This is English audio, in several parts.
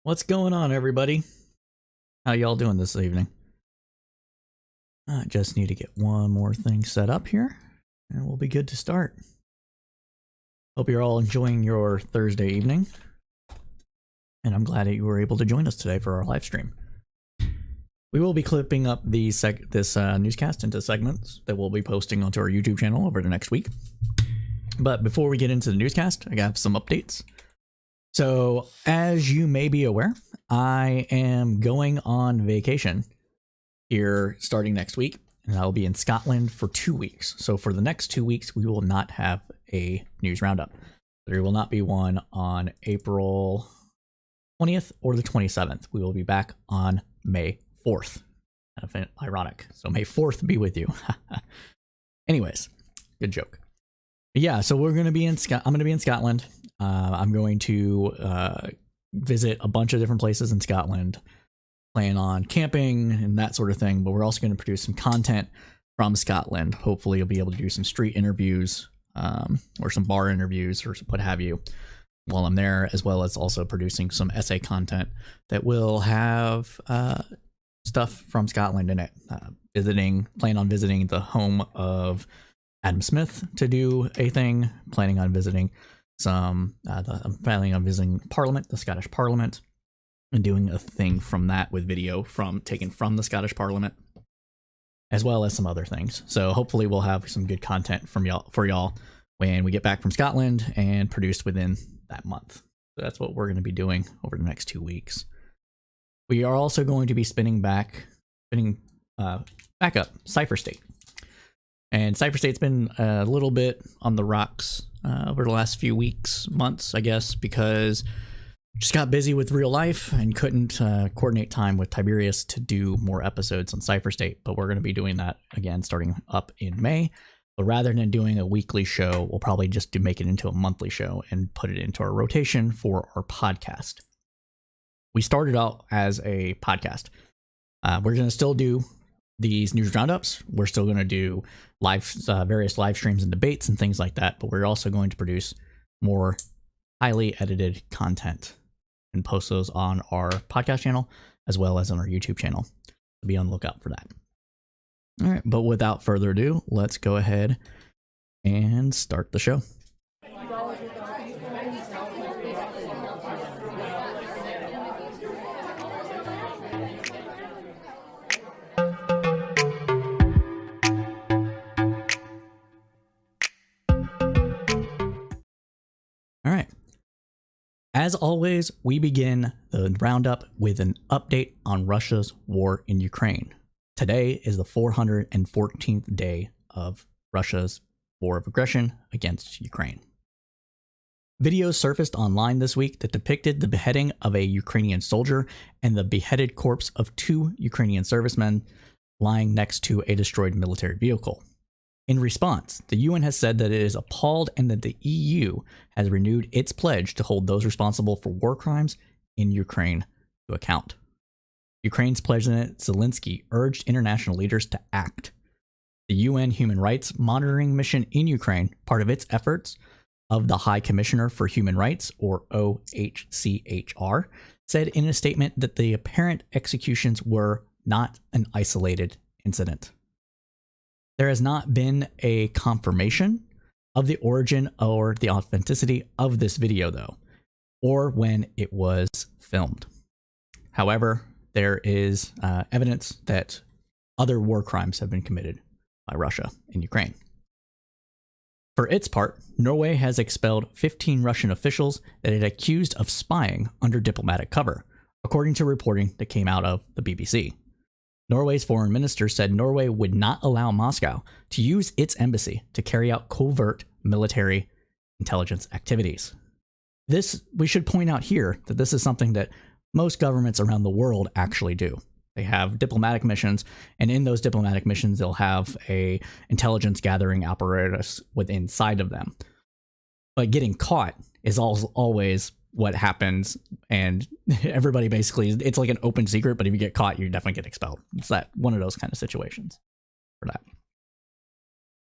What's going on, everybody? How y'all doing this evening? I just need to get one more thing set up here, and we'll be good to start. Hope you're all enjoying your Thursday evening, and I'm glad that you were able to join us today for our live stream. We will be clipping up this newscast into segments that we'll be posting onto our YouTube channel over the next week. But before we get into the newscast, I got some updates. So, as you may be aware, I am going on vacation here starting next week, and I'll be in Scotland for 2 weeks. So for the next 2 weeks, we will not have a news roundup. There will not be one on April 20th or the 27th. We will be back on May 4th. Kind of ironic. So May 4th be with you. Anyways, good joke. Yeah, so we're going to be in I'm going to be in Scotland. I'm going to visit a bunch of different places in Scotland, plan on camping and that sort of thing, but we're also going to produce some content from Scotland. Hopefully you'll be able to do some street interviews or some bar interviews or what have you while I'm there, as well as also producing some essay content that will have stuff from Scotland in it. Plan on visiting the home of Adam Smith to do a thing, planning on visiting I'm planning on visiting Parliament, the Scottish Parliament, and doing a thing from that with video taken from the Scottish Parliament, as well as some other things. So hopefully we'll have some good content for y'all when we get back from Scotland and produced within that month. So that's what we're going to be doing over the next 2 weeks. We are also going to be spinning back up Cypher State. And Cypher State's been a little bit on the rocks over the last few weeks, months, I guess, because just got busy with real life and couldn't coordinate time with Tiberius to do more episodes on Cypher State. But we're going to be doing that again starting up in May. But rather than doing a weekly show, we'll probably just make it into a monthly show and put it into our rotation for our podcast. We started out as a podcast. We're going to still do these news roundups. We're still going to do various live streams and debates and things like that, but we're also going to produce more highly edited content and post those on our podcast channel as well as on our YouTube channel. So be on the lookout for that. All right, but without further ado, let's go ahead and start the show. As always, we begin the roundup with an update on Russia's war in Ukraine. Today is the 414th day of Russia's war of aggression against Ukraine. Videos surfaced online this week that depicted the beheading of a Ukrainian soldier and the beheaded corpse of 2 Ukrainian servicemen lying next to a destroyed military vehicle. In response, the UN has said that it is appalled and that the EU has renewed its pledge to hold those responsible for war crimes in Ukraine to account. Ukraine's President Zelensky urged international leaders to act. The UN Human Rights Monitoring Mission in Ukraine, part of its efforts of the High Commissioner for Human Rights, or OHCHR, said in a statement that the apparent executions were not an isolated incident. There has not been a confirmation of the origin or the authenticity of this video, though, or when it was filmed. However, there is evidence that other war crimes have been committed by Russia in Ukraine. For its part, Norway has expelled 15 Russian officials that it accused of spying under diplomatic cover, according to reporting that came out of the BBC. Norway's foreign minister said Norway would not allow Moscow to use its embassy to carry out covert military intelligence activities. We should point out here that this is something that most governments around the world actually do. They have diplomatic missions, and in those diplomatic missions, they'll have a intelligence gathering apparatus inside of them. But getting caught is always what happens, and everybody basically, it's like an open secret, but if you get caught, you definitely get expelled. It's one of those kind of situations for that.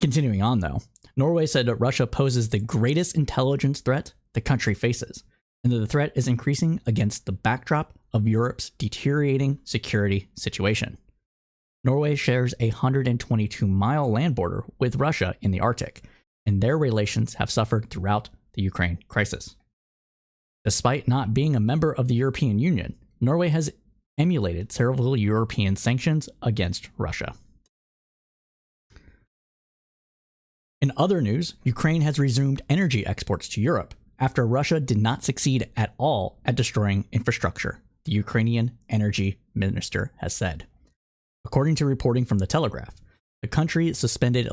Continuing on, though, Norway said that Russia poses the greatest intelligence threat the country faces, and that the threat is increasing against the backdrop of Europe's deteriorating security situation. Norway shares a 122-mile land border with Russia in the Arctic, and their relations have suffered throughout the Ukraine crisis. Despite not being a member of the European Union, Norway has emulated several European sanctions against Russia. In other news, Ukraine has resumed energy exports to Europe after Russia did not succeed at all at destroying infrastructure, the Ukrainian energy minister has said. According to reporting from The Telegraph, the country suspended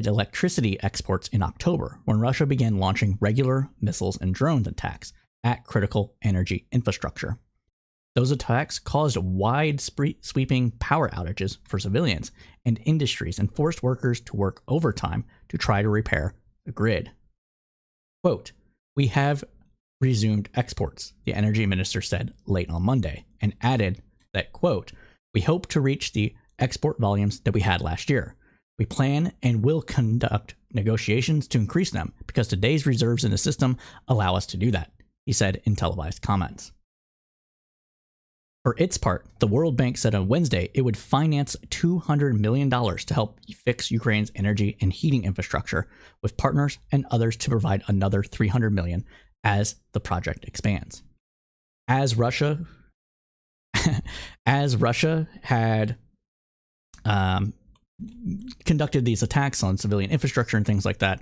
electricity exports in October when Russia began launching regular missiles and drone attacks at critical energy infrastructure. Those attacks caused wide sweeping power outages for civilians and industries and forced workers to work overtime to try to repair the grid. Quote, "We have resumed exports," the energy minister said late on Monday, and added that, quote, "We hope to reach the export volumes that we had last year. We plan and will conduct negotiations to increase them because today's reserves in the system allow us to do that," he said in televised comments. For its part, the World Bank said on Wednesday it would finance $200 million to help fix Ukraine's energy and heating infrastructure, with partners and others to provide another $300 million as the project expands. As Russia had conducted these attacks on civilian infrastructure and things like that,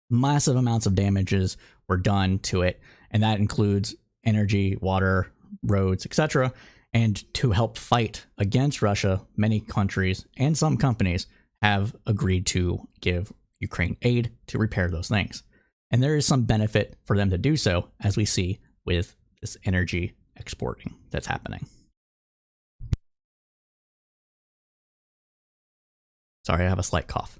massive amounts of damages were done to it, and that includes energy, water, roads, etc. And to help fight against Russia, many countries and some companies have agreed to give Ukraine aid to repair those things. And there is some benefit for them to do so, as we see with this energy exporting that's happening. Sorry, I have a slight cough.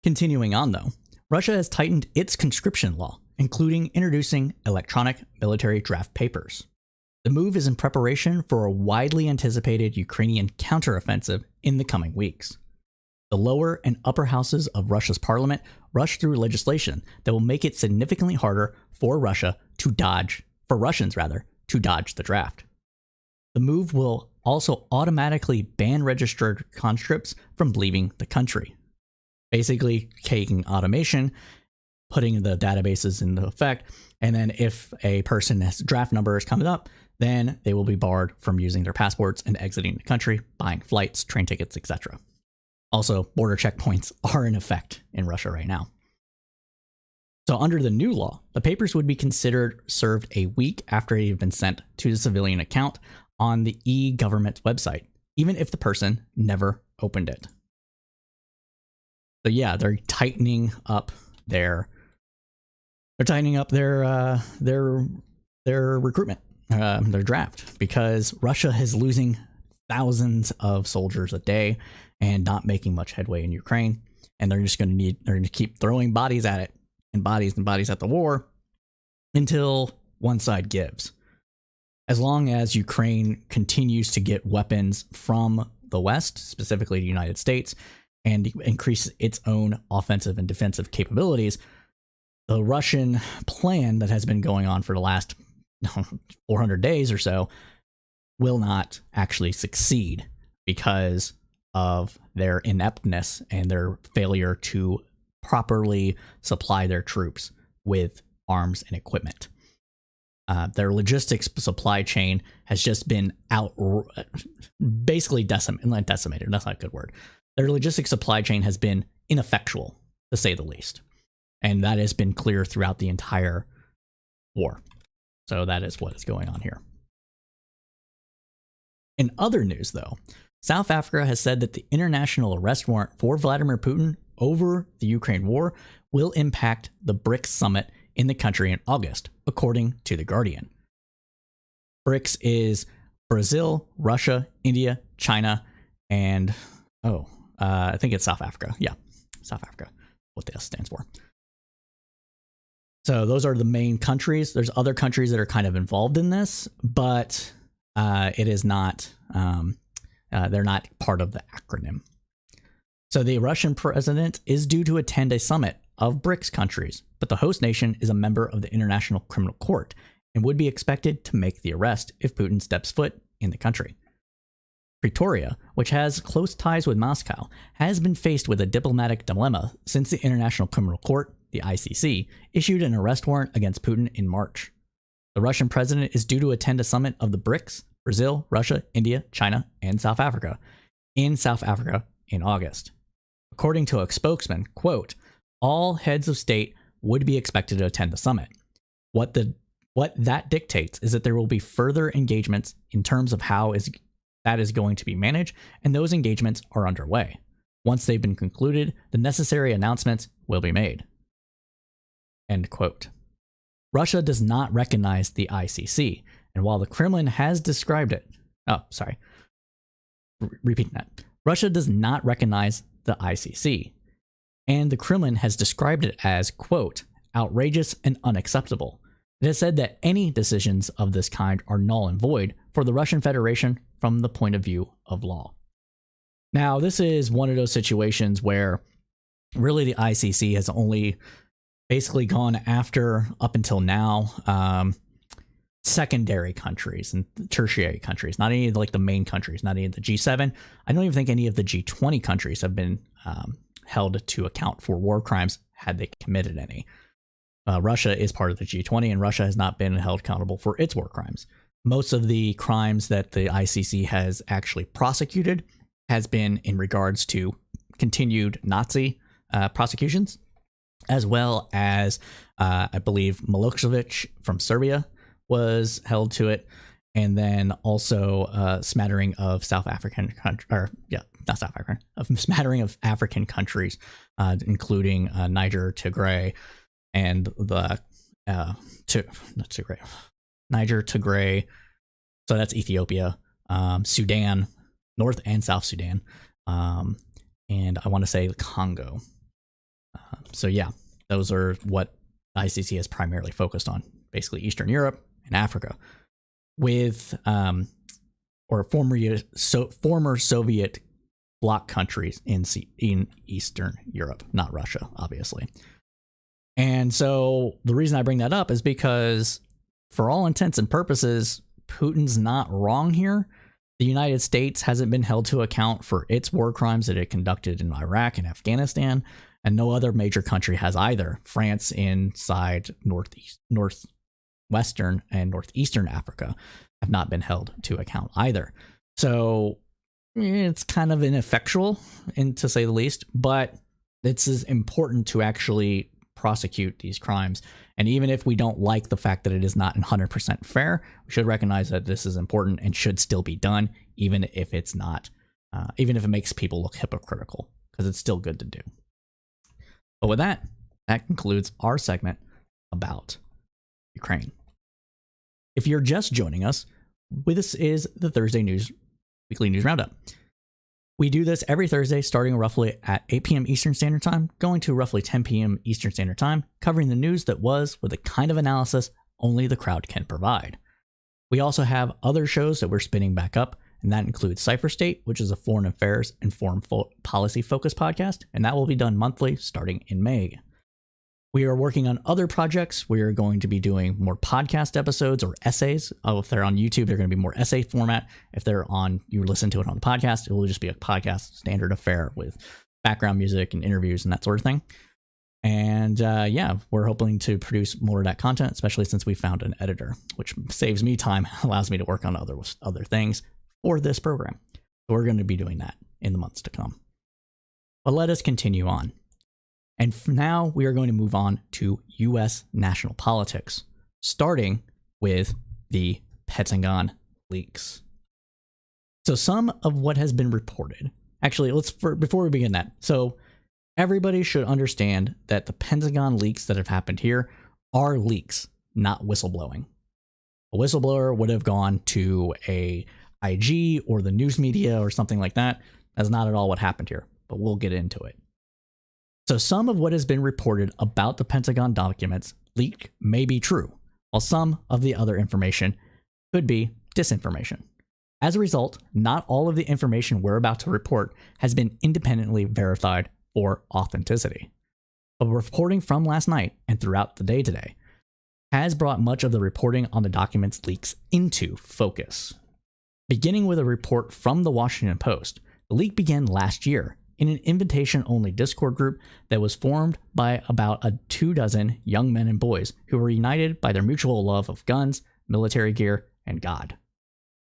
Continuing on, though, Russia has tightened its conscription law, including introducing electronic military draft papers. The move is in preparation for a widely anticipated Ukrainian counteroffensive in the coming weeks. The lower and upper houses of Russia's parliament rushed through legislation that will make it significantly harder for Russians to dodge the draft. The move will also automatically ban registered conscripts from leaving the country, basically taking automation, putting the databases into effect, and then if a person's draft number is coming up, then they will be barred from using their passports and exiting the country, buying flights, train tickets, etc. Also, border checkpoints are in effect in Russia right now. So under the new law, the papers would be considered served a week after they have been sent to the civilian account on the e-government website, even if the person never opened it. So yeah, they're tightening up their recruitment, their draft, because Russia is losing thousands of soldiers a day and not making much headway in Ukraine, and they're going to keep throwing bodies at it and bodies at the war until one side gives. As long as Ukraine continues to get weapons from the West, specifically the United States, and increases its own offensive and defensive capabilities, the Russian plan that has been going on for the last 400 days or so will not actually succeed because of their ineptness and their failure to properly supply their troops with arms and equipment. Their logistics supply chain has just been basically decimated. That's not a good word. Their logistics supply chain has been ineffectual, to say the least. And that has been clear throughout the entire war. So that is what is going on here. In other news, though, South Africa has said that the international arrest warrant for Vladimir Putin over the Ukraine war will impact the BRICS summit in the country in August, according to The Guardian. BRICS is Brazil, Russia, India, China, and I think it's South Africa. Yeah, South Africa, what the S stands for. So those are the main countries. There's other countries that are kind of involved in this, but it is not, they're not part of the acronym. So the Russian president is due to attend a summit of BRICS countries, but the host nation is a member of the International Criminal Court and would be expected to make the arrest if Putin steps foot in the country. Pretoria, which has close ties with Moscow, has been faced with a diplomatic dilemma since the International Criminal Court, the ICC, issued an arrest warrant against Putin in March. The Russian president is due to attend a summit of the BRICS, Brazil, Russia, India, China, and South Africa, in August. According to a spokesman, quote, all heads of state would be expected to attend the summit. What that dictates is that there will be further engagements in terms of how that is going to be managed, and those engagements are underway. Once they've been concluded, the necessary announcements will be made. End quote. Russia does not recognize the ICC, and while the Kremlin has described it... Repeating that. Russia does not recognize the ICC, and the Kremlin has described it as, quote, outrageous and unacceptable. It has said that any decisions of this kind are null and void for the Russian Federation from the point of view of law. Now, this is one of those situations where really the ICC has only basically gone after, up until now, secondary countries and tertiary countries, not any of the main countries, not any of the G7. I don't even think any of the G20 countries have been held to account for war crimes had they committed any. Russia is part of the G20, and Russia has not been held accountable for its war crimes. Most of the crimes that the ICC has actually prosecuted has been in regards to continued Nazi prosecutions, as well as, I believe, Milosevic from Serbia was held to it, and then also a smattering of smattering of African countries, including Niger, Tigray, and Niger, Tigray, so that's Ethiopia, Sudan, North and South Sudan, and I want to say Congo. So yeah, those are what ICC is primarily focused on, basically Eastern Europe and Africa, with former Soviet bloc countries in Eastern Europe, not Russia, obviously. And so the reason I bring that up is because, for all intents and purposes, Putin's not wrong here. The United States hasn't been held to account for its war crimes that it conducted in Iraq and Afghanistan, and no other major country has either. France inside northwestern and northeastern Africa have not been held to account either. So it's kind of ineffectual, to say the least, but it's important to actually prosecute these crimes. And even if we don't like the fact that it is not 100% fair, we should recognize that this is important and should still be done, even if it's not, even if it makes people look hypocritical, because it's still good to do. But with that, that concludes our segment about Ukraine. If you're just joining us, this is the Thursday Weekly News Roundup. We do this every Thursday, starting roughly at 8 p.m. Eastern Standard Time, going to roughly 10 p.m. Eastern Standard Time, covering the news that was with a kind of analysis only the crowd can provide. We also have other shows that we're spinning back up, and that includes Cipher State, which is a foreign affairs and foreign policy focused podcast, and that will be done monthly starting in May. We are working on other projects. We are going to be doing more podcast episodes or essays. If they're on YouTube, they're going to be more essay format. If you listen to it on the podcast, it will just be a podcast standard affair with background music and interviews and that sort of thing. And we're hoping to produce more of that content, especially since we found an editor, which saves me time, allows me to work on other things for this program. So we're going to be doing that in the months to come. But let us continue on. And now we are going to move on to U.S. national politics, starting with the Pentagon leaks. So some of what has been reported, actually, before we begin that, so everybody should understand that the Pentagon leaks that have happened here are leaks, not whistleblowing. A whistleblower would have gone to a IG or the news media or something like that. That's not at all what happened here, but we'll get into it. So some of what has been reported about the Pentagon documents leaked may be true, while some of the other information could be disinformation. As a result, not all of the information we're about to report has been independently verified for authenticity. But reporting from last night and throughout the day today has brought much of the reporting on the documents leaks into focus. Beginning with a report from the Washington Post, the leak began last year in an invitation-only Discord group that was formed by about 24 young men and boys who were united by their mutual love of guns, military gear, and God.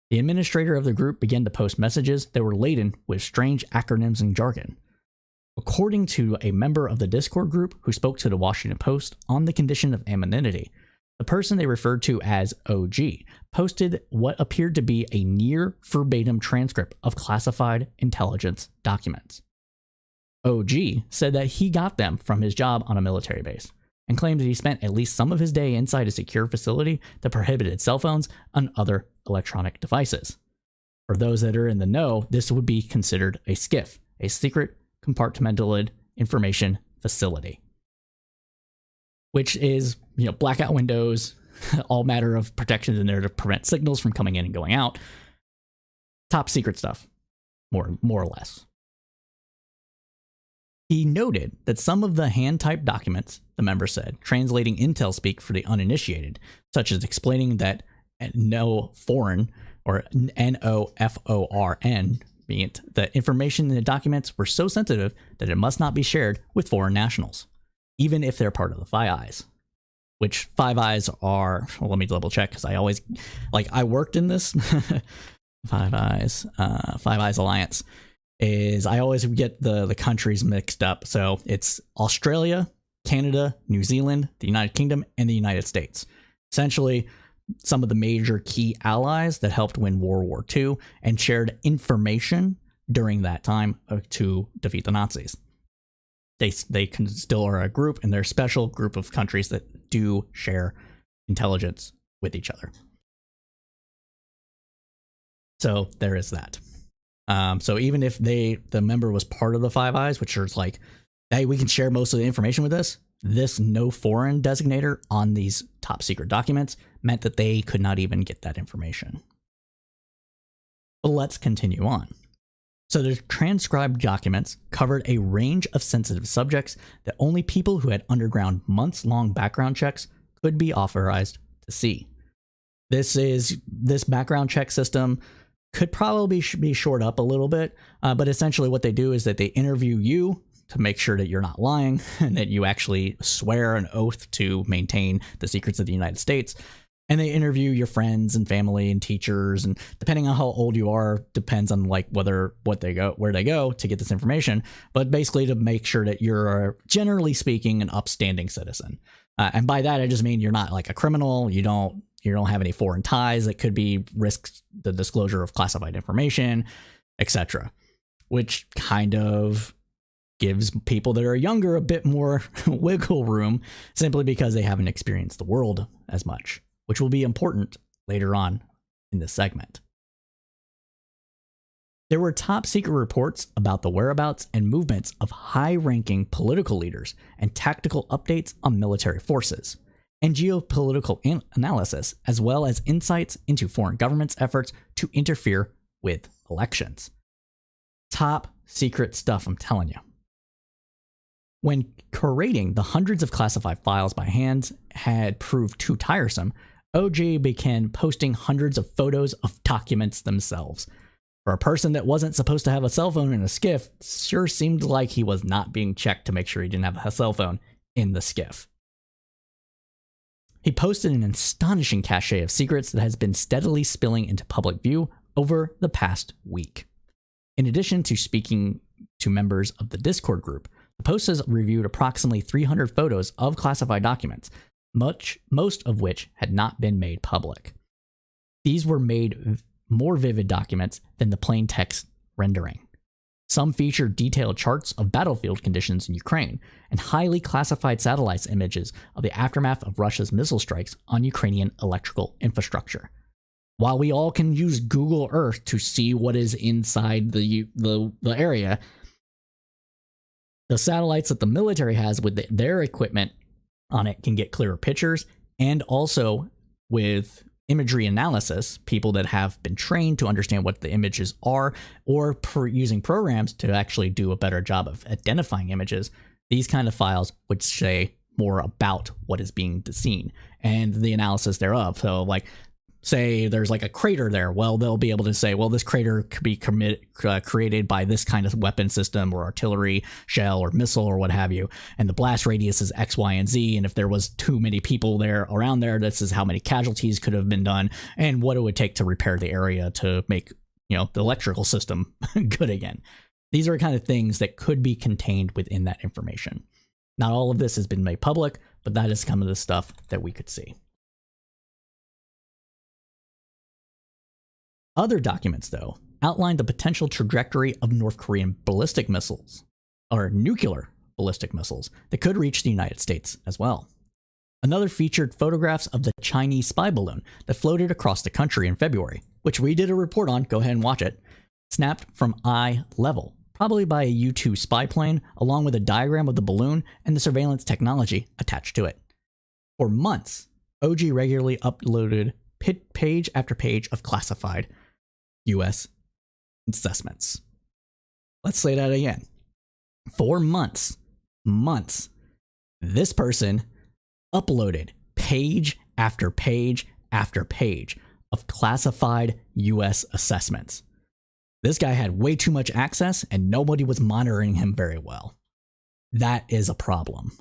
The administrator of the group began to post messages that were laden with strange acronyms and jargon. According to a member of the Discord group who spoke to the Washington Post on the condition of anonymity, the person they referred to as OG posted what appeared to be a near verbatim transcript of classified intelligence documents. OG said that he got them from his job on a military base and claimed that he spent at least some of his day inside a secure facility that prohibited cell phones and other electronic devices. For those that are in the know, this would be considered a SCIF, a secret compartmented information facility, which is, blackout windows, all matter of protections in there to prevent signals from coming in and going out. Top secret stuff, more or less. He noted that some of the hand-typed documents, the member said, translating intel speak for the uninitiated, such as explaining that no foreign, or NOFORN, meant that information in the documents were so sensitive that it must not be shared with foreign nationals, even if they're part of the Five Eyes. Which Five Eyes are, well, let me double check, because I worked in this. Five Eyes Alliance is, I always get the countries mixed up. So it's Australia, Canada, New Zealand, the United Kingdom, and the United States. Essentially, some of the major key allies that helped win World War II and shared information during that time to defeat the Nazis. They can still are a group, and they're a special group of countries that do share intelligence with each other. So there is that. So even if the member was part of the Five Eyes, which is like, hey, we can share most of the information with this no foreign designator on these top secret documents meant that they could not even get that information. But let's continue on. So the transcribed documents covered a range of sensitive subjects that only people who had undergone months-long background checks could be authorized to see. This background check system could probably be shored up a little bit, but essentially what they do is that they interview you to make sure that you're not lying and that you actually swear an oath to maintain the secrets of the United States. And they interview your friends and family and teachers, and depending on how old you are, depends on where they go to get this information. But basically to make sure that you're, generally speaking, an upstanding citizen. And by that, I just mean you're not like a criminal. You don't have any foreign ties that could be risks the disclosure of classified information, etc. Which kind of gives people that are younger a bit more wiggle room, simply because they haven't experienced the world as much, which will be important later on in this segment. There were top secret reports about the whereabouts and movements of high-ranking political leaders and tactical updates on military forces, and geopolitical analysis, as well as insights into foreign governments' efforts to interfere with elections. Top secret stuff, I'm telling you. When curating the hundreds of classified files by hand had proved too tiresome, OG began posting hundreds of photos of documents themselves. For a person that wasn't supposed to have a cell phone in a SCIF, sure seemed like he was not being checked to make sure he didn't have a cell phone in the SCIF. He posted an astonishing cache of secrets that has been steadily spilling into public view over the past week. In addition to speaking to members of the Discord group, the post has reviewed approximately 300 photos of classified documents, most of which had not been made public. These were made more vivid documents than the plain text rendering. Some feature detailed charts of battlefield conditions in Ukraine and highly classified satellite images of the aftermath of Russia's missile strikes on Ukrainian electrical infrastructure. While we all can use Google Earth to see what is inside the area, the satellites that the military has with their equipment on it can get clearer pictures, and also with imagery analysis, people that have been trained to understand what the images are, or using programs to actually do a better job of identifying images, these kind of files would say more about what is being seen and the analysis thereof. So like, say there's like a crater there. Well, they'll be able to say, well, this crater could be created by this kind of weapon system or artillery shell or missile or what have you. And the blast radius is X, Y, and Z. And if there was too many people there around there, this is how many casualties could have been done and what it would take to repair the area to make, the electrical system good again. These are kind of things that could be contained within that information. Not all of this has been made public, but that is some of the stuff that we could see. Other documents, though, outline the potential trajectory of North Korean ballistic missiles, or nuclear ballistic missiles, that could reach the United States as well. Another featured photographs of the Chinese spy balloon that floated across the country in February, which we did a report on, go ahead and watch it, snapped from eye level, probably by a U-2 spy plane, along with a diagram of the balloon and the surveillance technology attached to it. For months, OG regularly uploaded page after page of classified U.S. assessments. Let's say that again. For months, this person uploaded page after page after page of classified U.S. assessments. This guy had way too much access and nobody was monitoring him very well. That is a problem.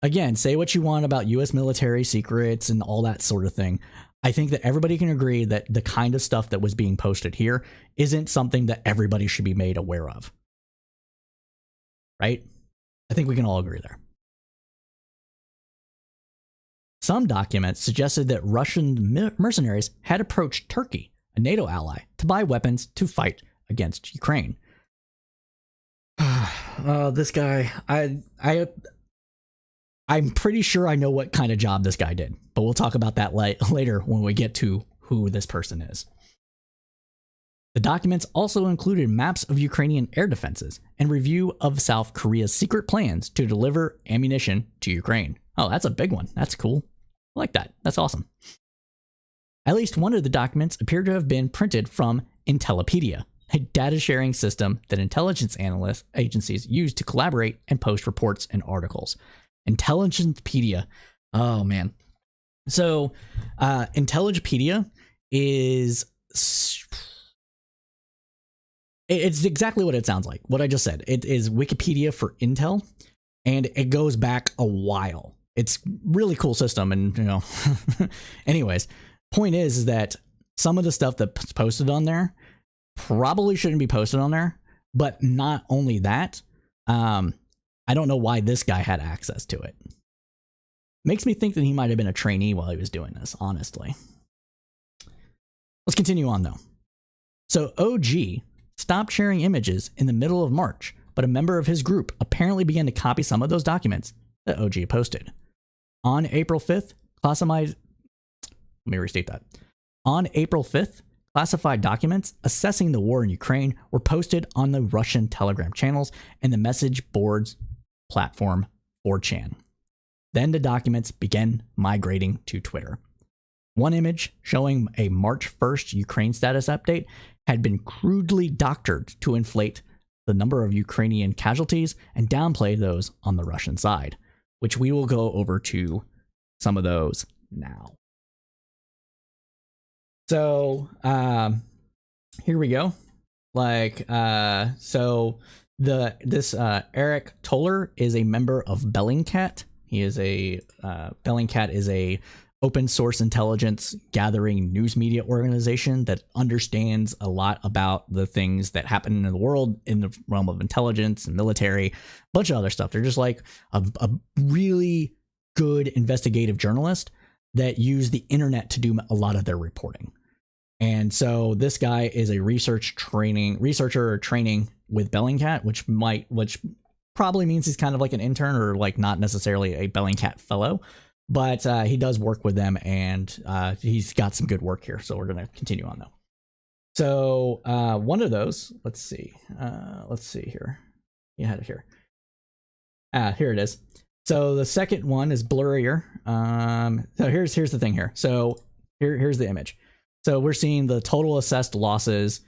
Again, say what you want about U.S. military secrets and all that sort of thing. I think that everybody can agree that the kind of stuff that was being posted here isn't something that everybody should be made aware of. Right? I think we can all agree there. Some documents suggested that Russian mercenaries had approached Turkey, a NATO ally, to buy weapons to fight against Ukraine. This guy, I'm pretty sure I know what kind of job this guy did, but we'll talk about that later when we get to who this person is. The documents also included maps of Ukrainian air defenses and review of South Korea's secret plans to deliver ammunition to Ukraine. Oh, that's a big one. That's cool. I like that. That's awesome. At least one of the documents appeared to have been printed from Intellipedia, a data sharing system that intelligence analyst agencies use to collaborate and post reports and articles. Intelligencepedia. Oh, man. So, Intelligencepedia is... It's exactly what it sounds like. What I just said. It is Wikipedia for Intel, and it goes back a while. It's really cool system, and, anyways, point is that some of the stuff that's posted on there probably shouldn't be posted on there, but not only that, I don't know why this guy had access to it. Makes me think that he might have been a trainee while he was doing this, honestly. Let's continue on, though. So OG stopped sharing images in the middle of March, but a member of his group apparently began to copy some of those documents that OG posted. On April 5th, classified documents assessing the war in Ukraine were posted on the Russian Telegram channels and the message boards platform 4chan. Then the documents began migrating to Twitter. One image showing a March 1st Ukraine status update had been crudely doctored to inflate the number of Ukrainian casualties and downplay those on the Russian side, which we will go over to some of those now. So, here we go. This Eric Toller is a member of Bellingcat. He is Bellingcat is a open source intelligence gathering news media organization that understands a lot about the things that happen in the world in the realm of intelligence and military, a bunch of other stuff. They're just like a really good investigative journalist that use the internet to do a lot of their reporting. And so this guy is a researcher or training with Bellingcat, which probably means he's kind of like an intern or like not necessarily a Bellingcat fellow. But he does work with them, and he's got some good work here. So we're going to continue on, though. So one of those, let's see here. You had it here. Here it is. So the second one is blurrier. So here's the thing here. So here's the image. So we're seeing the total assessed losses,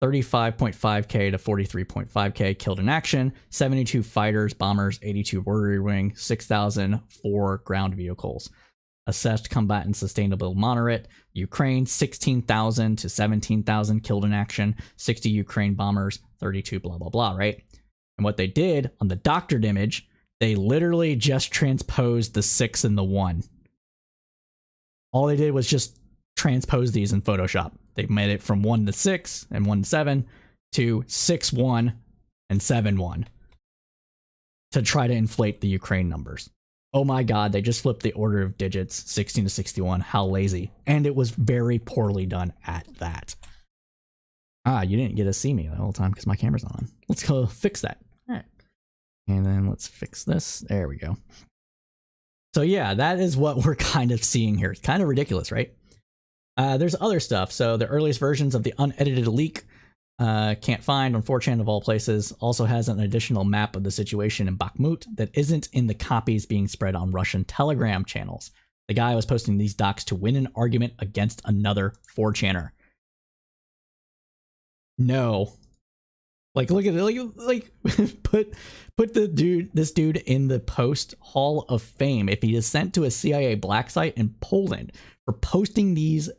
35.5K to 43.5K killed in action, 72 fighters, bombers, 82 rotary wing, 6,004 ground vehicles. Assessed combatant sustainable moderate, Ukraine 16,000 to 17,000 killed in action, 60 Ukraine bombers, 32 blah blah blah, right? And what they did on the doctored image, they literally just transposed the 6 and the 1. All they did was just transpose these in Photoshop. They made it from 1 to 6 and 1 to 7 to 6 1 and 7 1 to try to inflate the Ukraine numbers. Oh my god, they just flipped the order of digits, 16 to 61. How lazy. And it was very poorly done at that. You didn't get to see me the whole time because my camera's not on. Let's go fix that. All right. And then let's fix this. There we go. So yeah, that is what we're kind of seeing here. It's kind of ridiculous, right? There's other stuff. So the earliest versions of the unedited leak can't find on 4chan of all places. Also has an additional map of the situation in Bakhmut that isn't in the copies being spread on Russian Telegram channels. The guy was posting these docs to win an argument against another 4chaner. No. Like, look at it. Like put this dude in the post Hall of Fame if he is sent to a CIA black site in Poland for posting these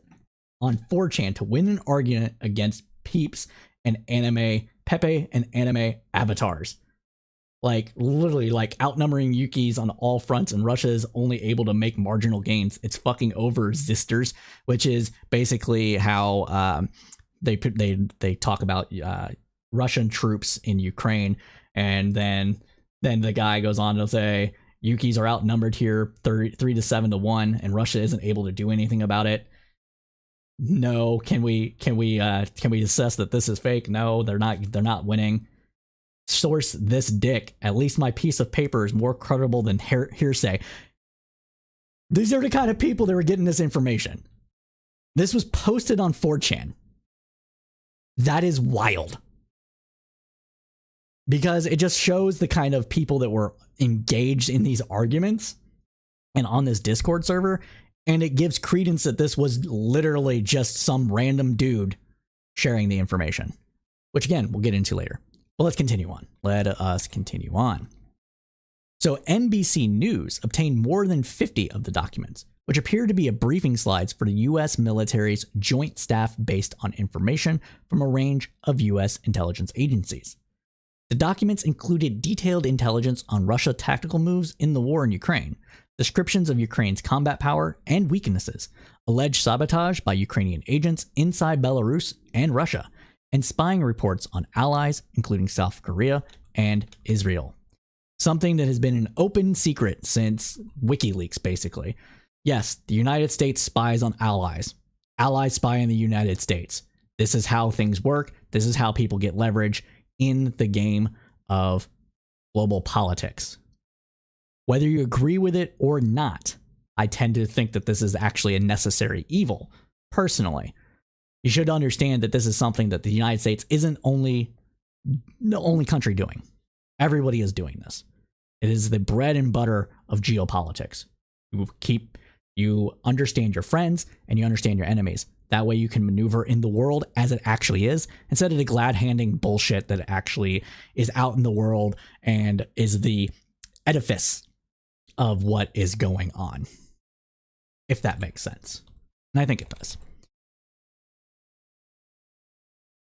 on 4chan to win an argument against peeps and anime Pepe and anime avatars. Like, literally, like, outnumbering Yukis on all fronts, and Russia is only able to make marginal gains. It's fucking over, Zisters, which is basically how they talk about Russian troops in Ukraine, and then the guy goes on to say Yukis are outnumbered here 3 to 7 to 1, and Russia isn't able to do anything about it. No, can we assess that this is fake? No, they're not winning. Source this dick. At least my piece of paper is more credible than hearsay. These are the kind of people that were getting this information. This was posted on 4chan. That is wild. Because it just shows the kind of people that were engaged in these arguments and on this Discord server, and it gives credence that this was literally just some random dude sharing the information, which again, we'll get into later. But let's continue on. Let us continue on. So NBC News obtained more than 50 of the documents, which appear to be briefing slides for the U.S. military's joint staff based on information from a range of U.S. intelligence agencies. The documents included detailed intelligence on Russia's tactical moves in the war in Ukraine, descriptions of Ukraine's combat power and weaknesses, alleged sabotage by Ukrainian agents inside Belarus and Russia, and spying reports on allies, including South Korea and Israel. Something that has been an open secret since WikiLeaks, basically. Yes, the United States spies on allies. Allies spy on the United States. This is how things work. This is how people get leverage in the game of global politics. Whether you agree with it or not, I tend to think that this is actually a necessary evil, personally. You should understand that this is something that the United States isn't the only country doing. Everybody is doing this. It is the bread and butter of geopolitics. You understand your friends and you understand your enemies. That way you can maneuver in the world as it actually is, instead of the glad-handing bullshit that actually is out in the world and is the edifice of what is going on. If that makes sense. And I think it does.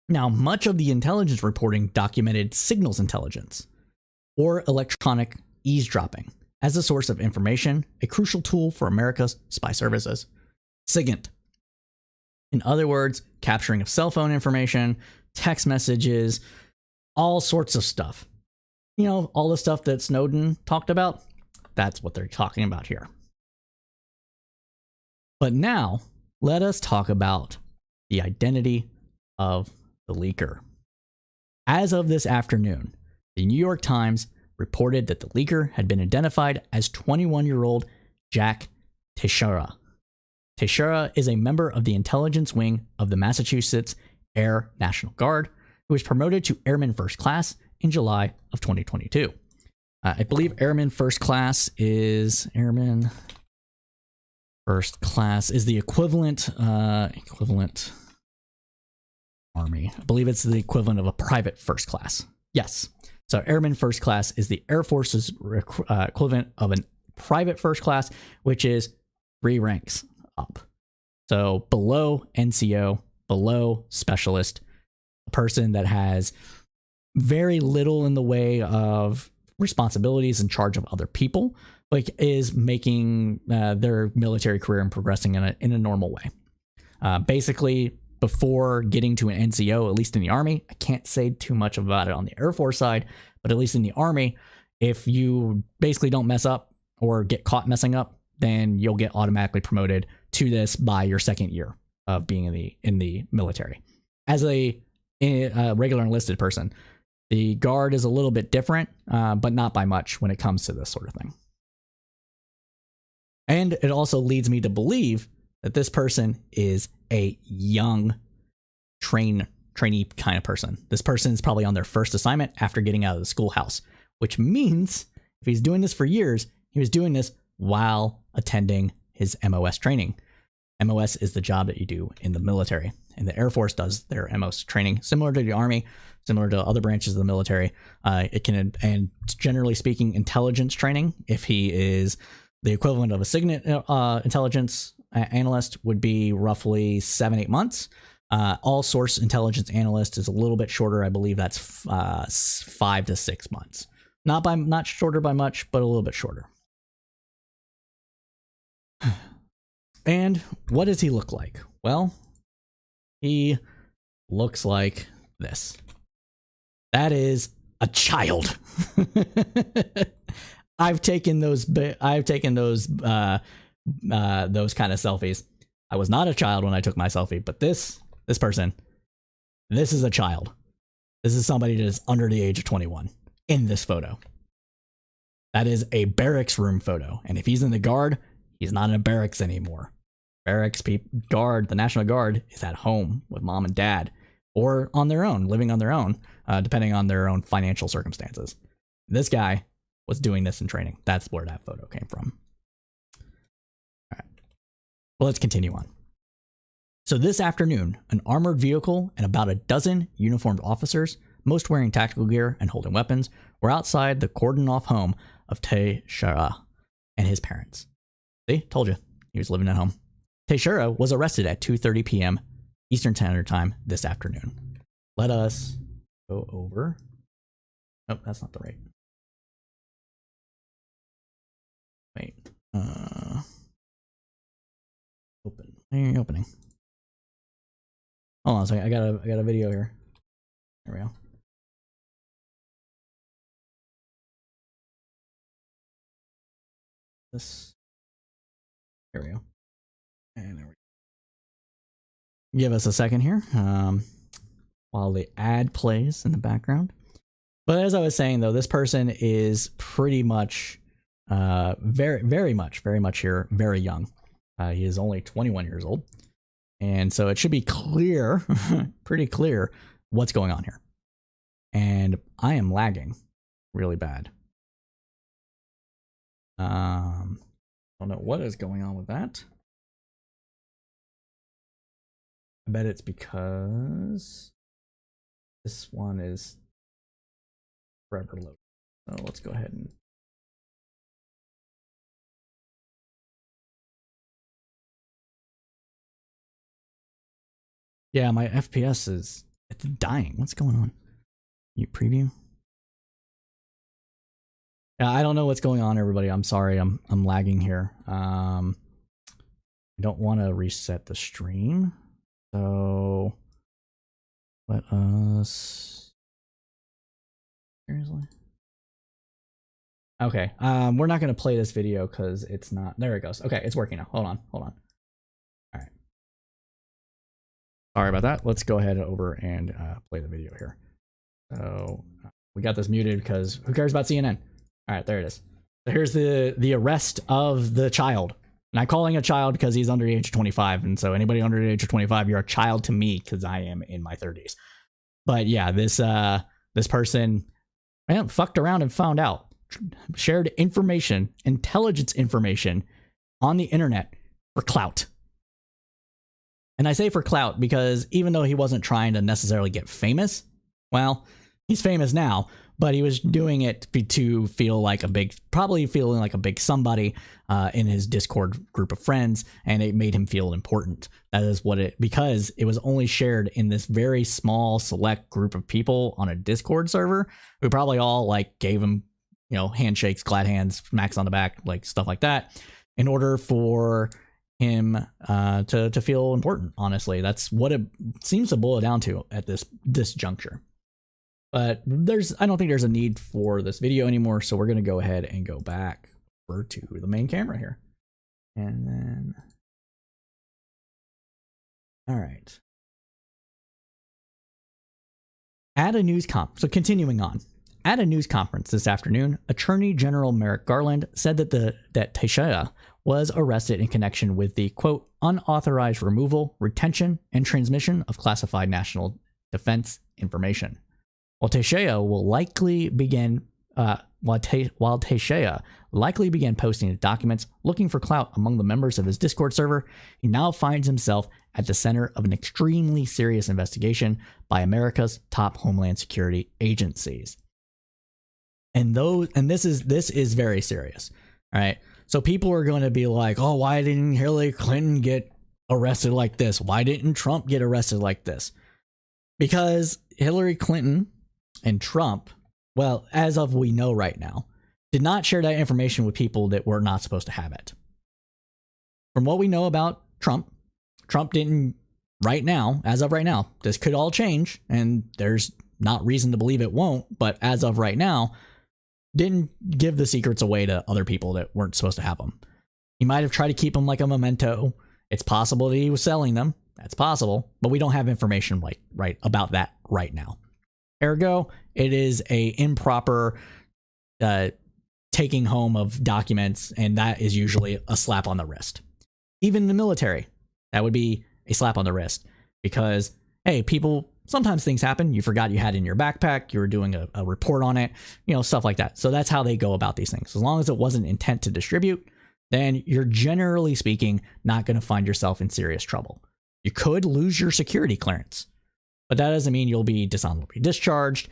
Now, much of the intelligence reporting documented signals intelligence, or electronic eavesdropping, as a source of information, a crucial tool for America's spy services. SIGINT. In other words, capturing of cell phone information, text messages, all sorts of stuff. You know, all the stuff that Snowden talked about, that's what they're talking about here. But now, let us talk about the identity of the leaker. As of this afternoon, the New York Times reported that the leaker had been identified as 21-year-old Jack Teixeira. Teixeira is a member of the intelligence wing of the Massachusetts Air National Guard, who was promoted to Airman First Class in July of 2022. I believe Airman First Class is the equivalent Army. I believe it's the equivalent of a private first class. Yes. So Airman First Class is the Air Force's equivalent of a private first class, which is 3 ranks up. So below NCO, below specialist, a person that has very little in the way of responsibilities in charge of other people, like is making their military career and progressing in a normal way. Basically, before getting to an NCO, at least in the Army, I can't say too much about it on the Air Force side, but at least in the Army, if you basically don't mess up or get caught messing up, then you'll get automatically promoted to this by your 2nd year of being in the military. As a regular enlisted person, the Guard is a little bit different, but not by much when it comes to this sort of thing. And it also leads me to believe that this person is a young trainee kind of person. This person is probably on their first assignment after getting out of the schoolhouse, which means if he's doing this for years, he was doing this while attending his MOS training. MOS is the job that you do in the military, and the Air Force does their MOS training similar to the Army, similar to other branches of the military. It can, and generally speaking, intelligence training. If he is the equivalent of a SIGINT intelligence analyst, would be roughly 7-8 months. All source intelligence analyst is a little bit shorter. I believe that's 5 to 6 months. Not shorter by much, but a little bit shorter. And what does he look like? Well, he looks like this. That is a child. I've taken those kind of selfies. I was not a child when I took my selfie, but this person, this is a child. This is somebody that is under the age of 21 in this photo. That is a barracks room photo. And if he's in the Guard, he's not in a barracks anymore. Barracks Guard, the National Guard, is at home with mom and dad, or on their own, living on their own, depending on their own financial circumstances. This guy was doing this in training. That's where that photo came from. All right. Well, let's continue on. So this afternoon, an armored vehicle and about a dozen uniformed officers, most wearing tactical gear and holding weapons, were outside the cordoned-off home of Teixeira and his parents. See? Told you. He was living at home. Teixeira was arrested at 2:30 p.m. Eastern Standard Time this afternoon. Let us go over. Oh, that's not the right. Wait. Open. Opening. Hold on a second. I got a video here. There we go. This. Here we go. And there we go. Give us a second here while the ad plays in the background. But as I was saying, though, this person is pretty much very much here, very young. He is only 21 years old. And so it should be clear, pretty clear, what's going on here. And I am lagging really bad. I don't know what is going on with that. I bet it's because this one is forever loaded. So let's go ahead and yeah, my FPS it's dying. What's going on? You preview? Yeah, I don't know what's going on, everybody. I'm sorry. I'm lagging here. I don't want to reset the stream. So let us seriously. Okay. We're not going to play this video because it's not. There it goes. Okay, it's working now. Hold on. All right. Sorry about that. Let's go ahead over and play the video here. So we got this muted because who cares about CNN? All right, there it is. So here's the arrest of the child. And I'm calling a child because he's under the age of 25. And so anybody under the age of 25, you're a child to me because I am in my 30s. But yeah, this person fucked around and found out. shared information, intelligence information on the internet for clout. And I say for clout because even though he wasn't trying to necessarily get famous, well, he's famous now, but he was doing it to feel like probably feeling like a big somebody in his Discord group of friends, and it made him feel important. That is because it was only shared in this very small, select group of people on a Discord server who probably all like gave him, handshakes, glad hands, smacks on the back, like stuff like that, in order for him to feel important. Honestly, that's what it seems to boil down to at this juncture. But I don't think there's a need for this video anymore, so we're going to go ahead and go back over to the main camera here. And then, all right. So continuing on. At a news conference this afternoon, Attorney General Merrick Garland said that Teixeira was arrested in connection with the, quote, unauthorized removal, retention, and transmission of classified national defense information. While Teixeira began posting his documents looking for clout among the members of his Discord server, he now finds himself at the center of an extremely serious investigation by America's top homeland security agencies. And this is very serious. All right. So people are going to be like, oh, why didn't Hillary Clinton get arrested like this? Why didn't Trump get arrested like this? Because Hillary Clinton and Trump, well, as of we know right now, did not share that information with people that were not supposed to have it. From what we know about Trump didn't right now, as of right now, this could all change, and there's not reason to believe it won't, but as of right now, didn't give the secrets away to other people that weren't supposed to have them. He might have tried to keep them like a memento. It's possible that he was selling them. That's possible, but we don't have information right about that right now. Ergo, it is a improper taking home of documents, and that is usually a slap on the wrist. Even in the military, that would be a slap on the wrist because, hey, sometimes things happen. You forgot you had it in your backpack. You were doing a report on it, stuff like that. So that's how they go about these things. As long as it wasn't intent to distribute, then you're generally speaking not going to find yourself in serious trouble. You could lose your security clearance, but that doesn't mean you'll be dishonorably discharged,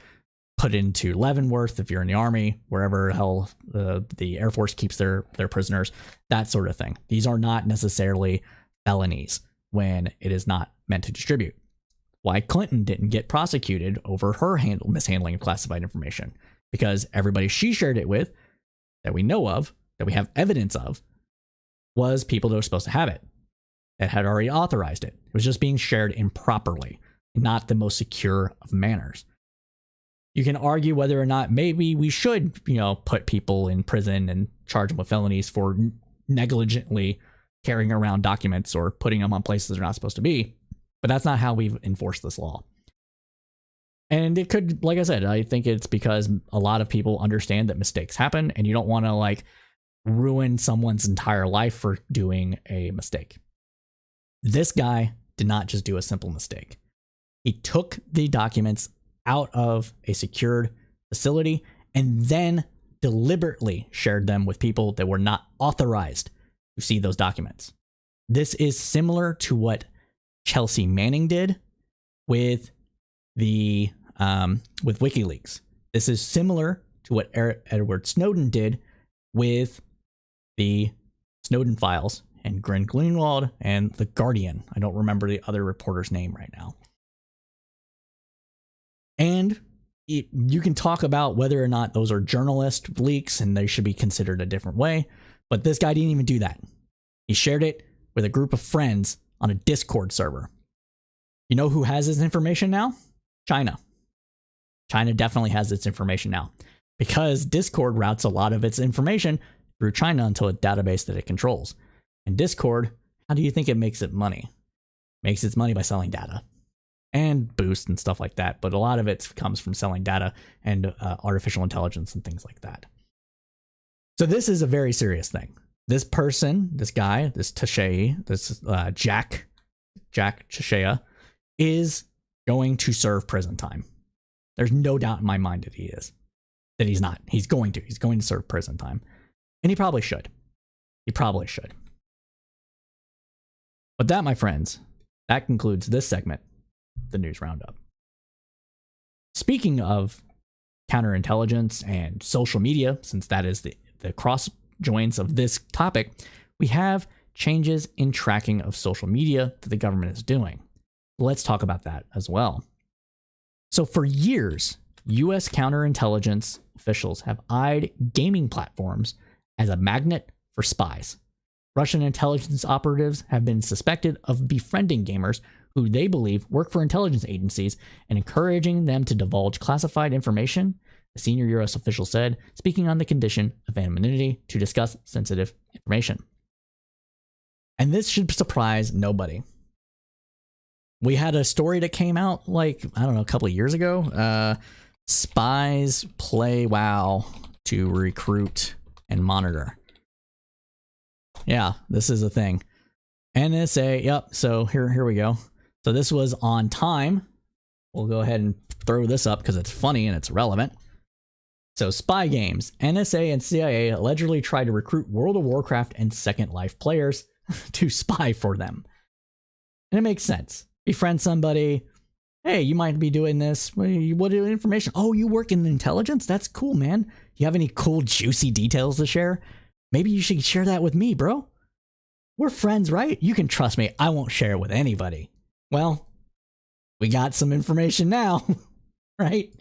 put into Leavenworth if you're in the Army, wherever hell the Air Force keeps their prisoners, that sort of thing. These are not necessarily felonies when it is not meant to distribute. Why Clinton didn't get prosecuted over her mishandling of classified information, because everybody she shared it with, that we know of, that we have evidence of, was people that were supposed to have it, that had already authorized it. It was just being shared improperly, not the most secure of manners. You can argue whether or not maybe we should, put people in prison and charge them with felonies for negligently carrying around documents or putting them on places they're not supposed to be. But that's not how we've enforced this law. And it could, like I said, I think it's because a lot of people understand that mistakes happen and you don't want to ruin someone's entire life for doing a mistake. This guy did not just do a simple mistake. He took the documents out of a secured facility and then deliberately shared them with people that were not authorized to see those documents. This is similar to what Chelsea Manning did with with WikiLeaks. This is similar to what Edward Snowden did with the Snowden files and Glenn Greenwald and The Guardian. I don't remember the other reporter's name right now. And you can talk about whether or not those are journalist leaks and they should be considered a different way, but this guy didn't even do that. He shared it with a group of friends on a Discord server. You know who has this information now? China. China definitely has its information now because Discord routes a lot of its information through China into a database that it controls. And Discord, how do you think it makes its money? Makes its money by selling data and boost and stuff like that. But a lot of it comes from selling data and artificial intelligence and things like that. So this is a very serious thing. This person, this guy, this Teixeira, this Jack Teixeira, is going to serve prison time. There's no doubt in my mind that he is. that he's not. He's going to serve prison time. And he probably should. But that, my friends, that concludes this segment, the News Roundup. Speaking of counterintelligence and social media, since that is the cross joints of this topic, we have changes in tracking of social media that the government is doing. Let's talk about that as well. So for years, U.S. counterintelligence officials have eyed gaming platforms as a magnet for spies. Russian intelligence operatives have been suspected of befriending gamers who they believe work for intelligence agencies and encouraging them to divulge classified information, a senior U.S. official said, speaking on the condition of anonymity to discuss sensitive information. And this should surprise nobody. We had a story that came out a couple of years ago. Spies play WoW to recruit and monitor. Yeah, this is a thing. NSA, yep, so here we go. So this was on Time. We'll go ahead and throw this up because it's funny and it's relevant. So spy games. NSA and CIA allegedly tried to recruit World of Warcraft and Second Life players to spy for them. And it makes sense. Befriend somebody. Hey, you might be doing this. What do information? Oh, you work in intelligence? That's cool, man. You have any cool, juicy details to share? Maybe you should share that with me, bro. We're friends, right? You can trust me. I won't share it with anybody. Well, we got some information now, right?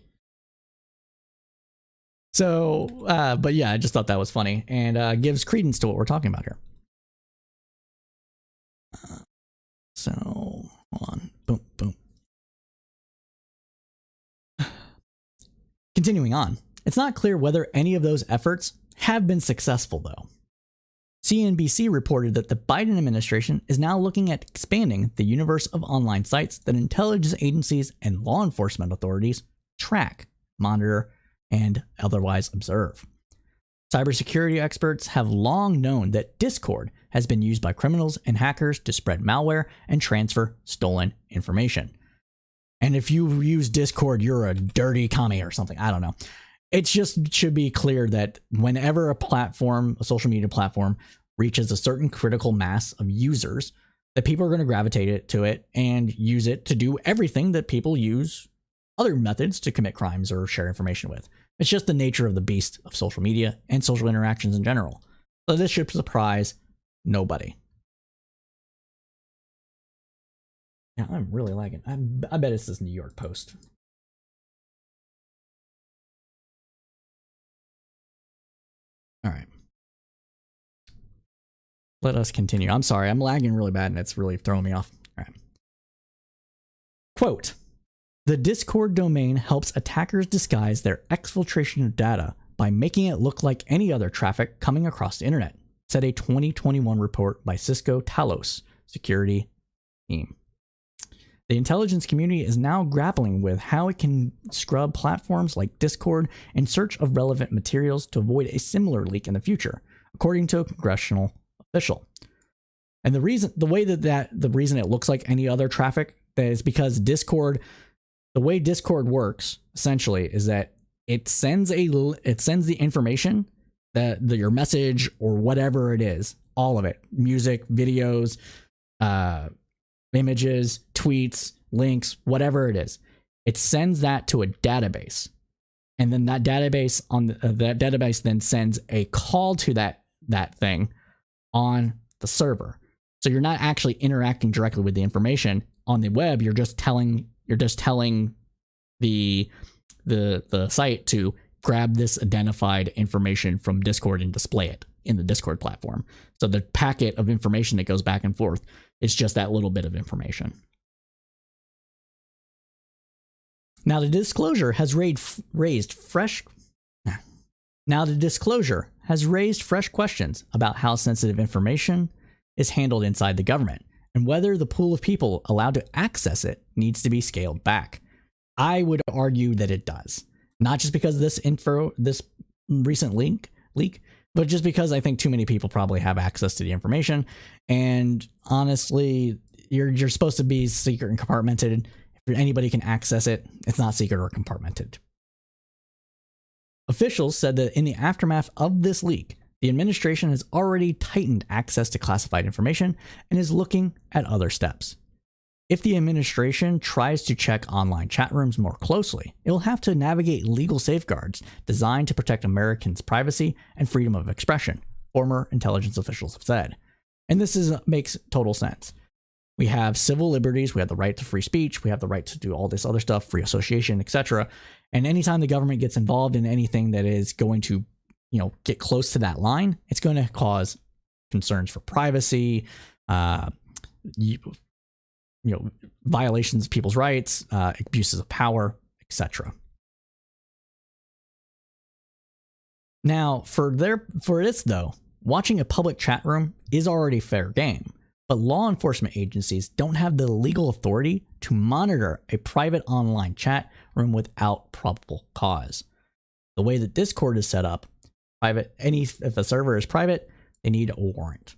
So, but yeah, I just thought that was funny and gives credence to what we're talking about here. So, hold on. Boom, boom. Continuing on. It's not clear whether any of those efforts have been successful, though. CNBC reported that the Biden administration is now looking at expanding the universe of online sites that intelligence agencies and law enforcement authorities track, monitor, and otherwise observe. Cybersecurity experts have long known that Discord has been used by criminals and hackers to spread malware and transfer stolen information. And if you use Discord, you're a dirty commie or something. I don't know. It just should be clear that whenever a social media platform, reaches a certain critical mass of users, that people are going to gravitate to it and use it to do everything that people use other methods to commit crimes or share information with. It's just the nature of the beast of social media and social interactions in general. So this should surprise nobody. Yeah, I'm really lagging. I bet it's this New York Post. All right. Let us continue. I'm sorry, I'm lagging really bad and it's really throwing me off. All right. Quote, the Discord domain helps attackers disguise their exfiltration of data by making it look like any other traffic coming across the internet, said a 2021 report by Cisco Talos security team. The intelligence community is now grappling with how it can scrub platforms like Discord in search of relevant materials to avoid a similar leak in the future, according to a congressional official. And the reason it looks like any other traffic is because Discord, the way Discord works essentially is that it sends the information that your message or whatever it is, all of it, music, videos, images, tweets, links, whatever it is. It sends that to a database. And then that database then sends a call to that thing on the server. So you're not actually interacting directly with the information on the web. You're just telling the site to grab this identified information from Discord and display it in the Discord platform. So the packet of information that goes back and forth is just that little bit of information. Now the disclosure has raised fresh questions about how sensitive information is handled inside the government and whether the pool of people allowed to access it needs to be scaled back. I would argue that it does. Not just because of this recent leak, but just because I think too many people probably have access to the information. And honestly, you're supposed to be secret and compartmented. If anybody can access it, it's not secret or compartmented. Officials said that in the aftermath of this leak, the administration has already tightened access to classified information and is looking at other steps. If the administration tries to check online chat rooms more closely, it will have to navigate legal safeguards designed to protect Americans' privacy and freedom of expression, former intelligence officials have said. And this makes total sense. We have civil liberties, we have the right to free speech, we have the right to do all this other stuff, free association, etc. And anytime the government gets involved in anything that is going to, get close to that line, it's going to cause concerns for privacy, violations of people's rights, abuses of power, etc. Now, for this though, watching a public chat room is already fair game, but law enforcement agencies don't have the legal authority to monitor a private online chat room without probable cause. The way that Discord is set up, if a server is private, they need a warrant.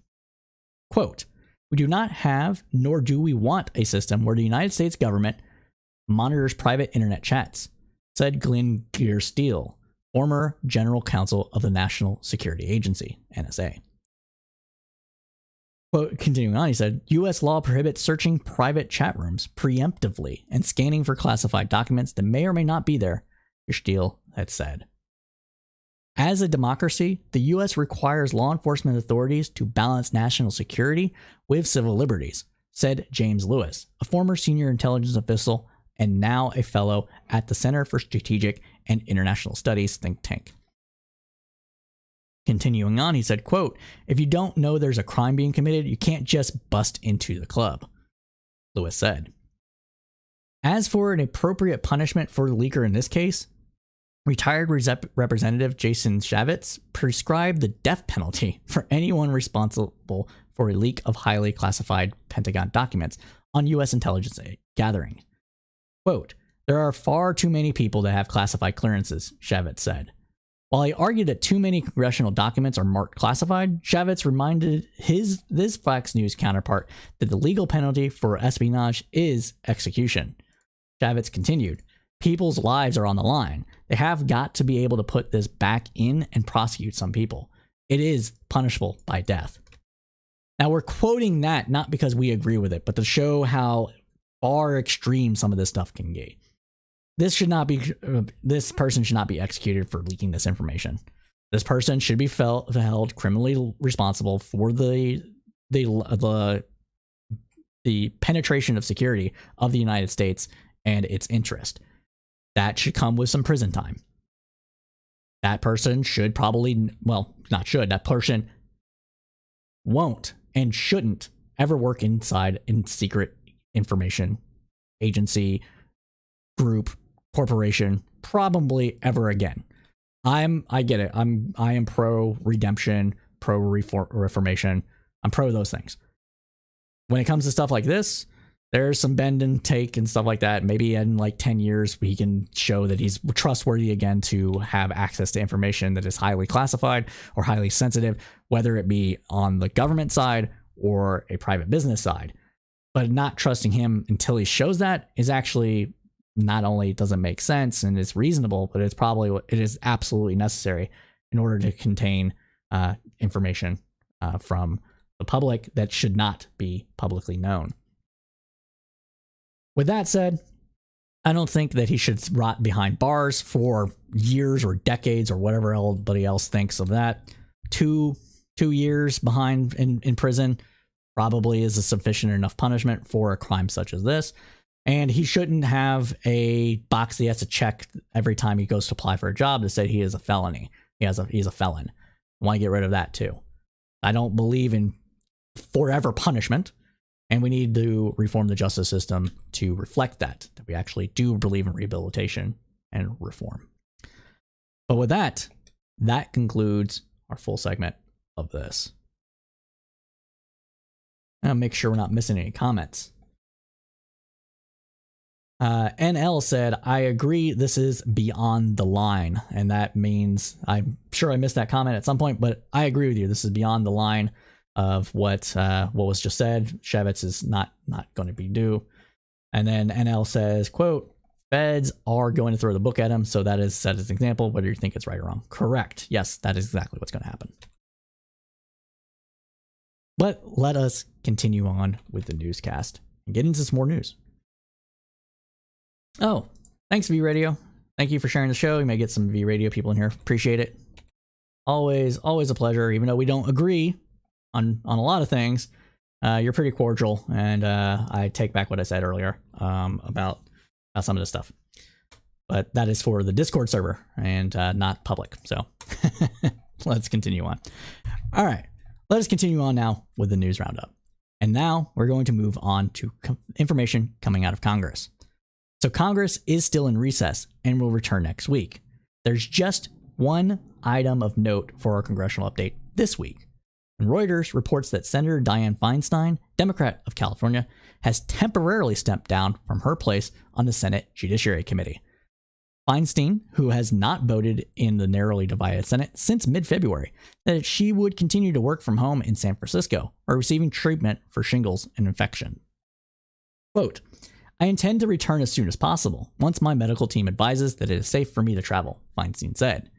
Quote, "We do not have, nor do we want a system where the United States government monitors private internet chats," said Glenn Steele, former general counsel of the National Security Agency, NSA. Quote, continuing on, he said, "U.S. law prohibits searching private chat rooms preemptively and scanning for classified documents that may or may not be there," Steele had said. As a democracy, the U.S. requires law enforcement authorities to balance national security with civil liberties, said James Lewis, a former senior intelligence official and now a fellow at the Center for Strategic and International Studies think tank. Continuing on, he said, quote, "If you don't know there's a crime being committed, you can't just bust into the club," Lewis said. As for an appropriate punishment for the leaker in this case, retired Representative Jason Chaffetz prescribed the death penalty for anyone responsible for a leak of highly classified Pentagon documents on U.S. intelligence gathering. Quote, "There are far too many people that have classified clearances," Chaffetz said. While he argued that too many congressional documents are marked classified, Chaffetz reminded this Fox News counterpart that the legal penalty for espionage is execution. Chaffetz continued, "People's lives are on the line. They have got to be able to put this back in and prosecute some people. It is punishable by death." Now we're quoting that not because we agree with it, but to show how far extreme some of this stuff can get. This person should not be executed for leaking this information. This person should be held criminally responsible for the penetration of security of the United States and its interest. That should come with some prison time. That person should that person won't and shouldn't ever work inside in secret information agency, group, corporation, probably ever again. I get it. I am pro redemption, pro reformation. I'm pro those things. When it comes to stuff like this, there's some bend and take and stuff like that. Maybe in like 10 years, we can show that he's trustworthy again to have access to information that is highly classified or highly sensitive, whether it be on the government side or a private business side. But not trusting him until he shows that is actually not only doesn't make sense and is reasonable, but it is absolutely necessary in order to contain information from the public that should not be publicly known. With that said, I don't think that he should rot behind bars for years or decades or whatever everybody else thinks of that. 2 years behind in prison probably is a sufficient enough punishment for a crime such as this. And he shouldn't have a box that he has to check every time he goes to apply for a job to say he is a felony. He's a felon. I want to get rid of that too. I don't believe in forever punishment. And we need to reform the justice system to reflect that we actually do believe in rehabilitation and reform. But with that concludes our full segment of this. I'll make sure we're not missing any comments. NL said, "I agree this is beyond the line." And that means, I'm sure I missed that comment at some point, but I agree with you. This is beyond the line of what was just said. Chaffetz is not going to be due. And then NL says, quote, Feds are going to throw the book at him, so that is set as an example, whether you think it's right or wrong. Correct. Yes, that is exactly what's going to happen. But let us continue on with the newscast and get into some more news. Oh, thanks, V Radio. Thank you for sharing the show. You may get some V Radio people in here. Appreciate it. Always a pleasure, even though we don't agree on a lot of things. You're pretty cordial, and I take back what I said earlier about some of this stuff. But that is for the Discord server and not public. So let's continue on. All right. Let us continue on now with the news roundup. And now we're going to move on to information coming out of Congress. So Congress is still in recess and will return next week. There's just one item of note for our congressional update this week. And Reuters reports that Senator Dianne Feinstein, Democrat of California, has temporarily stepped down from her place on the Senate Judiciary Committee. Feinstein, who has not voted in the narrowly divided Senate since mid-February, that she would continue to work from home in San Francisco, or receiving treatment for shingles and infection. Quote, I intend to return as soon as possible, once my medical team advises that it is safe for me to travel, Feinstein said.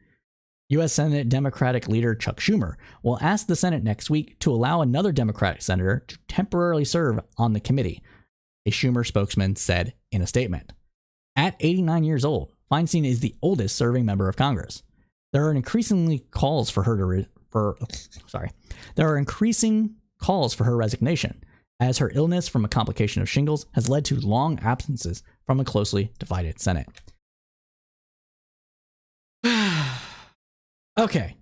U.S. Senate Democratic leader Chuck Schumer will ask the Senate next week to allow another Democratic senator to temporarily serve on the committee, a Schumer spokesman said in a statement. At 89 years old, Feinstein is the oldest serving member of Congress. There are increasing calls for her resignation, as her illness from a complication of shingles has led to long absences from a closely divided Senate. Okay.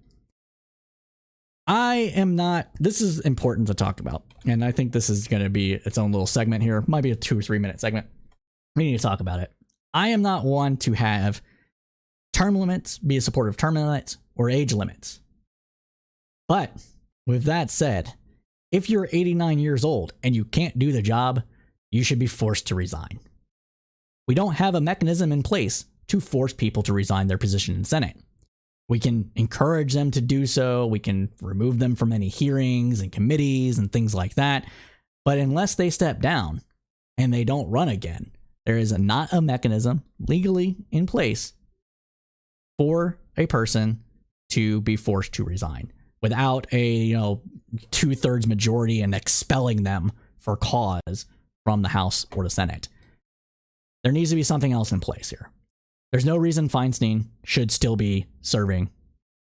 This is important to talk about, and I think this is going to be its own little segment here. Might be a 2 or 3 minute segment. We need to talk about it. I am not one to have term limits, be a supporter of term limits or age limits. But with that said, if you're 89 years old and you can't do the job, you should be forced to resign. We don't have a mechanism in place to force people to resign their position in Senate. We can encourage them to do so. We can remove them from any hearings and committees and things like that. But unless they step down and they don't run again, there is not a mechanism legally in place for a person to be forced to resign without a 2/3 majority and expelling them for cause from the House or the Senate. There needs to be something else in place here. There's no reason Feinstein should still be serving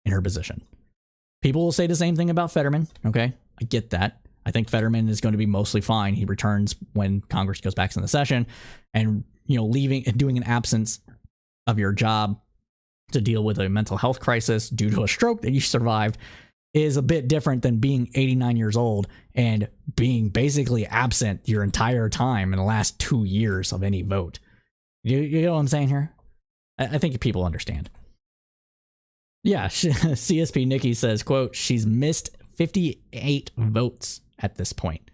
in her position. People will say the same thing about Fetterman. Okay, I get that. I think Fetterman is going to be mostly fine. He returns when Congress goes back into session, and leaving and doing an absence of your job to deal with a mental health crisis due to a stroke that you survived is a bit different than being 89 years old and being basically absent your entire time in the last 2 years of any vote. You know what I'm saying here? I think people understand. Yeah, CSP Nikki says, quote, she's missed 58 votes at this point.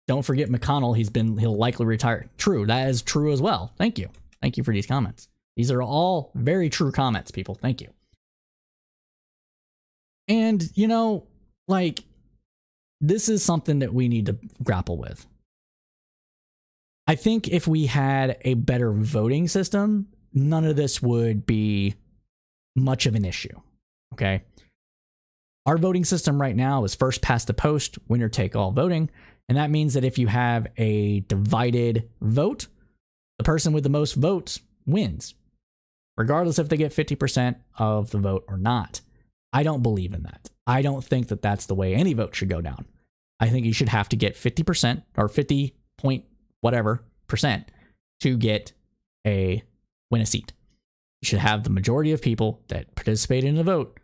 Don't forget McConnell. He'll likely retire. True. That is true as well. Thank you. Thank you for these comments. These are all very true comments, people. Thank you. And, this is something that we need to grapple with. I think if we had a better voting system, none of this would be much of an issue. Okay. Our voting system right now is first past the post, winner take all voting. And that means that if you have a divided vote, the person with the most votes wins, regardless if they get 50% of the vote or not. I don't believe in that. I don't think that that's the way any vote should go down. I think you should have to get 50% or 50 point whatever percent to win a seat. You should have the majority of people that participate in the vote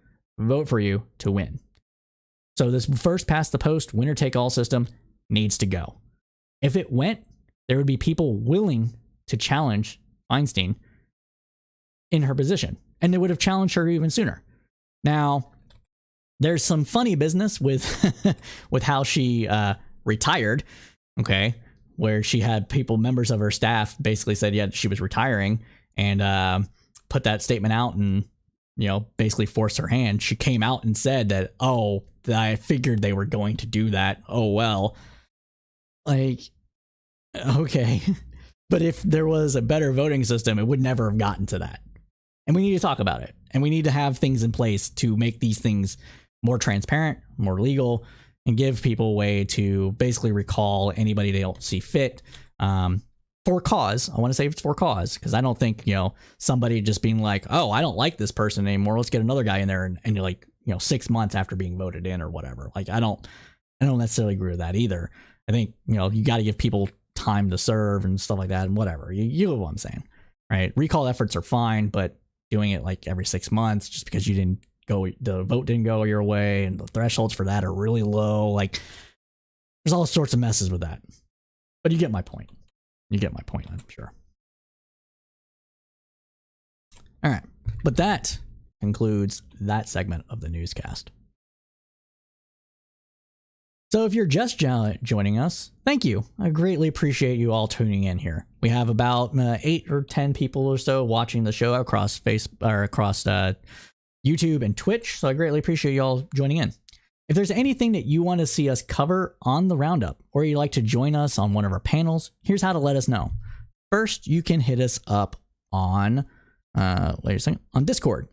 for you to win. So this first past the post, winner take all system needs to go. If it went, there would be people willing to challenge Feinstein in her position, and they would have challenged her even sooner. Now, there's some funny business with with how she retired, okay, where she had members of her staff basically said, she was retiring, and put that statement out and, basically forced her hand. She came out and said that, I figured they were going to do that. Oh, well. Okay. But if there was a better voting system, it would never have gotten to that. And we need to talk about it. And we need to have things in place to make these things more transparent, more legal, and give people a way to basically recall anybody they don't see fit. For cause. I want to say it's for cause, because I don't think, somebody just being like, oh, I don't like this person anymore, let's get another guy in there, and you're like, 6 months after being voted in or whatever. Like, I don't necessarily agree with that either. I think, you got to give people time to serve and stuff like that, and whatever. You know what I'm saying, right? Recall efforts are fine, but doing it like every 6 months just because the vote didn't go your way, and the thresholds for that are really low. Like, there's all sorts of messes with that. But you get my point. I'm sure. All right. But that concludes that segment of the newscast. So if you're just joining us, thank you. I greatly appreciate you all tuning in here. We have about 8 or 10 people or so watching the show across YouTube and Twitch. So I greatly appreciate you all joining in. If there's anything that you want to see us cover on the Roundup, or you'd like to join us on one of our panels, here's how to let us know. First, you can hit us up on Discord.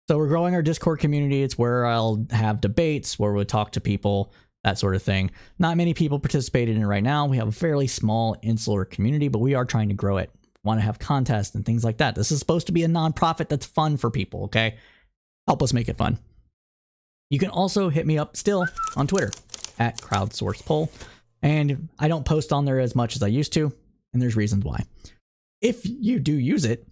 So we're growing our Discord community. It's where I'll have debates, where we'll talk to people, that sort of thing. Not many people participated in it right now. We have a fairly small insular community, but we are trying to grow it. Want to have contests and things like that. This is supposed to be a nonprofit that's fun for people, okay? Help us make it fun. You can also hit me up still on Twitter at crowdsourcepoll. And I don't post on there as much as I used to, and there's reasons why. If you do use it,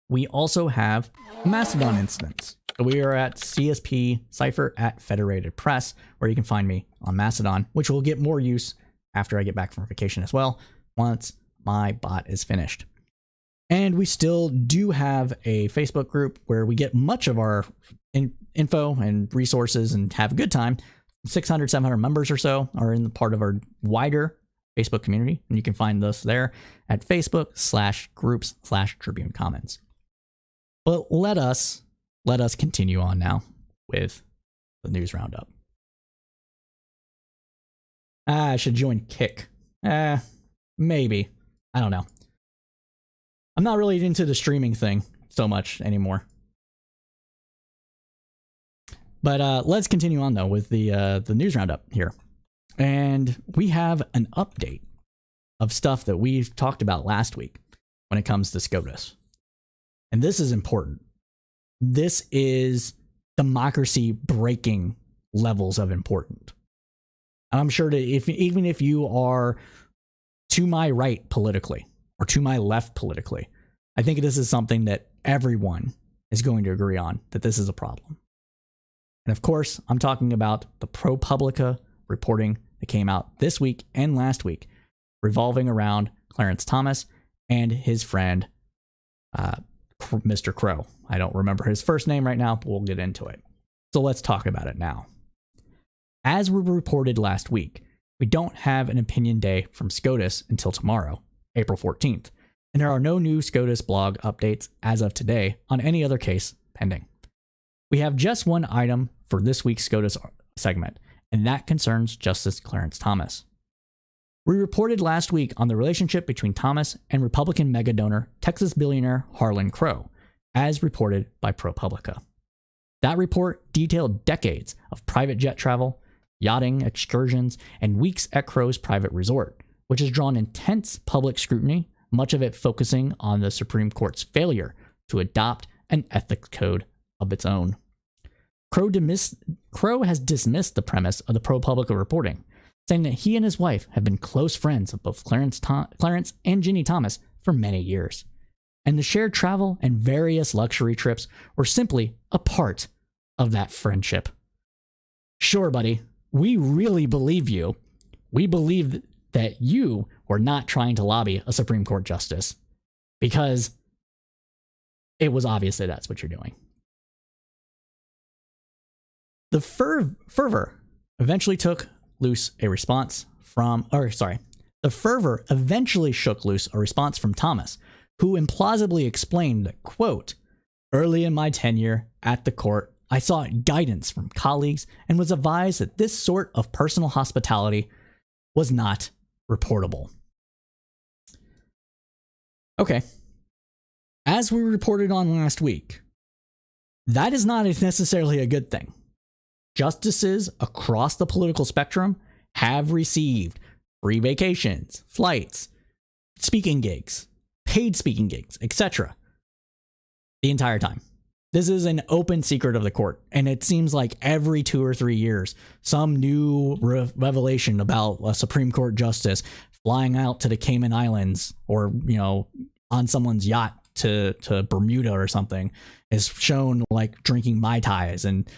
we also have Mastodon instance. So we are at CSP Cypher at Federated Press, where you can find me on Mastodon, which will get more use after I get back from vacation as well, once my bot is finished. And we still do have a Facebook group where we get much of our info and resources and have a good time. 600, 700 members or so are in the part of our wider Facebook community. And you can find us there at Facebook/groups/Tribune Commons. But let us continue on now with the news roundup. I should join Kick. Maybe. I don't know. I'm not really into the streaming thing so much anymore. But let's continue on, though, with the news roundup here. And we have an update of stuff that we've talked about last week when it comes to SCOTUS. And this is important. This is democracy breaking levels of important. And I'm sure that even if you are to my right politically or to my left politically, I think this is something that everyone is going to agree on, that this is a problem. And of course, I'm talking about the ProPublica reporting that came out this week and last week, revolving around Clarence Thomas and his friend, Mr. Crow. I don't remember his first name right now, but we'll get into it. So let's talk about it now. As we reported last week, we don't have an opinion day from SCOTUS until tomorrow, April 14th, and there are no new SCOTUS blog updates as of today on any other case pending. We have just one item for this week's SCOTUS segment, and that concerns Justice Clarence Thomas. We reported last week on the relationship between Thomas and Republican megadonor Texas billionaire Harlan Crow, as reported by ProPublica. That report detailed decades of private jet travel, yachting, excursions, and weeks at Crow's private resort, which has drawn intense public scrutiny, much of it focusing on the Supreme Court's failure to adopt an ethics code of its own. Crow has dismissed the premise of the ProPublica reporting, saying that he and his wife have been close friends of both Clarence and Ginny Thomas for many years, and the shared travel and various luxury trips were simply a part of that friendship. Sure, buddy, we really believe you. We believe that you were not trying to lobby a Supreme Court justice, because it was obvious that that's what you're doing. The fervor eventually took loose a response from, the fervor eventually shook loose a response from Thomas, who implausibly explained that, quote, "Early in my tenure at the court, I sought guidance from colleagues and was advised that this sort of personal hospitality was not reportable." Okay. As we reported on last week, that is not necessarily a good thing. Justices across the political spectrum have received free vacations, flights, speaking gigs, paid speaking gigs, etc. the entire time. This is an open secret of the court, and it seems like every 2 or 3 years, some new revelation about a Supreme Court justice flying out to the Cayman Islands or, on someone's yacht to Bermuda or something is shown like drinking Mai Tais and,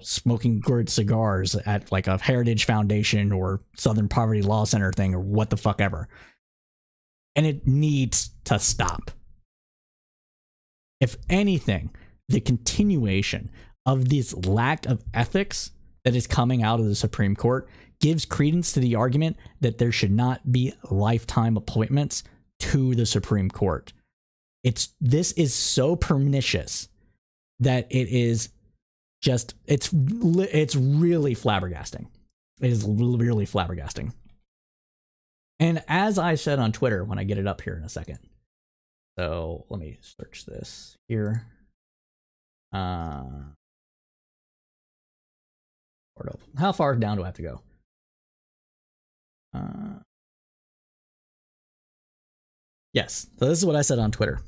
smoking good cigars at like a Heritage Foundation or Southern Poverty Law Center thing or what the fuck ever. And it needs to stop. If anything, the continuation of this lack of ethics that is coming out of the Supreme Court gives credence to the argument that there should not be lifetime appointments to the Supreme Court. This is so pernicious that it is just, it's really flabbergasting. It is really flabbergasting. And as I said on Twitter, when I get it up here in a second, so let me search this here. How far down do I have to go? Yes. So this is what I said on Twitter.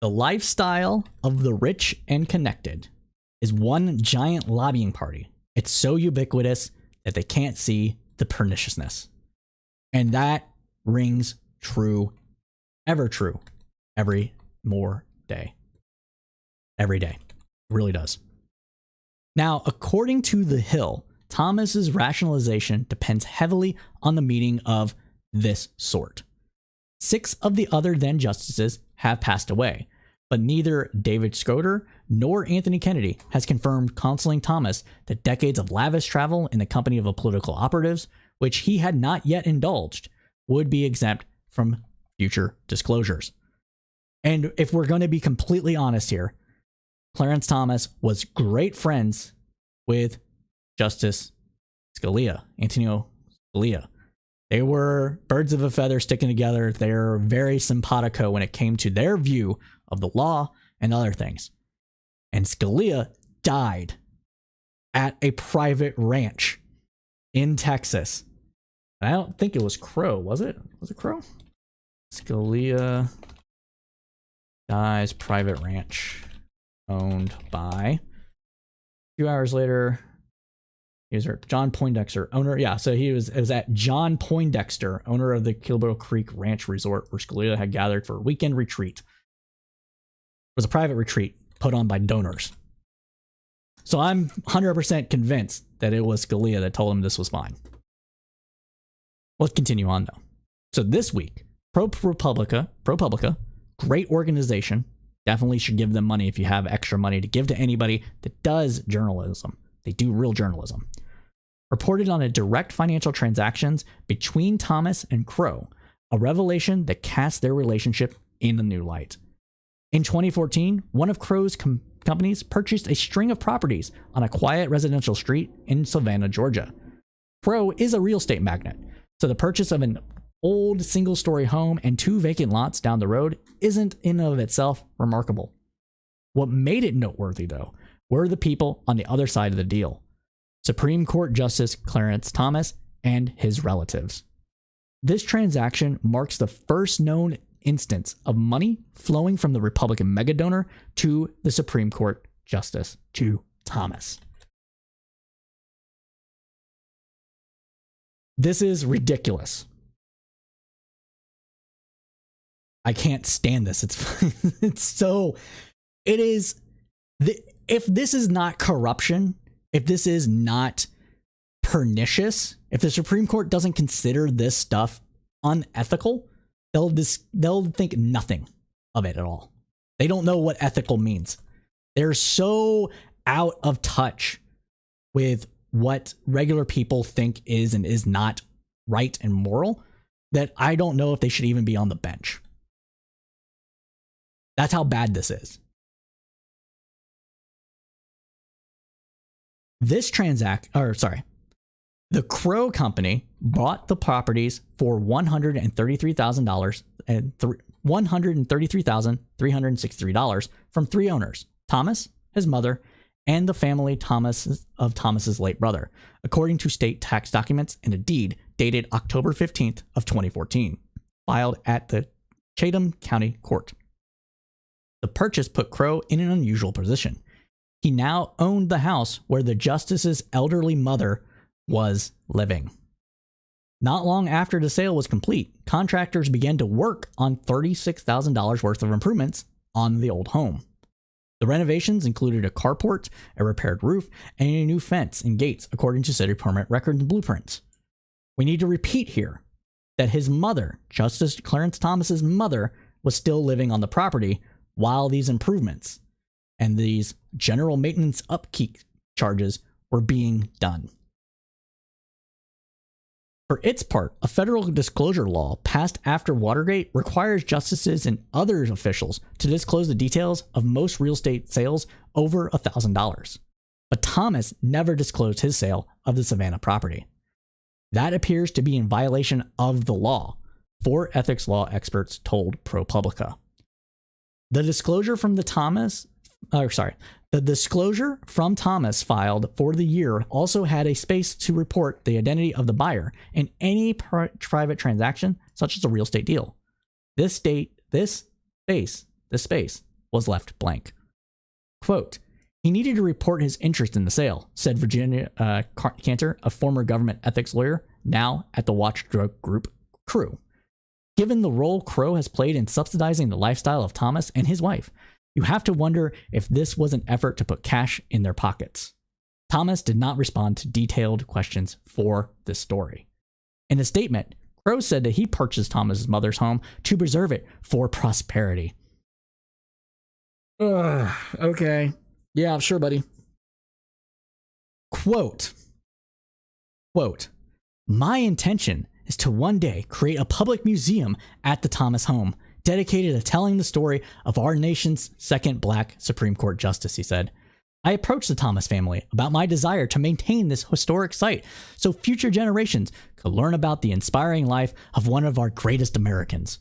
The lifestyle of the rich and connected is one giant lobbying party. It's so ubiquitous that they can't see the perniciousness. And that rings true, ever true, every day. Every day. It really does. Now, according to The Hill, Thomas's rationalization depends heavily on the meeting of this sort. 6 of the other then justices have passed away, but neither David Schroeder nor Anthony Kennedy has confirmed counseling Thomas that decades of lavish travel in the company of a political operatives, which he had not yet indulged, would be exempt from future disclosures. And if we're going to be completely honest here, Clarence Thomas was great friends with Justice Scalia, Antonio Scalia. They were birds of a feather sticking together. They're very simpatico when it came to their view of the law and other things. And Scalia died at a private ranch in Texas. I don't think it was Crow, was it? Was it Crow? Scalia dies private ranch owned by. A few hours later, he was John Poindexter, owner. Yeah, so it was at John Poindexter, owner of the Kilbow Creek Ranch Resort, where Scalia had gathered for a weekend retreat. It was a private retreat put on by donors. So I'm 100% convinced that it was Scalia that told him this was fine. Let's continue on, though. So this week, ProPublica, great organization. Definitely should give them money if you have extra money to give to anybody that does journalism. They do real journalism. Reported on a direct financial transactions between Thomas and Crow, a revelation that cast their relationship in a new light. In 2014, one of Crow's companies purchased a string of properties on a quiet residential street in Savannah, Georgia. Crow is a real estate magnate, so the purchase of an old single-story home and 2 vacant lots down the road isn't in and of itself remarkable. What made it noteworthy, though, were the people on the other side of the deal. Supreme Court Justice Clarence Thomas and his relatives. This transaction marks the first known instance of money flowing from the Republican megadonor to the Supreme Court Justice, to Thomas. This is ridiculous. I can't stand this. If this is not corruption, if this is not pernicious, if the Supreme Court doesn't consider this stuff unethical, they'll think nothing of it at all. They don't know what ethical means. They're so out of touch with what regular people think is and is not right and moral that I don't know if they should even be on the bench. That's how bad this is. This The Crow Company bought the properties for $133,000 and $133,363 from three owners: Thomas, his mother, and the family of Thomas's late brother, according to state tax documents and a deed dated October 15th of 2014, filed at the Chatham County Court. The purchase put Crow in an unusual position. He now owned the house where the justice's elderly mother was living. Not long after the sale was complete, contractors began to work on $36,000 worth of improvements on the old home. The renovations included a carport, a repaired roof, and a new fence and gates, according to city permit records and blueprints. We need to repeat here that his mother, Justice Clarence Thomas's mother, was still living on the property while these improvements and these general maintenance upkeep charges were being done. For its part, a federal disclosure law passed after Watergate requires justices and other officials to disclose the details of most real estate sales over $1,000. But Thomas never disclosed his sale of the Savannah property. That appears to be in violation of the law, four ethics law experts told ProPublica. The disclosure from Thomas filed for the year also had a space to report the identity of the buyer in any private transaction, such as a real estate deal. This space was left blank. Quote, "He needed to report his interest in the sale," said Virginia Cantor, a former government ethics lawyer, now at the watchdog group Crew. "Given the role Crow has played in subsidizing the lifestyle of Thomas and his wife, you have to wonder if this was an effort to put cash in their pockets." Thomas did not respond to detailed questions for this story. In a statement, Crow said that he purchased Thomas's mother's home to preserve it for prosperity. Okay. Yeah, sure, buddy. Quote, "My intention is to one day create a public museum at the Thomas home, dedicated to telling the story of our nation's second black Supreme Court justice," he said. "I approached the Thomas family about my desire to maintain this historic site so future generations could learn about the inspiring life of one of our greatest Americans."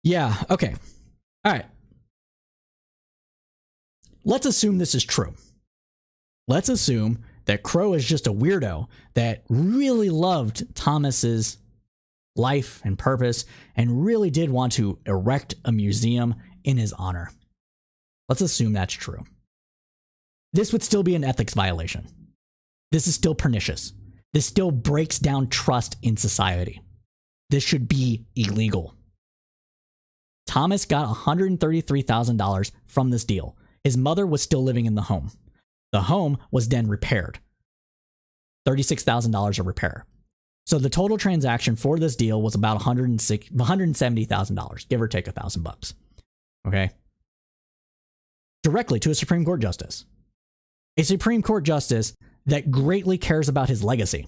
Yeah, okay. All right. Let's assume this is true. Let's assume that Crow is just a weirdo that really loved Thomas's life and purpose and really did want to erect a museum in his honor. Let's assume that's true. This would still be an ethics violation. This is still pernicious. This still breaks down trust in society. This should be illegal. Thomas got $133,000 from this deal. His mother was still living in the home. The home was then repaired. $36,000 of repair. So the total transaction for this deal was about $170,000, give or take $1,000. Okay. Directly to a Supreme Court justice. A Supreme Court justice that greatly cares about his legacy.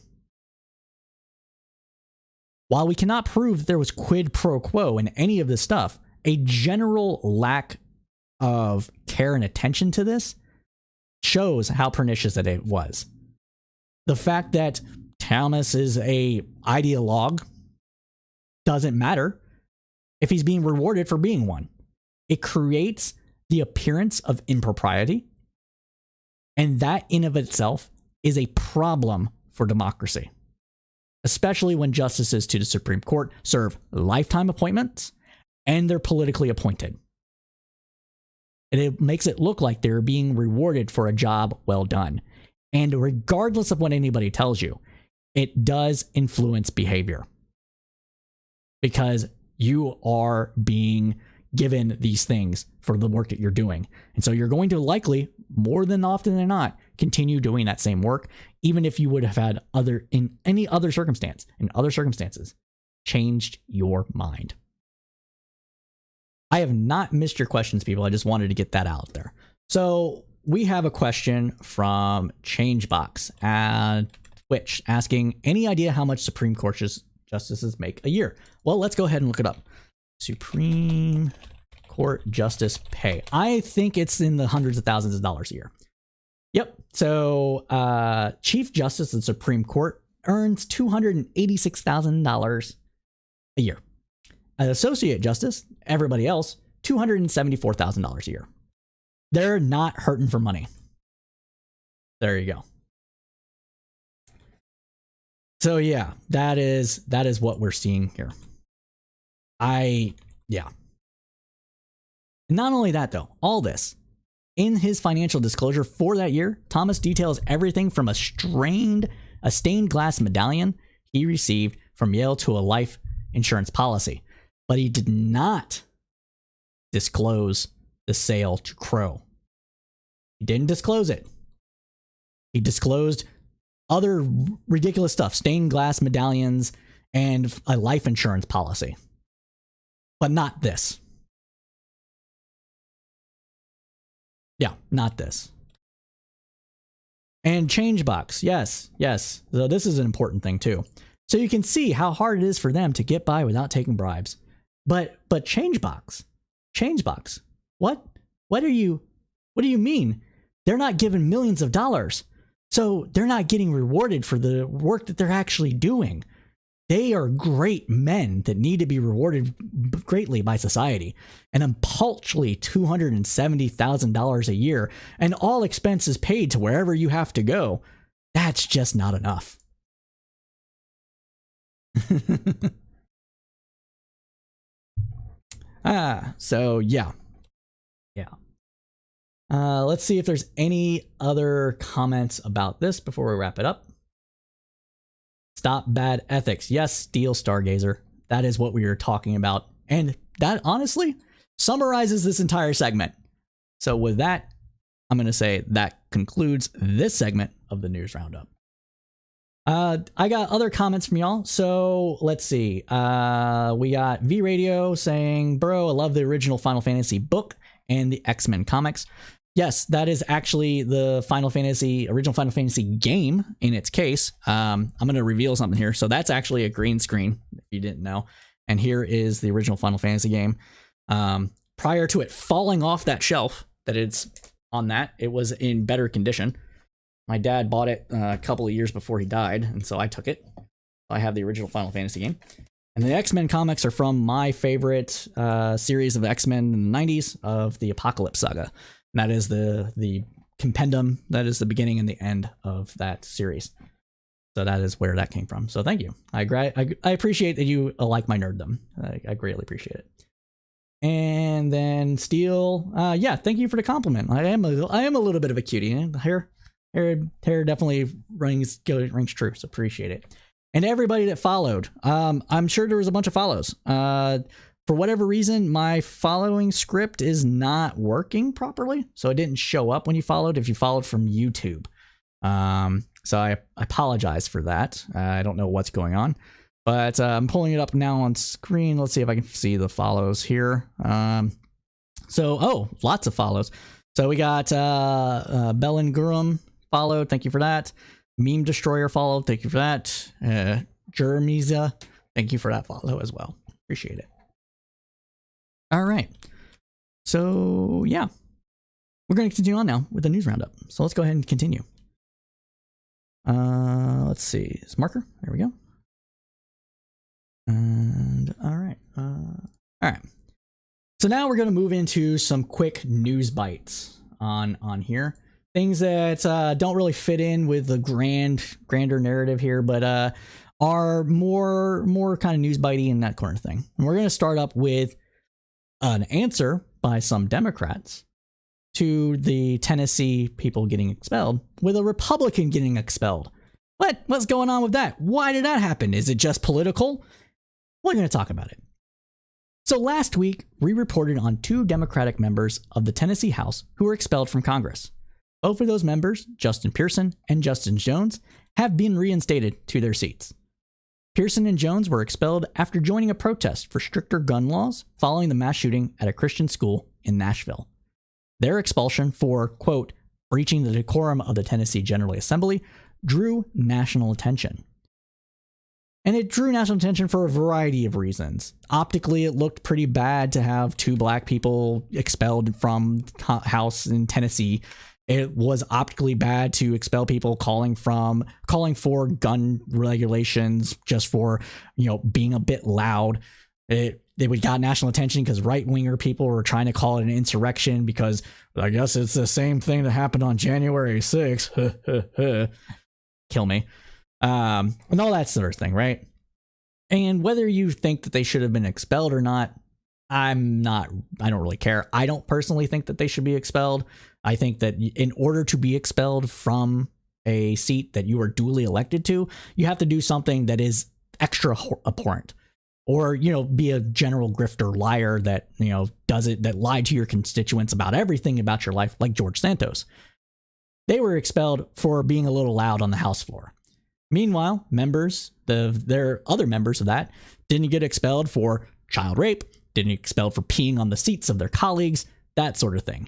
While we cannot prove that there was quid pro quo in any of this stuff, a general lack of care and attention to this shows how pernicious it was. The fact that Thomas is a ideologue doesn't matter if he's being rewarded for being one. It creates the appearance of impropriety, and that in of itself is a problem for democracy, especially when justices to the Supreme Court serve lifetime appointments and they're politically appointed. And it makes it look like they're being rewarded for a job well done. And regardless of what anybody tells you, it does influence behavior because you are being given these things for the work that you're doing. And so you're going to likely, more than often than not, continue doing that same work, even if you would have had in other circumstances, changed your mind. I have not missed your questions, people. I just wanted to get that out there. So we have a question from Changebox at Twitch asking, any idea how much Supreme Court justices make a year? Well, let's go ahead and look it up. Supreme Court justice pay. I think it's in the hundreds of thousands of dollars a year. Yep. So Chief Justice of the Supreme Court earns $286,000 a year. An Associate Justice, everybody else, $274,000 a year. They're not hurting for money. There you go. So yeah, that is what we're seeing here. Yeah. Not only that though, all this. In his financial disclosure for that year, Thomas details everything from a stained glass medallion he received from Yale to a life insurance policy. But he did not disclose the sale to Crow. He didn't disclose it. He disclosed other ridiculous stuff, stained glass medallions and a life insurance policy. But not this. Yeah, not this. And Changebox, yes. So this is an important thing too. So you can see how hard it is for them to get by without taking bribes. But Changebox, what do you mean? They're not given millions of dollars, so they're not getting rewarded for the work that they're actually doing. They are great men that need to be rewarded greatly by society. And a paltry $270,000 a year and all expenses paid to wherever you have to go. That's just not enough. So yeah. Let's see if there's any other comments about this before we wrap it up. Stop bad ethics. Yes, Steel Stargazer. That is what we are talking about. And that honestly summarizes this entire segment. So with that, I'm going to say that concludes this segment of the News Roundup. I got other comments from y'all. So let's see. We got V Radio saying, bro, I love the original Final Fantasy book and the X-Men comics. Yes, that is actually the original Final Fantasy game in its case. I'm going to reveal something here. So that's actually a green screen, if you didn't know. And here is the original Final Fantasy game. Prior to it falling off that shelf that it's on that, it was in better condition. My dad bought it a couple of years before he died, and so I took it. I have the original Final Fantasy game. And the X-Men comics are from my favorite series of X-Men in the 90s of the Apocalypse Saga. And that is the compendium. That is the beginning and the end of that series. So that is where that came from. So thank you. I appreciate that you like my nerddom. I greatly appreciate it. And then Steel, yeah, thank you for the compliment. I am a little bit of a cutie. Hair definitely rings true. So appreciate it. And everybody that followed, I'm sure there was a bunch of follows. For whatever reason, my following script is not working properly, so it didn't show up when you followed if you followed from YouTube. So I apologize for that. I don't know what's going on, but I'm pulling it up now on screen. Let's see if I can see the follows here. Lots of follows. So we got Bellingurum followed. Thank you for that. Meme Destroyer followed. Thank you for that. Jeremiza, thank you for that follow as well. Appreciate it. All right. So, yeah. We're going to continue on now with the news roundup. So let's go ahead and continue. Let's see. It's marker. There we go. And all right. All right. So now we're going to move into some quick news bites on here. Things that don't really fit in with the grander narrative here, but are more kind of news bitey and that kind of thing. And we're going to start up with an answer by some Democrats to the Tennessee people getting expelled, with a Republican getting expelled. What's going on with that? Why did that happen? Is it just political? We're going to talk about it. So last week, we reported on 2 Democratic members of the Tennessee House who were expelled from Congress. Both of those members, Justin Pearson and Justin Jones, have been reinstated to their seats. Pearson and Jones were expelled after joining a protest for stricter gun laws following the mass shooting at a Christian school in Nashville. Their expulsion for, quote, breaching the decorum of the Tennessee General Assembly drew national attention. And it drew national attention for a variety of reasons. Optically, it looked pretty bad to have 2 black people expelled from House in Tennessee. It was optically bad to expel people calling for gun regulations just for, being a bit loud. It got national attention because right-winger people were trying to call it an insurrection because I guess it's the same thing that happened on January 6th. Kill me. And all that sort of thing, right? And whether you think that they should have been expelled or not, I don't really care. I don't personally think that they should be expelled. I think that in order to be expelled from a seat that you are duly elected to, you have to do something that is extra abhorrent. Or, be a general grifter liar that, that lied to your constituents about everything about your life, like George Santos. They were expelled for being a little loud on the House floor. Meanwhile, their other members of that didn't get expelled for child rape, didn't get expelled for peeing on the seats of their colleagues, that sort of thing.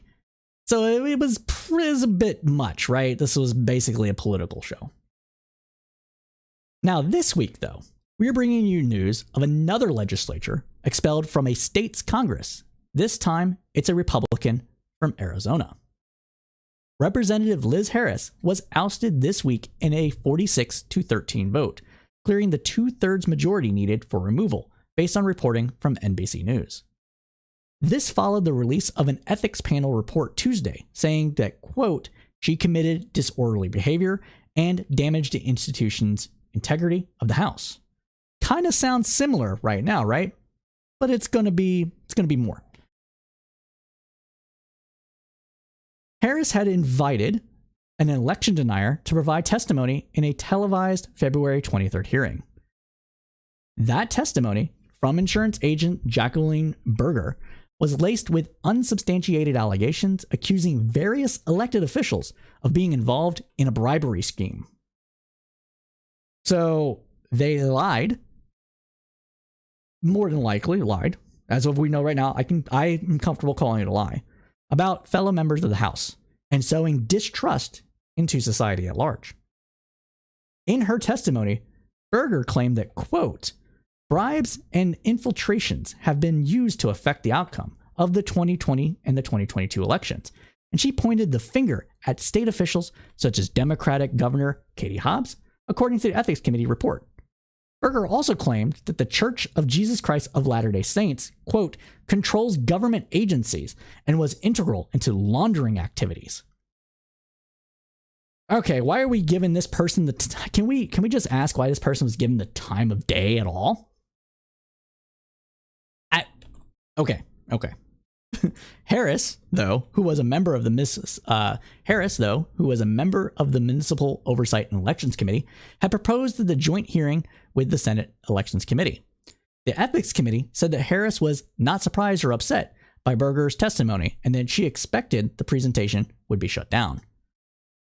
So it was a bit much, right? This was basically a political show. Now, this week, though, we're bringing you news of another legislature expelled from a state's Congress. This time, it's a Republican from Arizona. Representative Liz Harris was ousted this week in a 46-13 vote, clearing the 2/3 majority needed for removal, based on reporting from NBC News. This followed the release of an ethics panel report Tuesday, saying that, quote, she committed disorderly behavior and damaged the institution's integrity of the House. Kind of sounds similar right now, right? But it's going to be more. Harris had invited an election denier to provide testimony in a televised February 23rd hearing. That testimony from insurance agent Jacqueline Berger was laced with unsubstantiated allegations accusing various elected officials of being involved in a bribery scheme. So they lied. More than likely lied. As of we know right now, I am comfortable calling it a lie about fellow members of the House and sowing distrust into society at large. In her testimony, Berger claimed that, quote, bribes and infiltrations have been used to affect the outcome of the 2020 and the 2022 elections, and she pointed the finger at state officials such as Democratic Governor Katie Hobbs, according to the Ethics Committee report. Berger also claimed that the Church of Jesus Christ of Latter-day Saints, quote, controls government agencies and was integral into laundering activities. Okay, why are we giving this person the can we just ask why this person was given the time of day at all? Okay. Harris, though, who was a member of the Municipal Oversight and Elections Committee, had proposed the joint hearing with the Senate Elections Committee. The Ethics Committee said that Harris was not surprised or upset by Berger's testimony and that she expected the presentation would be shut down.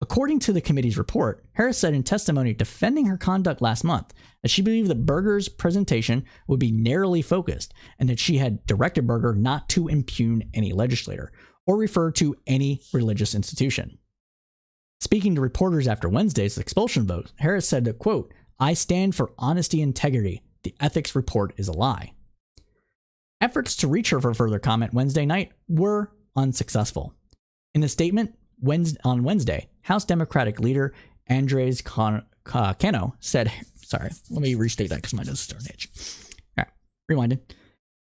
According to the committee's report, Harris said in testimony defending her conduct last month that she believed that Berger's presentation would be narrowly focused and that she had directed Berger not to impugn any legislator or refer to any religious institution. Speaking to reporters after Wednesday's expulsion vote, Harris said that, quote, I stand for honesty and integrity. The ethics report is a lie. Efforts to reach her for further comment Wednesday night were unsuccessful. In a statement on Wednesday, House Democratic leader Andres Cano said, sorry, let me restate that because my nose is starting to itch. All right, rewinded.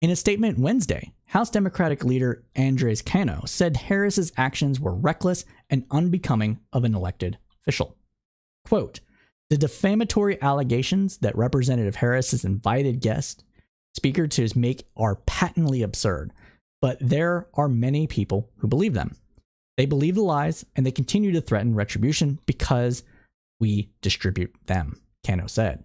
In a statement Wednesday, House Democratic leader Andres Cano said Harris's actions were reckless and unbecoming of an elected official. Quote, the defamatory allegations that Representative Harris is invited guest speaker to make are patently absurd, but there are many people who believe them. They believe the lies and they continue to threaten retribution because we distribute them, Cano said.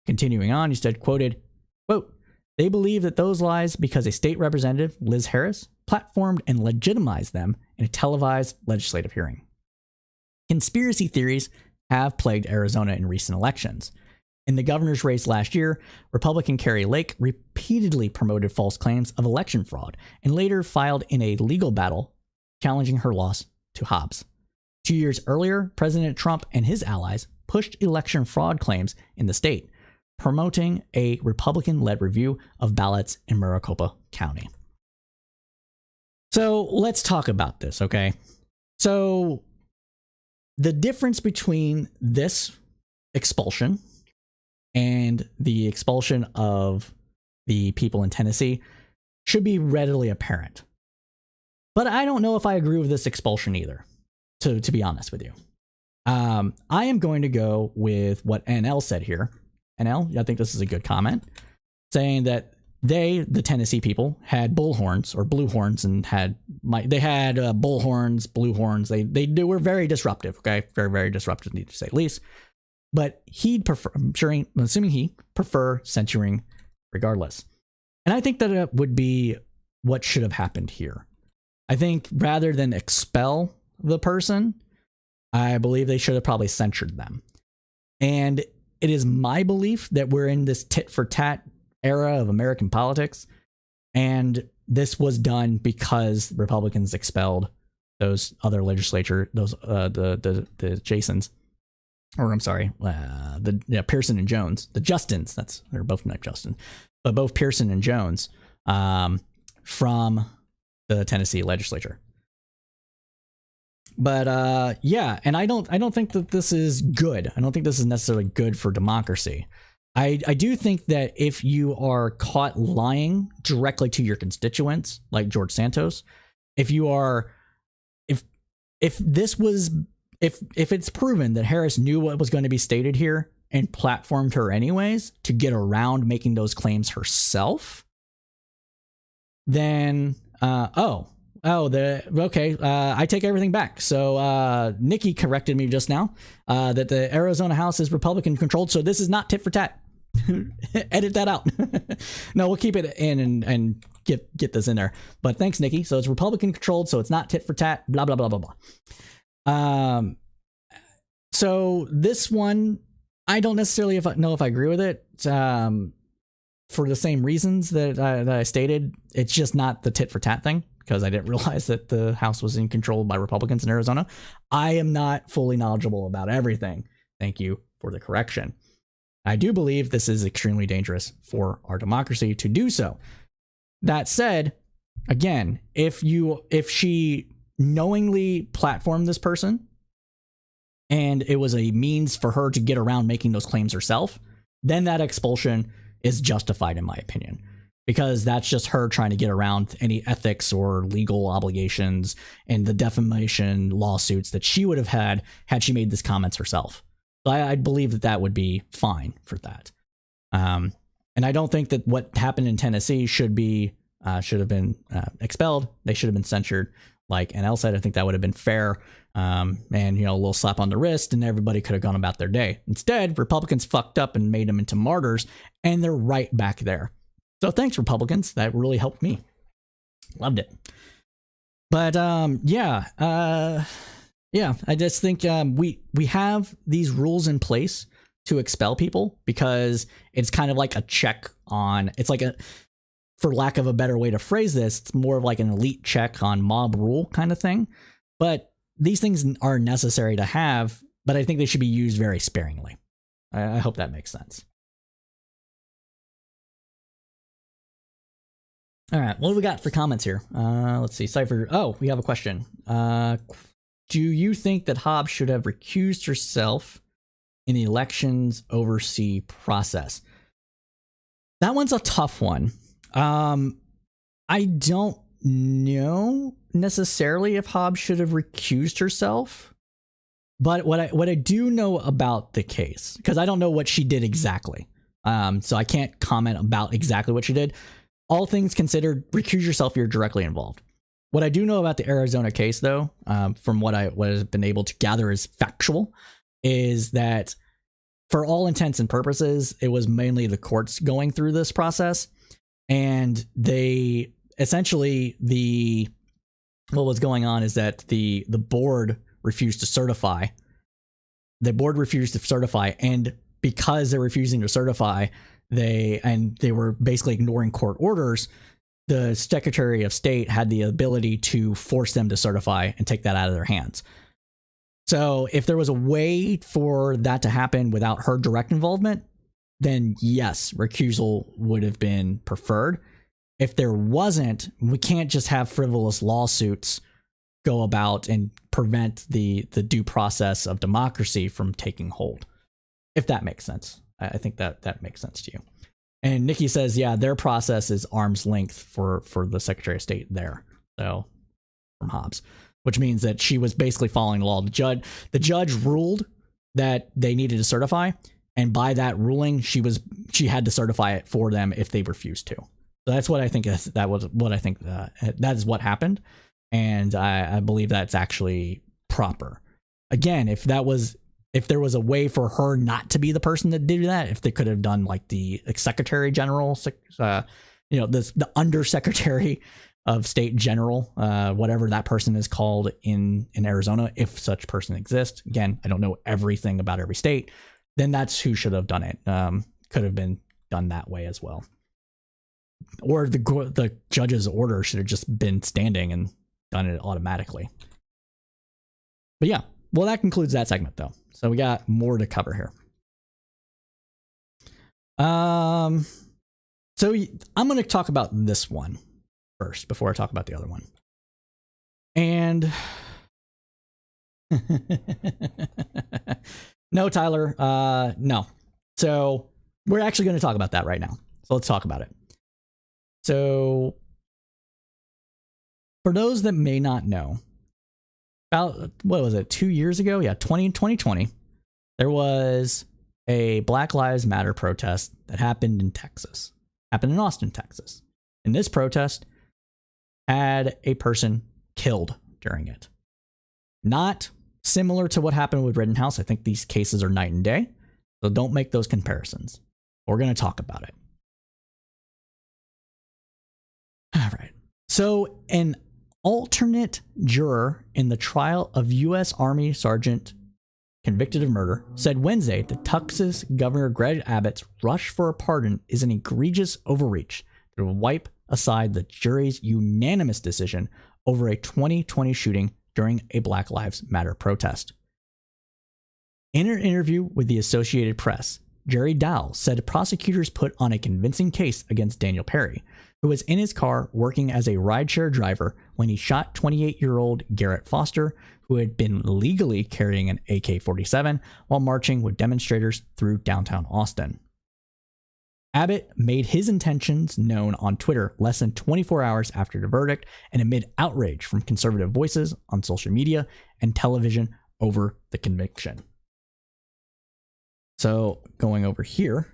Continuing on, he said, quoted, quote, they believe that those lies because a state representative, Liz Harris, platformed and legitimized them in a televised legislative hearing. Conspiracy theories have plagued Arizona in recent elections. In the governor's race last year, Republican Kari Lake repeatedly promoted false claims of election fraud and later filed in a legal battle challenging her loss to Hobbs. 2 years earlier, President Trump and his allies pushed election fraud claims in the state, promoting a Republican-led review of ballots in Maricopa County. So let's talk about this, okay? So the difference between this expulsion and the expulsion of the people in Tennessee should be readily apparent. But I don't know if I agree with this expulsion either, to be honest with you. I am going to go with what NL said here. NL, I think this is a good comment, saying that the Tennessee people, had bullhorns or blue horns, and had bullhorns, blue horns. They were very disruptive. Okay, very, very disruptive, need to say the least. But he'd prefer, I'm assuming he prefer censuring regardless. And I think that it would be what should have happened here. I think rather than expel the person, I believe they should have probably censured them. And it is my belief that we're in this tit for tat era of American politics, and this was done because Republicans expelled those other legislature, those the Jasons, or I'm sorry, Pearson and Jones, the Justins. They're both not Justin, but both Pearson and Jones from the Tennessee legislature. But yeah, and I don't think that this is good. I don't think this is necessarily good for democracy. I do think that if you are caught lying directly to your constituents, like George Santos, if it's proven that Harris knew what was going to be stated here and platformed her anyways to get around making those claims herself, then I take everything back. So Nikki corrected me just now that the Arizona House is Republican controlled, so this is not tit for tat. Edit that out. No, we'll keep it in and get this in there. But thanks, Nikki. So it's Republican controlled, so it's not tit for tat. Blah blah blah blah blah. So this one, I don't necessarily know if I agree with it. For the same reasons that I stated, it's just not the tit for tat thing, because I didn't realize that the House was in control by Republicans in Arizona. I am not fully knowledgeable about everything. Thank you for the correction. I do believe this is extremely dangerous for our democracy to do so. That said, again, if she knowingly platformed this person and it was a means for her to get around making those claims herself, then that expulsion is justified in my opinion, because that's just her trying to get around any ethics or legal obligations and the defamation lawsuits that she would have had she made these comments herself. So I believe that would be fine for that. And I don't think that what happened in Tennessee should have been expelled. They should have been censured. Like NL said, I think that would have been fair. And, a little slap on the wrist and everybody could have gone about their day. Instead, Republicans fucked up and made them into martyrs, and they're right back there. So thanks, Republicans. That really helped me. Loved it. But yeah, I just think we have these rules in place to expel people because it's kind of like a check on, it's like for lack of a better way to phrase this, it's more of like an elite check on mob rule kind of thing. But these things are necessary to have, but I think they should be used very sparingly. I hope that makes sense. All right, what do we got for comments here? Let's see, Cypher. Oh, we have a question. Do you think that Hobbs should have recused herself in the elections oversee process? That one's a tough one. I don't know necessarily if Hobbs should have recused herself, but what I do know about the case, because I don't know what she did exactly, so I can't comment about exactly what she did. All things considered, recuse yourself if you're directly involved. What I do know about the Arizona case, though, from what I've been able to gather is factual, is that for all intents and purposes, it was mainly the courts going through this process, and they essentially what was going on is that the board refused to certify. The board refused to certify, and because they're refusing to certify, they were basically ignoring court orders. The Secretary of State had the ability to force them to certify and take that out of their hands. So if there was a way for that to happen without her direct involvement, then yes, recusal would have been preferred. If there wasn't, we can't just have frivolous lawsuits go about and prevent the due process of democracy from taking hold. If that makes sense. I think that makes sense to you. And Nikki says, yeah, their process is arm's length for the Secretary of State there. So from Hobbs, which means that she was basically following the law. The judge ruled that they needed to certify, and by that ruling, she had to certify it for them if they refused to. So that's what I think. That is what happened, and I believe that's actually proper. Again, if there was a way for her not to be the person that did that, if they could have done like the Secretary General, the Undersecretary of State General, whatever that person is called in Arizona, if such person exists. Again, I don't know everything about every state. Then that's who should have done it. Could have been done that way as well. Or the judge's order should have just been standing and done it automatically. But yeah, well, that concludes that segment though. So we got more to cover here. So I'm going to talk about this one first before I talk about the other one. And no, Tyler, no. So we're actually going to talk about that right now. So let's talk about it. So for those that may not know, about, what was it, 2 years ago? Yeah, 2020, there was a Black Lives Matter protest that happened in Texas. Happened in Austin, Texas. And this protest had a person killed during it. Not similar to what happened with Rittenhouse. I think these cases are night and day. So don't make those comparisons. We're going to talk about it. All right. So an alternate juror in the trial of U.S. Army Sergeant convicted of murder said Wednesday that Texas Governor Greg Abbott's rush for a pardon is an egregious overreach that will wipe aside the jury's unanimous decision over a 2020 shooting during a Black Lives Matter protest. In an interview with the Associated Press, Jerry Dowell said prosecutors put on a convincing case against Daniel Perry, who was in his car working as a rideshare driver when he shot 28-year-old Garrett Foster, who had been legally carrying an AK-47 while marching with demonstrators through downtown Austin. Abbott made his intentions known on Twitter less than 24 hours after the verdict and amid outrage from conservative voices on social media and television over the conviction. So going over here,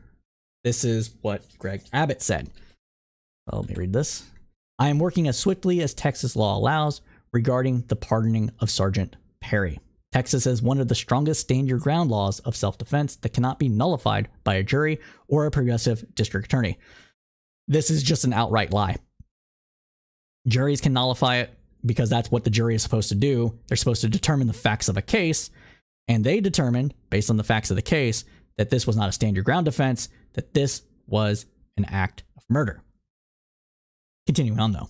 this is what Greg Abbott said. Well, let me read this. I am working as swiftly as Texas law allows regarding the pardoning of Sergeant Perry. Texas has one of the strongest stand your ground laws of self-defense that cannot be nullified by a jury or a progressive district attorney. This is just an outright lie. Juries can nullify it because that's what the jury is supposed to do. They're supposed to determine the facts of a case, and they determined, based on the facts of the case, that this was not a stand your ground defense, that this was an act of murder. Continuing on though.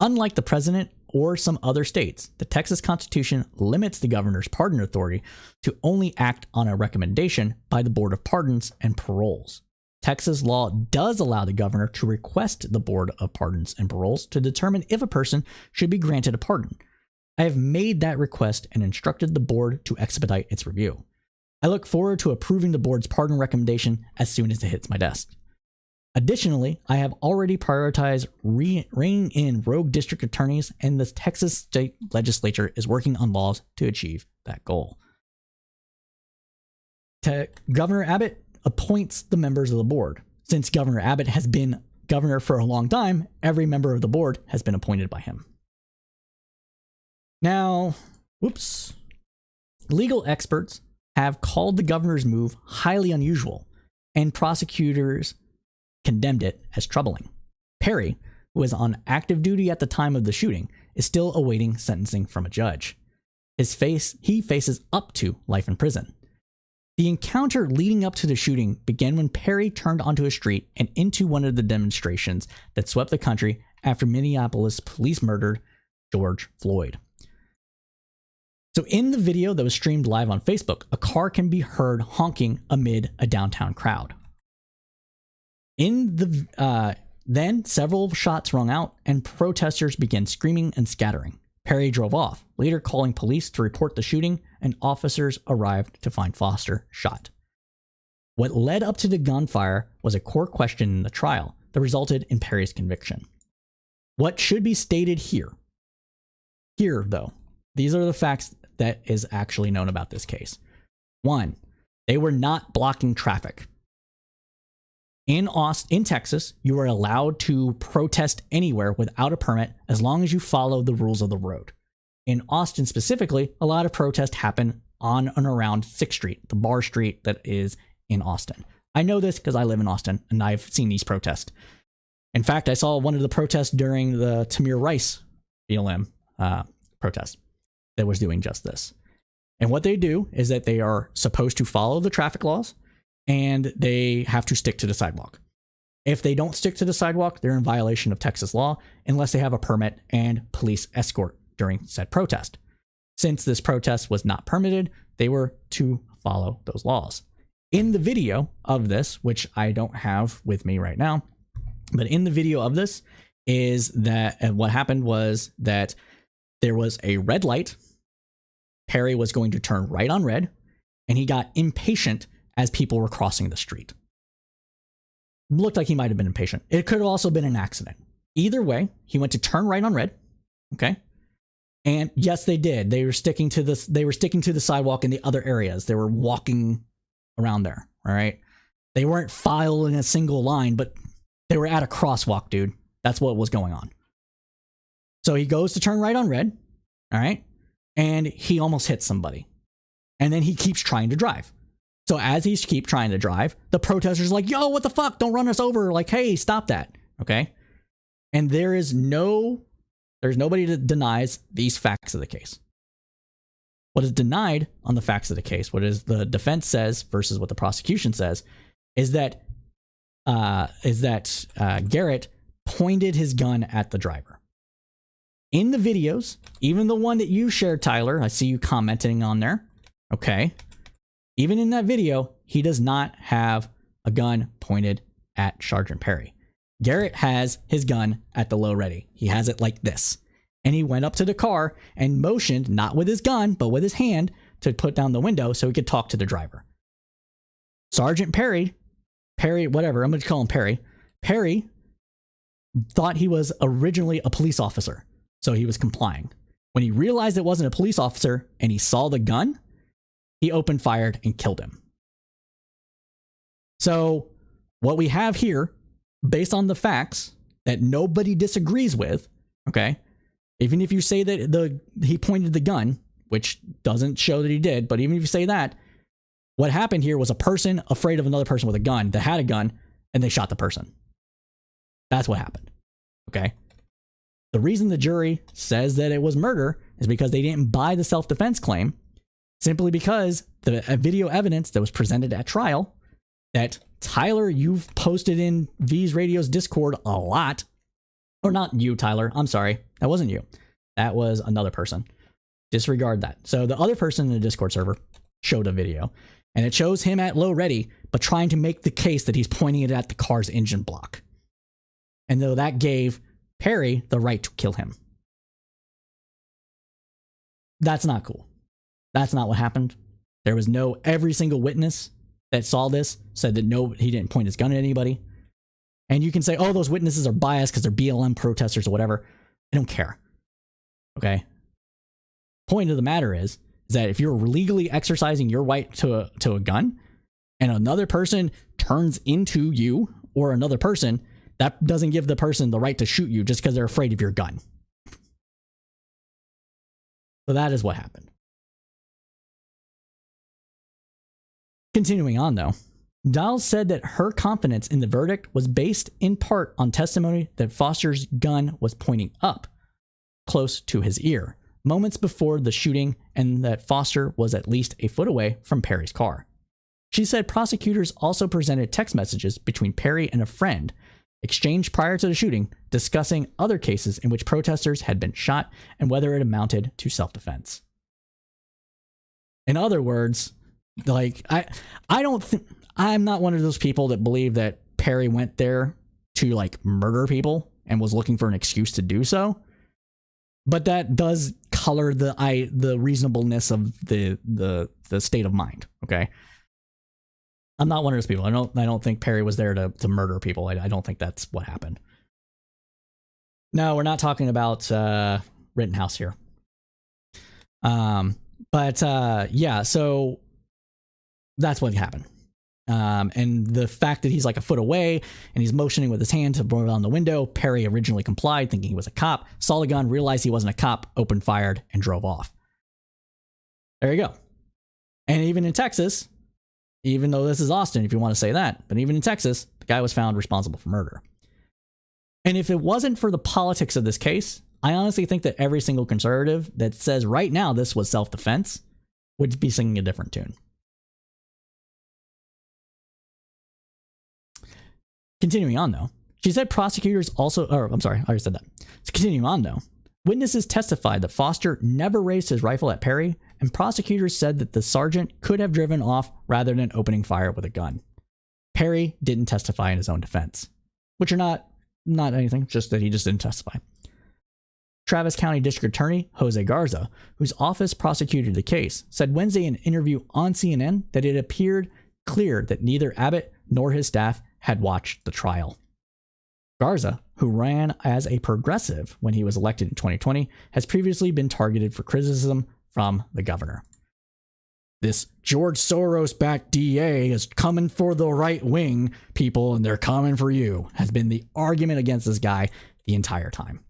Unlike the president or some other states, the Texas Constitution limits the governor's pardon authority to only act on a recommendation by the Board of Pardons and Paroles. Texas law does allow the governor to request the Board of Pardons and Paroles to determine if a person should be granted a pardon. I have made that request and instructed the board to expedite its review. I look forward to approving the board's pardon recommendation as soon as it hits my desk. Additionally, I have already prioritized reining in rogue district attorneys, and the Texas state legislature is working on laws to achieve that goal. Governor Abbott appoints the members of the board. Since Governor Abbott has been governor for a long time, every member of the board has been appointed by him. Now, legal experts have called the governor's move highly unusual, and prosecutors condemned it as troubling. Perry, who was on active duty at the time of the shooting, is still awaiting sentencing from a judge. He faces up to life in prison. The encounter leading up to the shooting began when Perry turned onto a street and into one of the demonstrations that swept the country after Minneapolis police murdered George Floyd. So in the video that was streamed live on Facebook, a car can be heard honking amid a downtown crowd. Then several shots rung out and protesters began screaming and scattering. Perry drove off, later calling police to report the shooting, and officers arrived to find Foster shot. What led up to the gunfire was a core question in the trial that resulted in Perry's conviction. What should be stated here? Here, though, these are the facts that is actually known about this case. 1, they were not blocking traffic. In Texas, you are allowed to protest anywhere without a permit as long as you follow the rules of the road. In Austin specifically, a lot of protests happen on and around 6th Street, the bar street that is in Austin. I know this because I live in Austin and I've seen these protests. In fact, I saw one of the protests during the Tamir Rice BLM protest that was doing just this. And what they do is that they are supposed to follow the traffic laws and they have to stick to the sidewalk. If they don't stick to the sidewalk, they're in violation of Texas law unless they have a permit and police escort during said protest. Since this protest was not permitted, they were to follow those laws. In the video of this, which I don't have with me right now, but in the video of this is that what happened was that there was a red light. Perry was going to turn right on red, and he got impatient as people were crossing the street. Looked like he might have been impatient. It could have also been an accident. Either way, he went to turn right on red. Okay. And yes, they did. They were sticking to this. They were sticking to the sidewalk in the other areas. They were walking around there. All right. They weren't filed in a single line, but they were at a crosswalk, dude. That's what was going on. So he goes to turn right on red. All right. And he almost hits somebody. And then he keeps trying to drive. So as he keeps trying to drive, the protesters are like, yo, what the fuck? Don't run us over. Like, hey, stop that. Okay. And there's nobody that denies these facts of the case. What is denied on the facts of the case, what is the defense says versus what the prosecution says, is that Garrett pointed his gun at the driver. In the videos, even the one that you shared, Tyler, I see you commenting on there. Okay. Even in that video, he does not have a gun pointed at Sergeant Perry. Garrett has his gun at the low ready. He has it like this. And he went up to the car and motioned, not with his gun, but with his hand, to put down the window so he could talk to the driver. Sergeant Perry, whatever, I'm going to call him Perry thought he was originally a police officer, so he was complying. When he realized it wasn't a police officer and he saw the gun, he opened fire and killed him. So what we have here, based on the facts that nobody disagrees with, okay, even if you say that he pointed the gun, which doesn't show that he did, but even if you say that, what happened here was a person afraid of another person with a gun that had a gun, and they shot the person. That's what happened. Okay. The reason the jury says that it was murder is because they didn't buy the self-defense claim, simply because the video evidence that was presented at trial that Tyler, you've posted in V's Radio's Discord a lot. Or not you, Tyler. I'm sorry. That wasn't you. That was another person. Disregard that. So the other person in the Discord server showed a video, and it shows him at low ready, but trying to make the case that he's pointing it at the car's engine block. And though that gave Perry the right to kill him. That's not cool. That's not what happened. There was every single witness that saw this said that no, he didn't point his gun at anybody. And you can say, oh, those witnesses are biased because they're BLM protesters or whatever. I don't care. Okay. Point of the matter is that if you're legally exercising your right to a gun and another person turns into you or another person, that doesn't give the person the right to shoot you just because they're afraid of your gun. So that is what happened. Continuing on though, Diles said that her confidence in the verdict was based in part on testimony that Foster's gun was pointing up, close to his ear, moments before the shooting, and that Foster was at least a foot away from Perry's car. She said prosecutors also presented text messages between Perry and a friend, exchanged prior to the shooting, discussing other cases in which protesters had been shot and whether it amounted to self-defense. In other words, like, I'm not one of those people that believe that Perry went there to like murder people and was looking for an excuse to do so. But that does color the reasonableness of the state of mind. Okay. I'm not one of those people. I don't think Perry was there to murder people. I don't think that's what happened. No, we're not talking about Rittenhouse here. Yeah, so that's what happened. And the fact that he's like a foot away and he's motioning with his hand to blow on the window, Perry originally complied, thinking he was a cop, saw the gun, realized he wasn't a cop, opened fired, and drove off. There you go. And even in Texas, even though this is Austin, if you want to say that, but even in Texas, the guy was found responsible for murder. And if it wasn't for the politics of this case, I honestly think that every single conservative that says right now this was self-defense would be singing a different tune. Continuing on, though, she said prosecutors also, I'm sorry, I already said that. So continuing on, though, witnesses testified that Foster never raised his rifle at Perry, and prosecutors said that the sergeant could have driven off rather than opening fire with a gun. Perry didn't testify in his own defense, which are not anything, just that he just didn't testify. Travis County District Attorney Jose Garza, whose office prosecuted the case, said Wednesday in an interview on CNN that it appeared clear that neither Abbott nor his staff had watched the trial. Garza, who ran as a progressive when he was elected in 2020, has previously been targeted for criticism from the governor. This George Soros-backed DA is coming for the right wing people, and they're coming for you, has been the argument against this guy the entire time.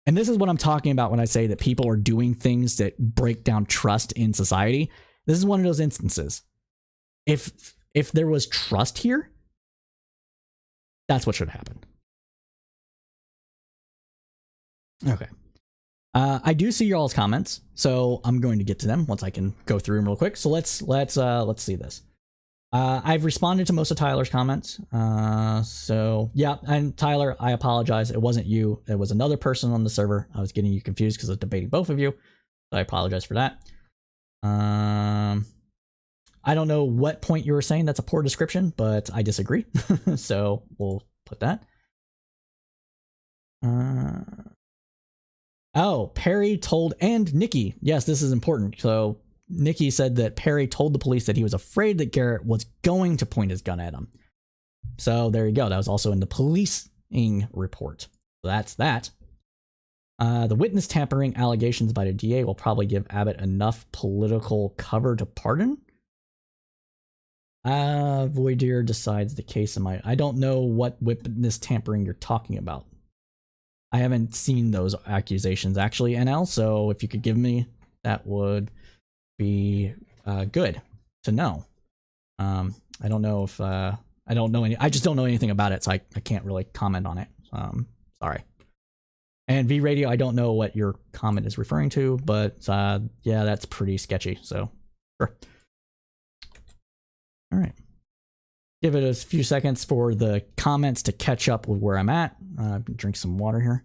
And this is what I'm talking about when I say that people are doing things that break down trust in society. This is one of those instances. If there was trust here, that's what should happen. Okay. I do see y'all's comments, so I'm going to get to them once I can go through them real quick. So let's see this. I've responded to most of Tyler's comments. So yeah, and Tyler, I apologize. It wasn't you. It was another person on the server. I was getting you confused because I was debating both of you. So I apologize for that. I don't know what point you were saying that's a poor description, but I disagree. So we'll put that. Oh, Perry told, and Nikki. Yes, this is important. So Nikki said that Perry told the police that he was afraid that Garrett was going to point his gun at him. So there you go. That was also in the policing report. So that's that. The witness tampering allegations by the DA will probably give Abbott enough political cover to pardon. Voidier decides the case in I don't know what witness tampering you're talking about. I haven't seen those accusations actually, NL, so if you could give me, that would be good to know. I don't know if I just don't know anything about it, so I can't really comment on it. Sorry. And V Radio, I don't know what your comment is referring to, but yeah, that's pretty sketchy, so sure. All right. Give it a few seconds for the comments to catch up with where I'm at. Drink some water here.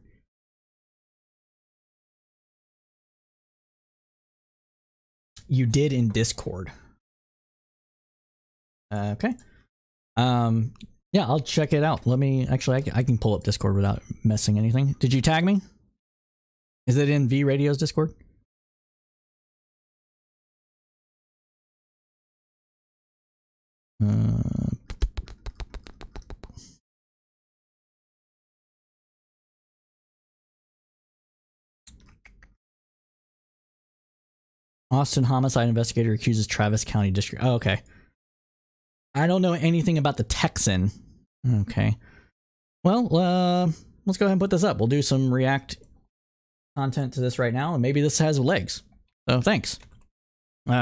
You did in Discord. Okay. Yeah, I'll check it out. Let me actually, I can pull up Discord without messing anything. Did you tag me? Is it in V Radio's Discord? Austin homicide investigator accuses Travis County District. Oh, okay. I don't know anything about the Texan. Okay. Well, let's go ahead and put this up. We'll do some React content to this right now, and maybe this has legs. So thanks. You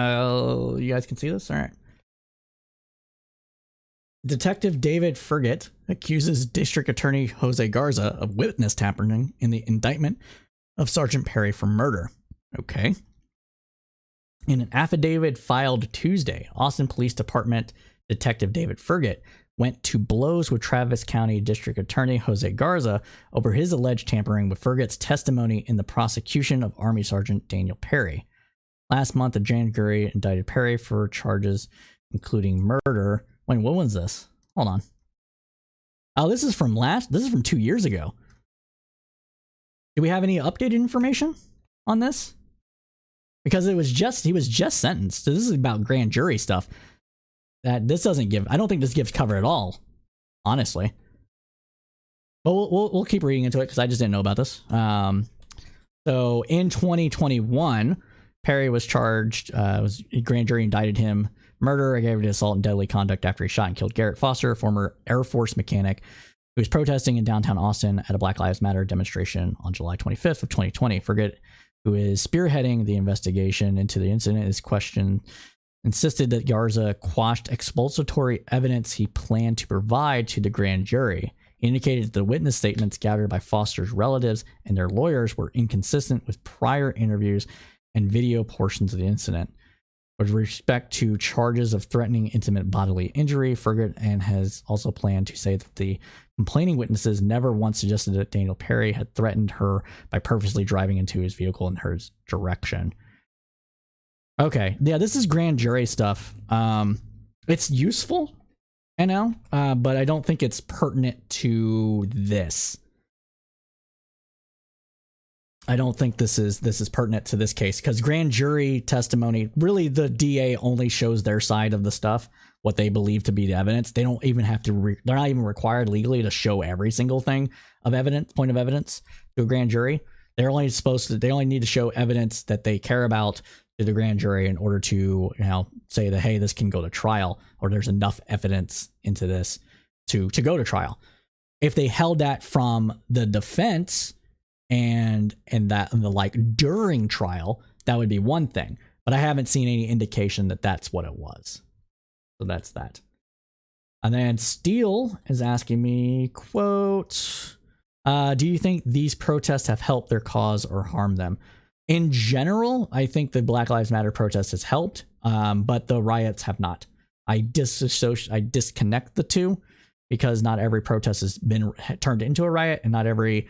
guys can see this? All right. Detective David Fergit accuses District Attorney Jose Garza of witness tampering in the indictment of Sergeant Perry for murder. Okay. In an affidavit filed Tuesday, Austin Police Department Detective David Fergit went to blows with Travis County District Attorney Jose Garza over his alleged tampering with Fergit's testimony in the prosecution of Army Sergeant Daniel Perry. Last month, a grand jury indicted Perry for charges including murder. Wait, what was this? Hold on. Oh, this is from 2 years ago. Do we have any updated information on this? Because he was just sentenced. So this is about grand jury stuff. That this doesn't give. I don't think this gives cover at all, honestly. But we'll keep reading into it because I just didn't know about this. So in 2021, Perry was charged. Grand jury indicted him murder, aggravated assault, and deadly conduct after he shot and killed Garrett Foster, a former Air Force mechanic who was protesting in downtown Austin at a Black Lives Matter demonstration on July 25th of 2020. Forget who is spearheading the investigation into the incident is questioned. Insisted that Garza quashed expulsory evidence he planned to provide to the grand jury. He indicated that the witness statements gathered by Foster's relatives and their lawyers were inconsistent with prior interviews and video portions of the incident. With respect to charges of threatening intimate bodily injury, Fergut and has also planned to say that the complaining witnesses never once suggested that Daniel Perry had threatened her by purposely driving into his vehicle in her direction. Okay, yeah, this is grand jury stuff. It's useful, I know, but I don't think it's pertinent to this. I don't think this is pertinent to this case because grand jury testimony, really the DA only shows their side of the stuff, what they believe to be the evidence. They don't even have to, they're not even required legally to show every single thing of evidence, point of evidence to a grand jury. They only need to show evidence that they care about to the grand jury in order to, say that, hey, this can go to trial or there's enough evidence into this to go to trial. If they held that from the defense and the like during trial, that would be one thing, but I haven't seen any indication that that's what it was. So that's that. And then Steele is asking me, quote, do you think these protests have helped their cause or harmed them? In general, I think the Black Lives Matter protest has helped, but the riots have not. I disconnect the two because not every protest has been turned into a riot and not every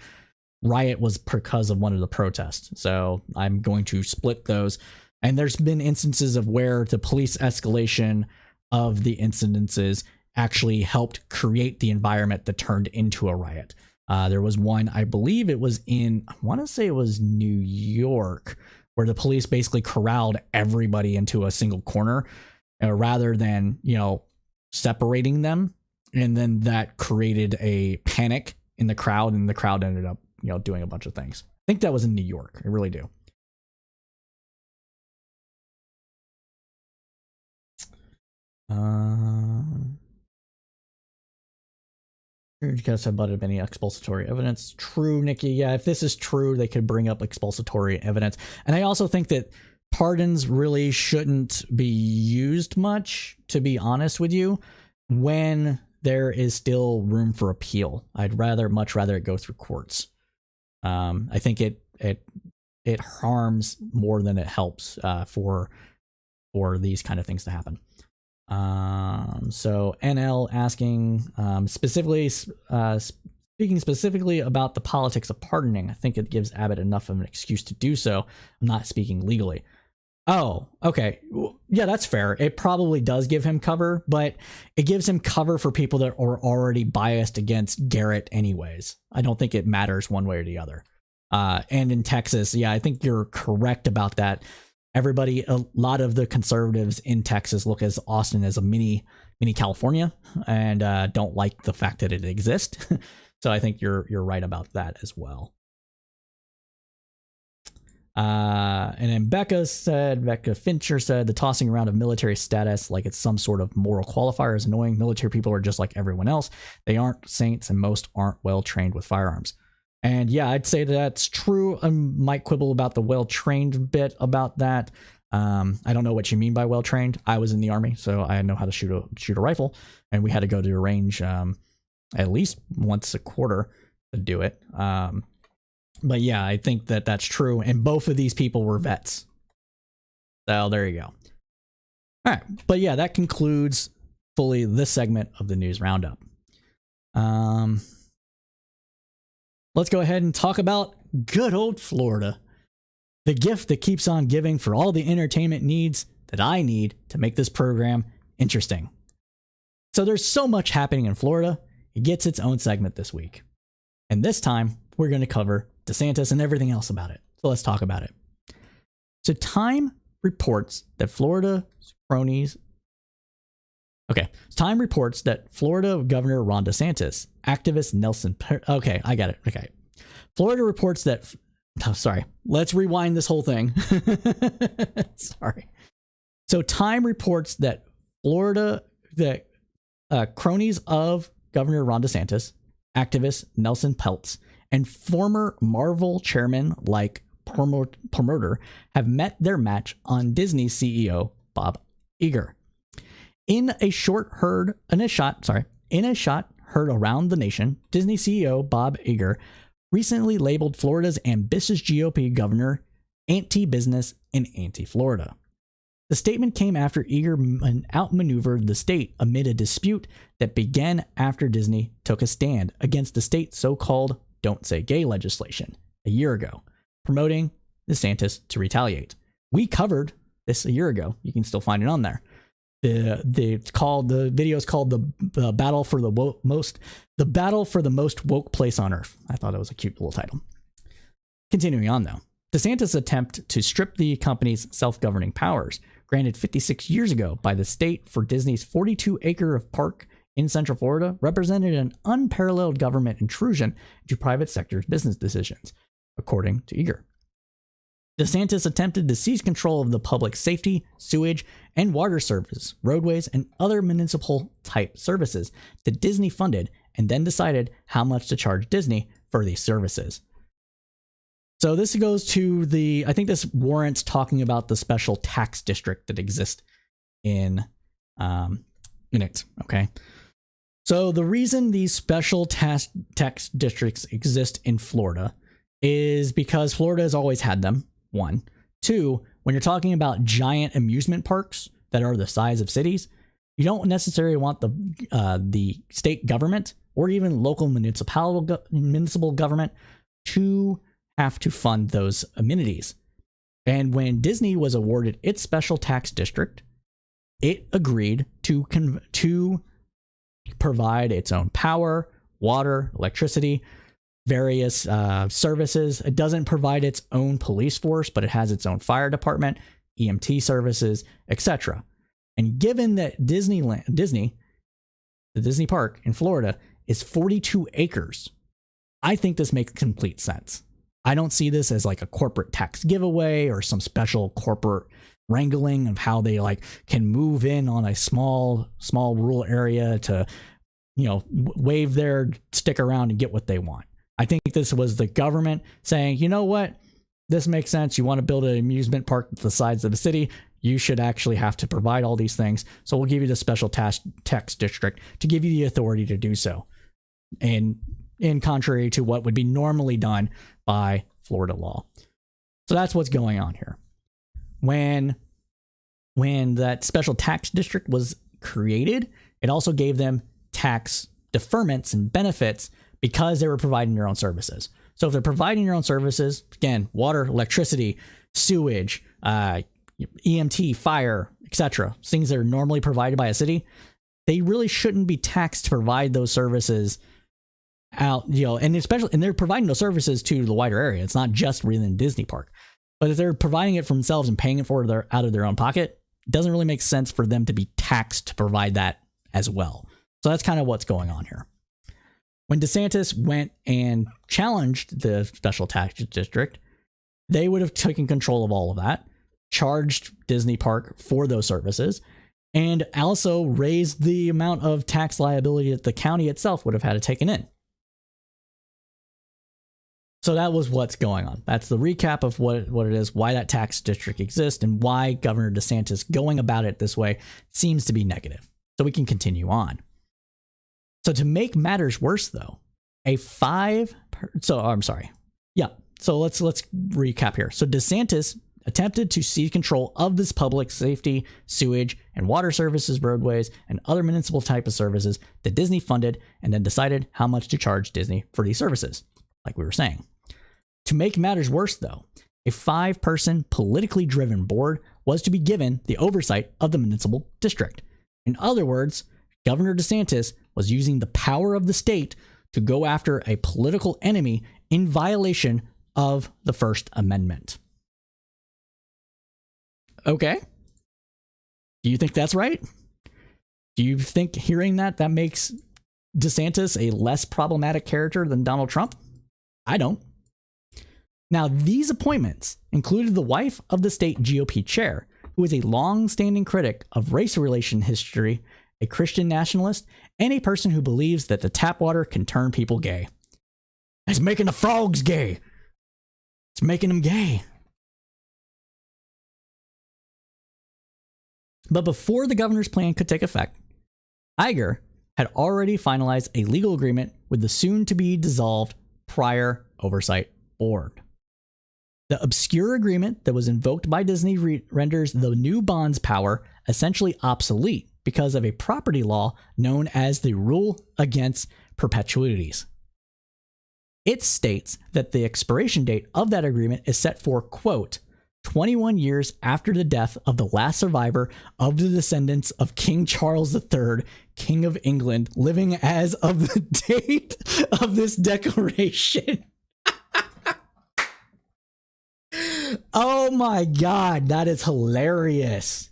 riot was because of one of the protests. So I'm going to split those. And there's been instances of where the police escalation of the incidences actually helped create the environment that turned into a riot. There was one, I believe it was I want to say it was New York, where the police basically corralled everybody into a single corner rather than, separating them. And then that created a panic in the crowd, and the crowd ended up, doing a bunch of things. I think that was in New York. I really do. You guys have butted any expulsory evidence. True, Nikki. Yeah, if this is true, they could bring up expulsory evidence. And I also think that pardons really shouldn't be used much, to be honest with you, when there is still room for appeal. I'd much rather it go through courts. I think it harms more than it helps for these kind of things to happen. So NL asking speaking specifically about the politics of pardoning. I think it gives Abbott enough of an excuse to do so. I'm not speaking legally. Oh, okay. Yeah, that's fair. It probably does give him cover, but it gives him cover for people that are already biased against Garrett anyways. I don't think it matters one way or the other. And in Texas, yeah, I think you're correct about that. A lot of the conservatives in Texas look at Austin as a mini California and don't like the fact that it exists. So I think you're right about that as well. And then Becca Fincher said the tossing around of military status like it's some sort of moral qualifier is annoying. Military people are just like everyone else. They aren't saints and most aren't well trained with firearms. And yeah, I'd say that's true. I might quibble about the well-trained bit about that. I don't know what you mean by well-trained. I was in the Army, so I know how to shoot a rifle, and we had to go to a range at least once a quarter to do it. But yeah, I think that that's true, and both of these people were vets. So there you go. All right, but yeah, that concludes fully this segment of the News Roundup. Let's go ahead and talk about good old Florida. The gift that keeps on giving for all the entertainment needs that I need to make this program interesting. So there's so much happening in Florida, it gets its own segment this week. And this time, we're going to cover DeSantis and everything else about it. So let's talk about it. So Time reports that Florida Governor Ron DeSantis, activist Nelson. Okay, I got it. Okay. Florida reports that. Oh, sorry. Let's rewind this whole thing. Sorry. So Time reports that cronies of Governor Ron DeSantis, activist Nelson Peltz, and former Marvel chairman like promoter have met their match on Disney CEO Bob Iger. In a shot heard around the nation, Disney CEO Bob Iger recently labeled Florida's ambitious GOP governor anti-business and anti-Florida. The statement came after Iger outmaneuvered the state amid a dispute that began after Disney took a stand against the state's so-called Don't Say Gay legislation a year ago, promoting DeSantis to retaliate. We covered this a year ago. You can still find it on there. The video is called the battle for the most woke place on earth. I thought it was a cute little title. Continuing on though, DeSantis' attempt to strip the company's self-governing powers, granted 56 years ago by the state for Disney's 42-acre park in Central Florida, represented an unparalleled government intrusion into private sector's business decisions, according to Iger. DeSantis attempted to seize control of the public safety, sewage, and water service, roadways, and other municipal-type services that Disney funded, and then decided how much to charge Disney for these services. So this goes to I think this warrants talking about the special tax district that exists in it, okay? So the reason these special tax districts exist in Florida is because Florida has always had them. 1. 2, when you're talking about giant amusement parks that are the size of cities, you don't necessarily want the state government or even local municipal government to have to fund those amenities. And when Disney was awarded its special tax district, it agreed to provide its own power, water, electricity, various services. It doesn't provide its own police force, but it has its own fire department, EMT services, etc. And given that the Disney park in Florida is 42 acres, I think this makes complete sense. I don't see this as like a corporate tax giveaway or some special corporate wrangling of how they can move in on a small rural area to, wave their stick around and get what they want. I think this was the government saying, you know what, this makes sense. You want to build an amusement park the size of the city, you should actually have to provide all these things. So we'll give you the special tax district to give you the authority to do so. And in contrary to what would be normally done by Florida law. So that's what's going on here. When that special tax district was created, it also gave them tax deferments and benefits because they were providing their own services. So if they're providing their own services, again, water, electricity, sewage, EMT, fire, etc., things that are normally provided by a city, they really shouldn't be taxed to provide those services out, and they're providing those services to the wider area. It's not just within Disney Park. But if they're providing it for themselves and paying it for it out of their own pocket, it doesn't really make sense for them to be taxed to provide that as well. So that's kind of what's going on here. When DeSantis went and challenged the special tax district, they would have taken control of all of that, charged Disney Park for those services, and also raised the amount of tax liability that the county itself would have had to take in. So that was what's going on. That's the recap of what it is, why that tax district exists, and why Governor DeSantis going about it this way seems to be negative. So we can continue on. So to make matters worse, though, So let's recap here. So DeSantis attempted to seize control of this public safety, sewage, and water services, roadways, and other municipal type of services that Disney funded, and then decided how much to charge Disney for these services, like we were saying. To make matters worse, though, a 5-person politically driven board was to be given the oversight of the municipal district. In other words, Governor DeSantis was using the power of the state to go after a political enemy in violation of the First Amendment. Okay. Do you think that's right? Do you think hearing that makes DeSantis a less problematic character than Donald Trump? I don't. Now, these appointments included the wife of the state GOP chair, who is a long-standing critic of race relation history, a Christian nationalist, and a person who believes that the tap water can turn people gay. It's making the frogs gay. It's making them gay. But before the governor's plan could take effect, Iger had already finalized a legal agreement with the soon-to-be dissolved Prior Oversight Board. The obscure agreement that was invoked by Disney renders the new bond's power essentially obsolete because of a property law known as the Rule Against Perpetuities. It states that the expiration date of that agreement is set for, quote, 21 years after the death of the last survivor of the descendants of King Charles III, King of England, living as of the date of this declaration. Oh my God, that is hilarious.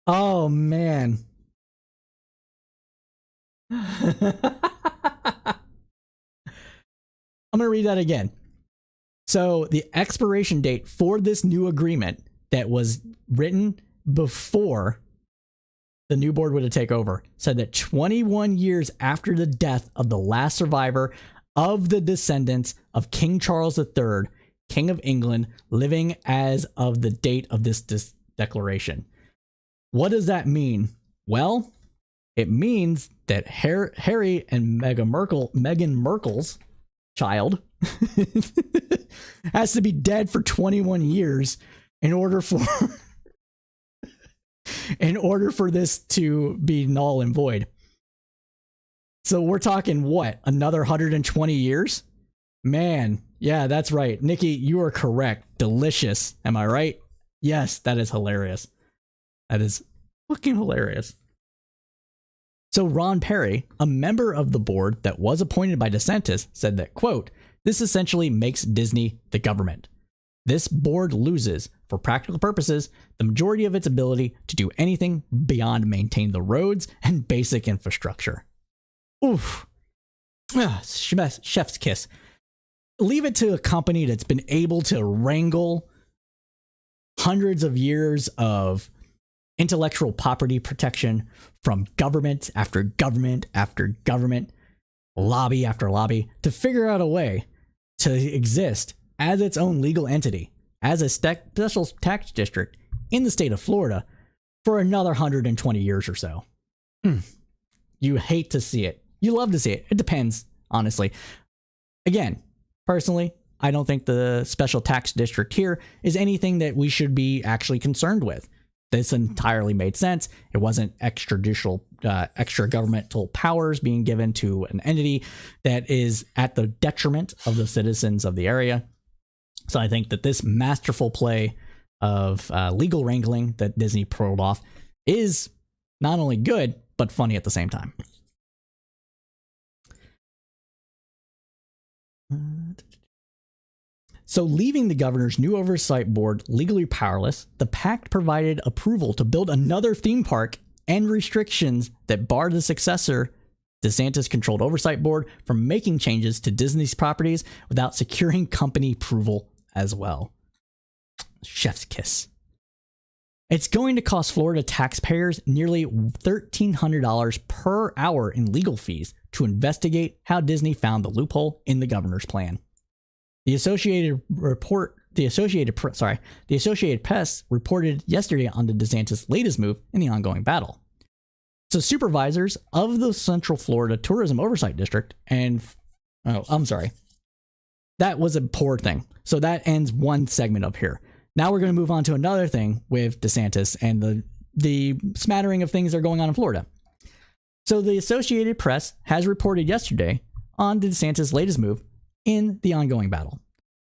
Oh man. I'm going to read that again. So the expiration date for this new agreement that was written before the new board would take over said that 21 years after the death of the last survivor of the descendants of King Charles III, King of England, living as of the date of this declaration. What does that mean? Well, it means that Harry and Meghan Markle's child has to be dead for 21 years in order for this to be null and void. So we're talking what? Another 120 years? Man, yeah, that's right. Nikki, you are correct. Delicious. Am I right? Yes, that is hilarious. That is fucking hilarious. So Ron Perry, a member of the board that was appointed by DeSantis, said that, quote, this essentially makes Disney the government. This board loses, for practical purposes, the majority of its ability to do anything beyond maintain the roads and basic infrastructure. Oof. Chef's kiss. Leave it to a company that's been able to wrangle hundreds of years of intellectual property protection from government after government after government, lobby after lobby, to figure out a way to exist as its own legal entity, as a special tax district in the state of Florida for another 120 years or so. You hate to see it. You love to see it. It depends, honestly. Again, personally, I don't think the special tax district here is anything that we should be actually concerned with. This entirely made sense. It wasn't extra governmental powers being given to an entity that is at the detriment of the citizens of the area. So I think that this masterful play of legal wrangling that Disney pulled off is not only good, but funny at the same time. So leaving the governor's new oversight board legally powerless, the pact provided approval to build another theme park and restrictions that barred the successor, DeSantis-controlled oversight board, from making changes to Disney's properties without securing company approval as well. Chef's kiss. It's going to cost Florida taxpayers nearly $1,300 per hour in legal fees to investigate how Disney found the loophole in the governor's plan. The Associated Press reported yesterday on the DeSantis' latest move in the ongoing battle. So supervisors of the Central Florida Tourism Oversight District that was a poor thing. So that ends one segment up here. Now we're going to move on to another thing with DeSantis and the smattering of things that are going on in Florida. So the Associated Press has reported yesterday on DeSantis' latest move in the ongoing battle.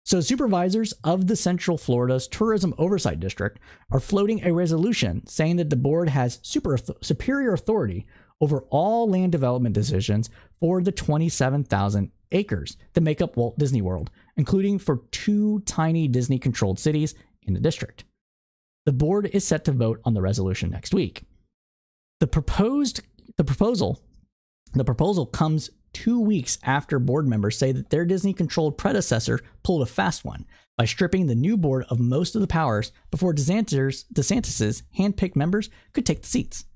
So supervisors of the Central Florida's Tourism Oversight District are floating a resolution saying that the board has superior authority over all land development decisions for the 27,000 acres that make up Walt Disney World, including for 2 tiny Disney-controlled cities in the district. The board is set to vote on the resolution next week. The proposal comes 2 weeks after board members say that their Disney-controlled predecessor pulled a fast one by stripping the new board of most of the powers before DeSantis's hand-picked members could take the seats.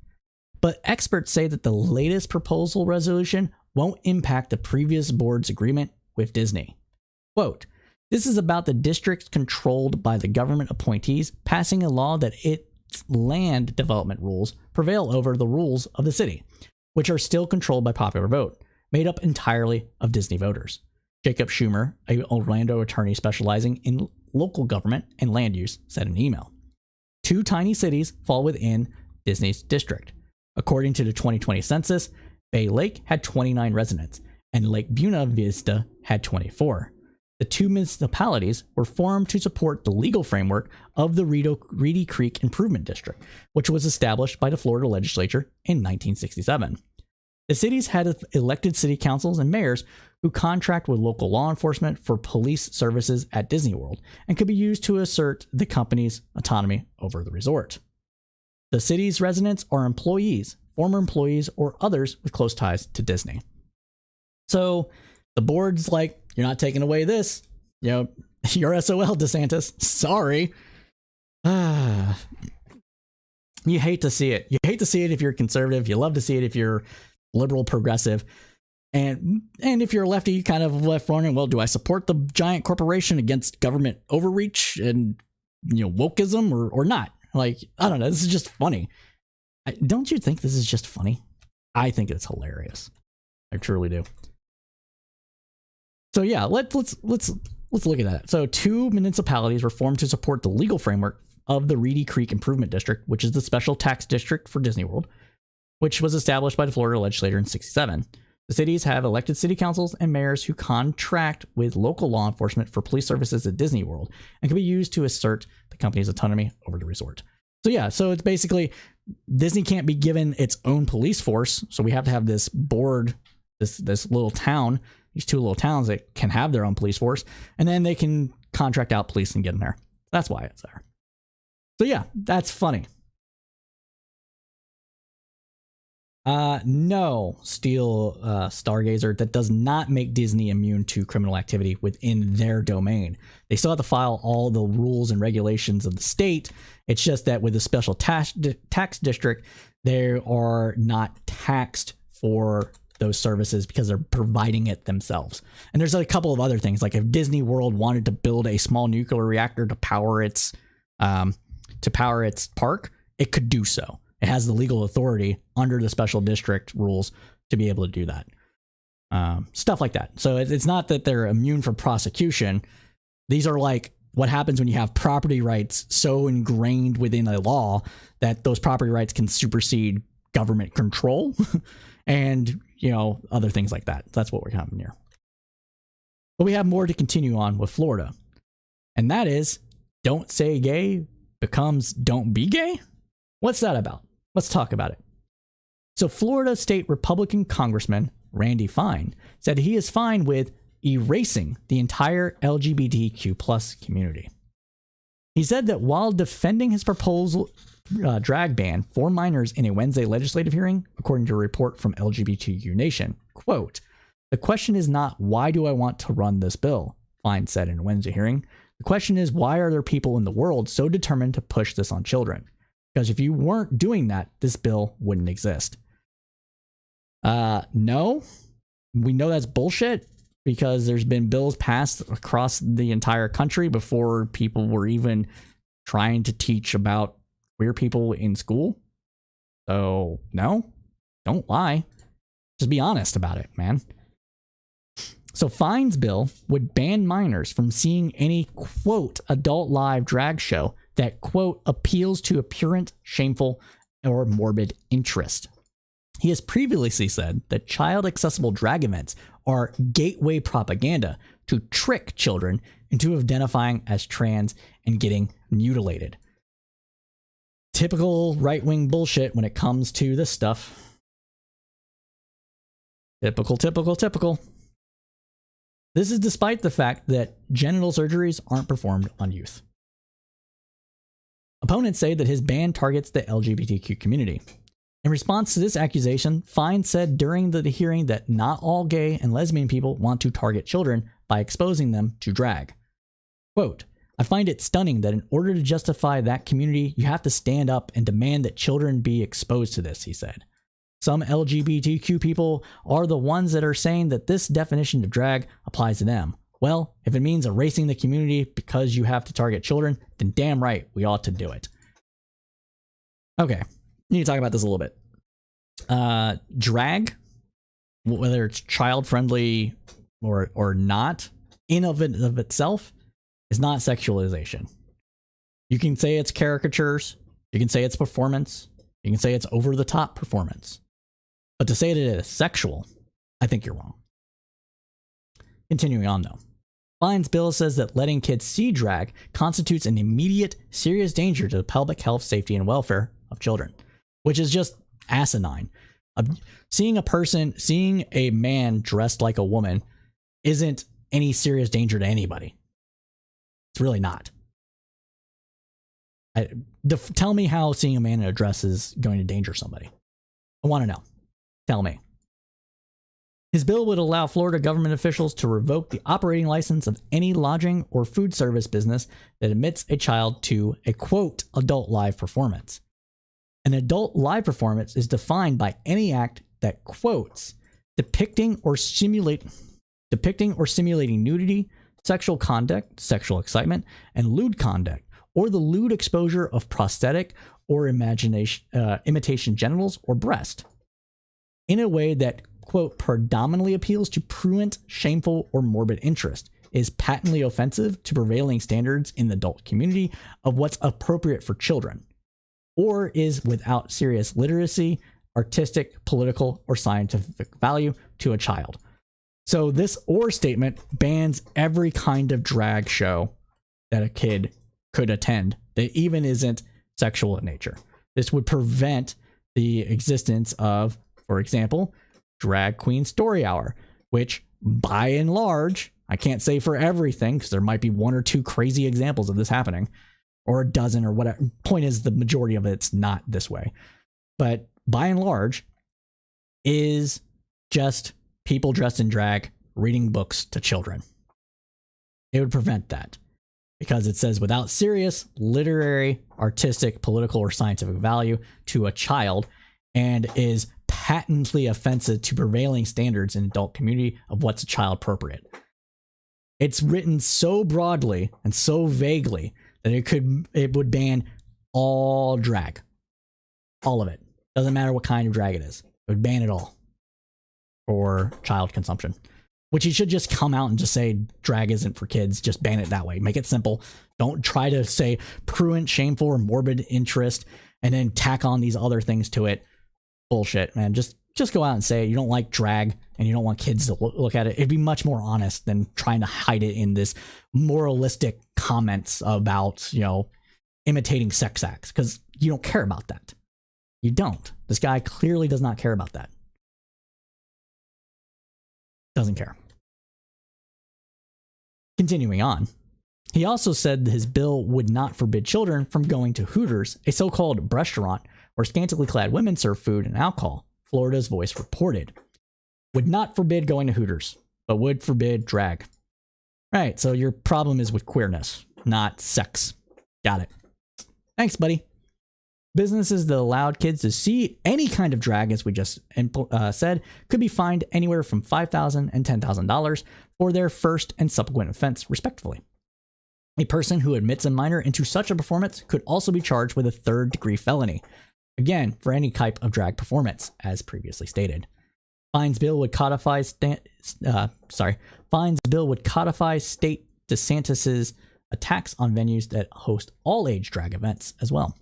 But experts say that the latest proposal resolution won't impact the previous board's agreement with Disney. Quote, "This is about the districts controlled by the government appointees passing a law that its land development rules prevail over the rules of the city, which are still controlled by popular vote, made up entirely of Disney voters." Jacob Schumer, an Orlando attorney specializing in local government and land use, said in an email. 2 tiny cities fall within Disney's district. According to the 2020 census, Bay Lake had 29 residents, and Lake Buena Vista had 24. The 2 municipalities were formed to support the legal framework of the Reedy Creek Improvement District, which was established by the Florida legislature in 1967. The cities had elected city councils and mayors who contract with local law enforcement for police services at Disney World and could be used to assert the company's autonomy over the resort. The city's residents are employees, former employees, or others with close ties to Disney. So the board's like, you're not taking away this. You're SOL, DeSantis. Sorry. You hate to see it. You hate to see it if you're conservative. You love to see it if you're liberal, progressive. And if you're a lefty, you kind of left wondering, well, do I support the giant corporation against government overreach and wokeism or not? Like, I don't know. This is just funny. Don't you think this is just funny? I think it's hilarious. I truly do. So yeah, let's look at that. So 2 municipalities were formed to support the legal framework of the Reedy Creek Improvement District, which is the special tax district for Disney World, which was established by the Florida legislature in 1967. The cities have elected city councils and mayors who contract with local law enforcement for police services at Disney World and can be used to assert the company's autonomy over the resort. So yeah, so it's basically Disney can't be given its own police force, so we have to have this board, this little town, these 2 little towns that can have their own police force, and then they can contract out police and get in there. That's why it's there. So yeah, that's funny. No, Steel Stargazer, that does not make Disney immune to criminal activity within their domain. They still have to file all the rules and regulations of the state. It's just that with the special tax district, they are not taxed for those services because they're providing it themselves. And there's a couple of other things, like if Disney World wanted to build a small nuclear reactor to power its park, it could do so. It has the legal authority under the special district rules to be able to do that. Stuff like that. So it's not that they're immune from prosecution. These are like what happens when you have property rights so ingrained within a law that those property rights can supersede government control and, other things like that. That's what we're having here. But we have more to continue on with Florida. And that is, don't say gay becomes don't be gay? What's that about? Let's talk about it. So Florida State Republican Congressman Randy Fine said he is fine with erasing the entire LGBTQ plus community. He said that while defending his proposal drag ban for minors in a Wednesday legislative hearing, according to a report from LGBTQ Nation, quote, "The question is not why do I want to run this bill," Fine said in a Wednesday hearing. "The question is why are there people in the world so determined to push this on children? Because if you weren't doing that, this bill wouldn't exist." No, we know that's bullshit because there's been bills passed across the entire country before people were even trying to teach about queer people in school. So no, don't lie. Just be honest about it, man. So Fine's bill would ban minors from seeing any, quote, adult live drag show that, quote, appeals to a purent, shameful, or morbid interest. He has previously said that child-accessible drag events are gateway propaganda to trick children into identifying as trans and getting mutilated. Typical right-wing bullshit when it comes to this stuff. Typical, typical, typical. This is despite the fact that genital surgeries aren't performed on youth. Opponents say that his ban targets the LGBTQ community. In response to this accusation, Fine said during the hearing that not all gay and lesbian people want to target children by exposing them to drag. Quote, I find it stunning that in order to justify that community, you have to stand up and demand that children be exposed to this, he said. Some LGBTQ people are the ones that are saying that this definition of drag applies to them. Well, if it means erasing the community because you have to target children, then damn right, we ought to do it. Okay, need to talk about this a little bit. Drag, whether it's child-friendly or not, in of itself, is not sexualization. You can say it's caricatures, you can say it's performance, you can say it's over-the-top performance. But to say that it is sexual, I think you're wrong. Continuing on, though. Fine's bill says that letting kids see drag constitutes an immediate, serious danger to the public health, safety, and welfare of children, which is just asinine. Seeing a man dressed like a woman isn't any serious danger to anybody. It's really not. Tell me how seeing a man in a dress is going to endanger somebody. I want to know. Tell me. His bill would allow Florida government officials to revoke the operating license of any lodging or food service business that admits a child to a, quote, adult live performance. An adult live performance is defined by any act that, quotes, depicting or simulating nudity, sexual conduct, sexual excitement, and lewd conduct, or the lewd exposure of prosthetic or imitation genitals or breast, in a way that, quote, predominantly appeals to prurient, shameful, or morbid interest, is patently offensive to prevailing standards in the adult community of what's appropriate for children, or is without serious literacy, artistic, political, or scientific value to a child. So this or statement bans every kind of drag show that a kid could attend that even isn't sexual in nature. This would prevent the existence of, for example, Drag Queen Story Hour, which by and large, I can't say for everything because there might be one or two crazy examples of this happening, or a dozen or whatever. Point is, the majority of it's not this way. But by and large, is just people dressed in drag reading books to children. It would prevent that because it says without serious literary, artistic, political, or scientific value to a child, and is patently offensive to prevailing standards in adult community of what's child appropriate. It's written so broadly and so vaguely that it would ban all drag. All of it. Doesn't matter what kind of drag it is. It would ban it all for child consumption. Which he should just come out and just say drag isn't for kids. Just ban it that way. Make it simple. Don't try to say prurient, shameful, or morbid interest and then tack on these other things to it. Bullshit, man. Just go out and say you don't like drag and you don't want kids to look at it. It'd be much more honest than trying to hide it in this moralistic comments about, imitating sex acts, because you don't care about that. You don't. This guy clearly does not care about that. Doesn't care. Continuing on. He also said his bill would not forbid children from going to Hooters, a so-called restaurant where scantily clad women serve food and alcohol, Florida's Voice reported. Would not forbid going to Hooters, but would forbid drag. Right, so your problem is with queerness, not sex. Got it. Thanks, buddy. Businesses that allowed kids to see any kind of drag, as we just said, could be fined anywhere from $5,000 and $10,000 for their first and subsequent offense, respectively. A person who admits a minor into such a performance could also be charged with a third-degree felony. Again, for any type of drag performance, as previously stated. Fine's bill would codify State DeSantis's attacks on venues that host all-age drag events as well.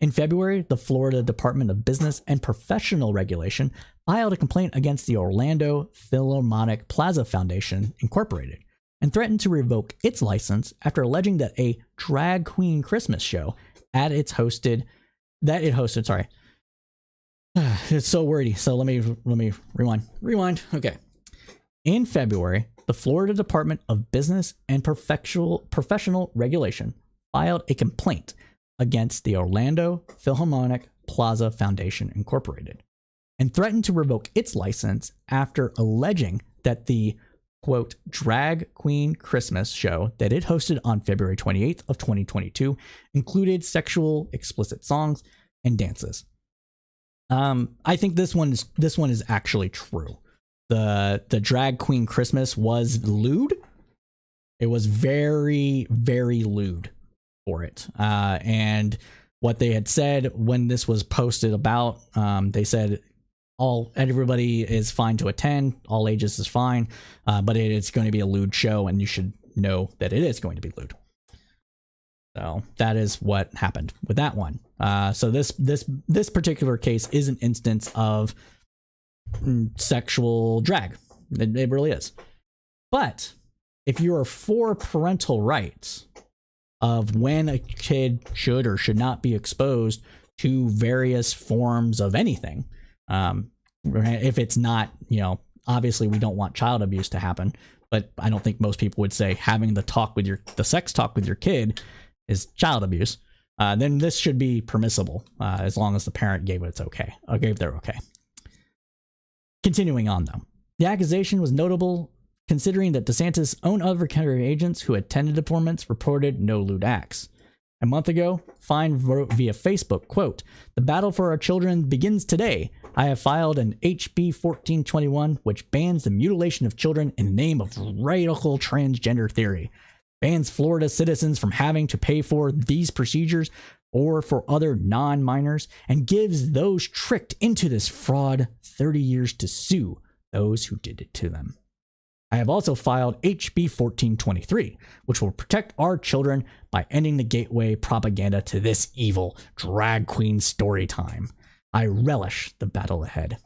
In February, the Florida Department of Business and Professional Regulation filed a complaint against the Orlando Philharmonic Plaza Foundation, Incorporated, and threatened to revoke its license after alleging that a drag queen Christmas show it hosted It's so wordy. So let me rewind. Okay. In February, the Florida Department of Business and Professional Regulation filed a complaint against the Orlando Philharmonic Plaza Foundation Incorporated and threatened to revoke its license after alleging that the quote drag queen Christmas show that it hosted on February 28th of 2022 included sexual explicit songs and dances. I think this one is actually true. The drag queen Christmas was lewd. It was very, very lewd for it. And what they had said when this was posted about, they said everybody is fine to attend, all ages is fine, but it's going to be a lewd show, and you should know that it is going to be lewd. So that is what happened with that one. So this particular case is an instance of sexual drag. It really is. But if you are for parental rights of when a kid should or should not be exposed to various forms of anything, if it's not, obviously we don't want child abuse to happen, but I don't think most people would say having the sex talk with your kid is child abuse, then this should be permissible, as long as the parent gave they're okay. Continuing on, though, the accusation was notable considering that DeSantis' own undercover agents who attended the performance reported no lewd acts. A month ago, Fine wrote via Facebook, quote, "The battle for our children begins today. I have filed an HB 1421, which bans the mutilation of children in the name of radical transgender theory. Bans Florida citizens from having to pay for these procedures or for other non-minors, and gives those tricked into this fraud 30 years to sue those who did it to them. I have also filed HB 1423, which will protect our children by ending the gateway propaganda to this evil drag queen story time. I relish the battle ahead."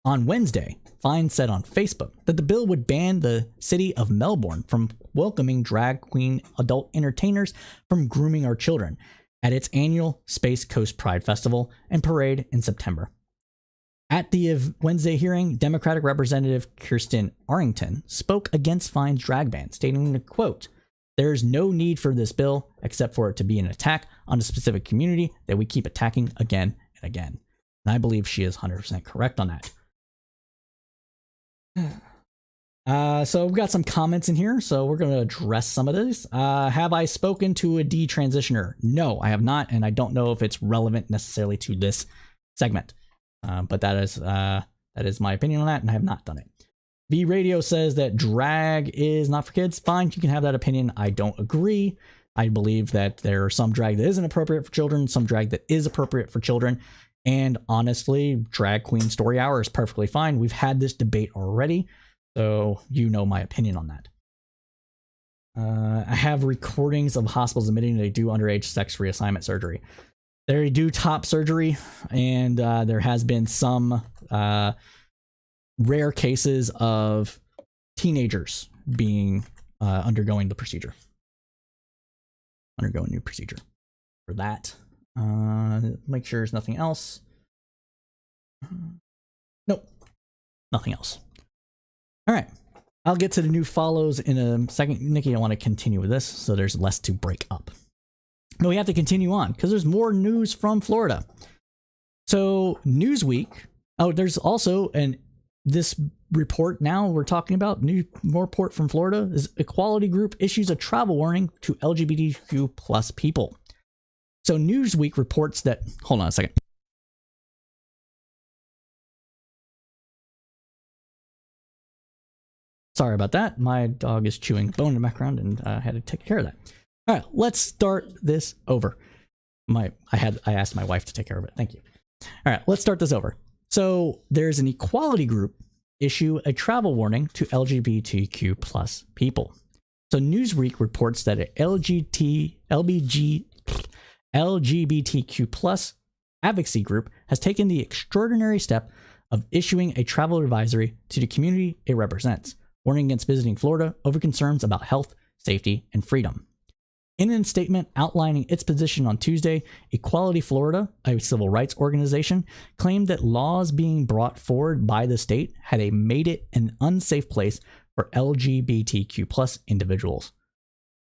On Wednesday, Fine said on Facebook that the bill would ban the city of Melbourne from welcoming drag queen adult entertainers from grooming our children at its annual Space Coast Pride Festival and parade in September. At the Wednesday hearing, Democratic Representative Kirsten Arrington spoke against Fine's drag ban, stating, quote, "There is no need for this bill except for it to be an attack on a specific community that we keep attacking again and again." And I believe she is 100% correct on that. So we've got some comments in here, so we're going to address some of this. Have I spoken to a detransitioner? No, I have not, and I don't know if it's relevant necessarily to this segment. But that is my opinion on that, and I have not done it. V Radio says that drag is not for kids. Fine, you can have that opinion. I don't agree. I believe that there are some drag that isn't appropriate for children, some drag that is appropriate for children. And honestly, Drag Queen Story Hour is perfectly fine. We've had this debate already, so you know my opinion on that. I have recordings of hospitals admitting they do underage sex reassignment surgery. They do top surgery, and there has been some rare cases of teenagers being undergoing new procedure for that. Make sure there's nothing else. Nope, nothing else. All right, I'll get to the new follows in a second. Nikki, I want to continue with this, so there's less to break up. No, we have to continue on because there's more news from Florida. So Newsweek. Oh, there's also this report now we're talking about. More report from Florida is Equality Group issues a travel warning to LGBTQ plus people. So Newsweek reports that. Hold on a second. Sorry about that. My dog is chewing bone in the background, and I had to take care of that. All right, let's start this over. I asked my wife to take care of it. Thank you. All right, let's start this over. So there's an Equality Group issue a travel warning to LGBTQ plus people. So Newsweek reports that an LGBTQ plus advocacy group has taken the extraordinary step of issuing a travel advisory to the community it represents, warning against visiting Florida over concerns about health, safety, and freedom. In a statement outlining its position on Tuesday, Equality Florida, a civil rights organization, claimed that laws being brought forward by the state had made it an unsafe place for LGBTQ+ individuals.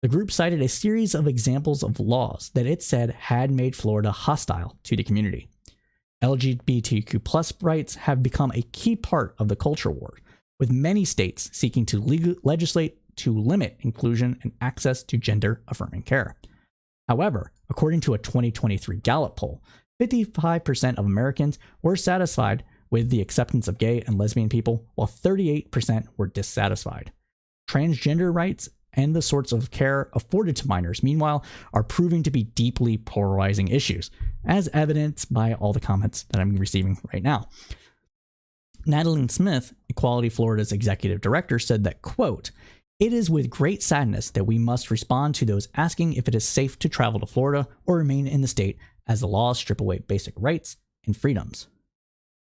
The group cited a series of examples of laws that it said had made Florida hostile to the community. LGBTQ+ rights have become a key part of the culture war, with many states seeking to legislate to limit inclusion and access to gender-affirming care. However, according to a 2023 Gallup poll, 55% of Americans were satisfied with the acceptance of gay and lesbian people, while 38% were dissatisfied. Transgender rights and the sorts of care afforded to minors, meanwhile, are proving to be deeply polarizing issues, as evidenced by all the comments that I'm receiving right now. Natalie Smith, Equality Florida's executive director, said that, quote, "It is with great sadness that we must respond to those asking if it is safe to travel to Florida or remain in the state as the laws strip away basic rights and freedoms."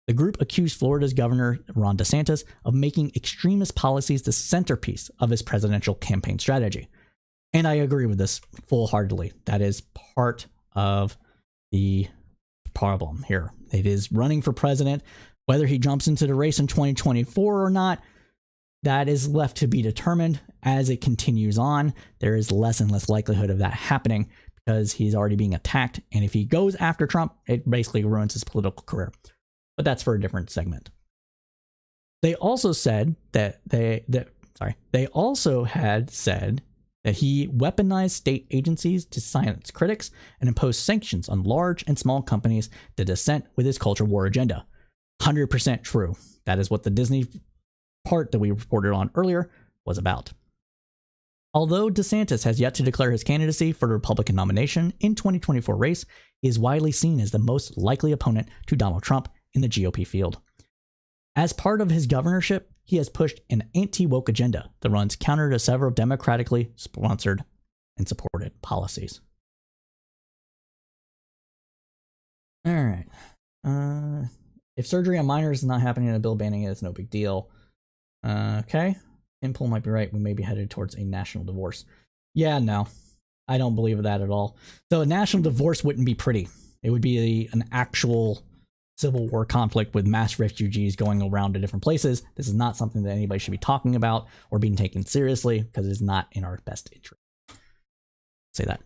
The group accused Florida's Governor Ron DeSantis of making extremist policies the centerpiece of his presidential campaign strategy. And I agree with this full-heartedly. That is part of the problem here. It is running for president. Whether he jumps into the race in 2024 or not, that is left to be determined. As it continues on, there is less and less likelihood of that happening because he's already being attacked. And if he goes after Trump, it basically ruins his political career. But that's for a different segment. They also said that they also had said that he weaponized state agencies to silence critics and impose sanctions on large and small companies that dissent with his culture war agenda. 100% true. That is what the Disney part that we reported on earlier was about. Although DeSantis has yet to declare his candidacy for the Republican nomination in 2024 race, he is widely seen as the most likely opponent to Donald Trump in the GOP field. As part of his governorship, he has pushed an anti-woke agenda that runs counter to several democratically sponsored and supported policies. All right. If surgery on minors is not happening and a bill banning it, it's no big deal. Okay. Impul might be right. We may be headed towards a national divorce. Yeah, no. I don't believe that at all. So a national divorce wouldn't be pretty. It would be an actual civil war conflict with mass refugees going around to different places. This is not something that anybody should be talking about or being taken seriously because it is not in our best interest. Say that.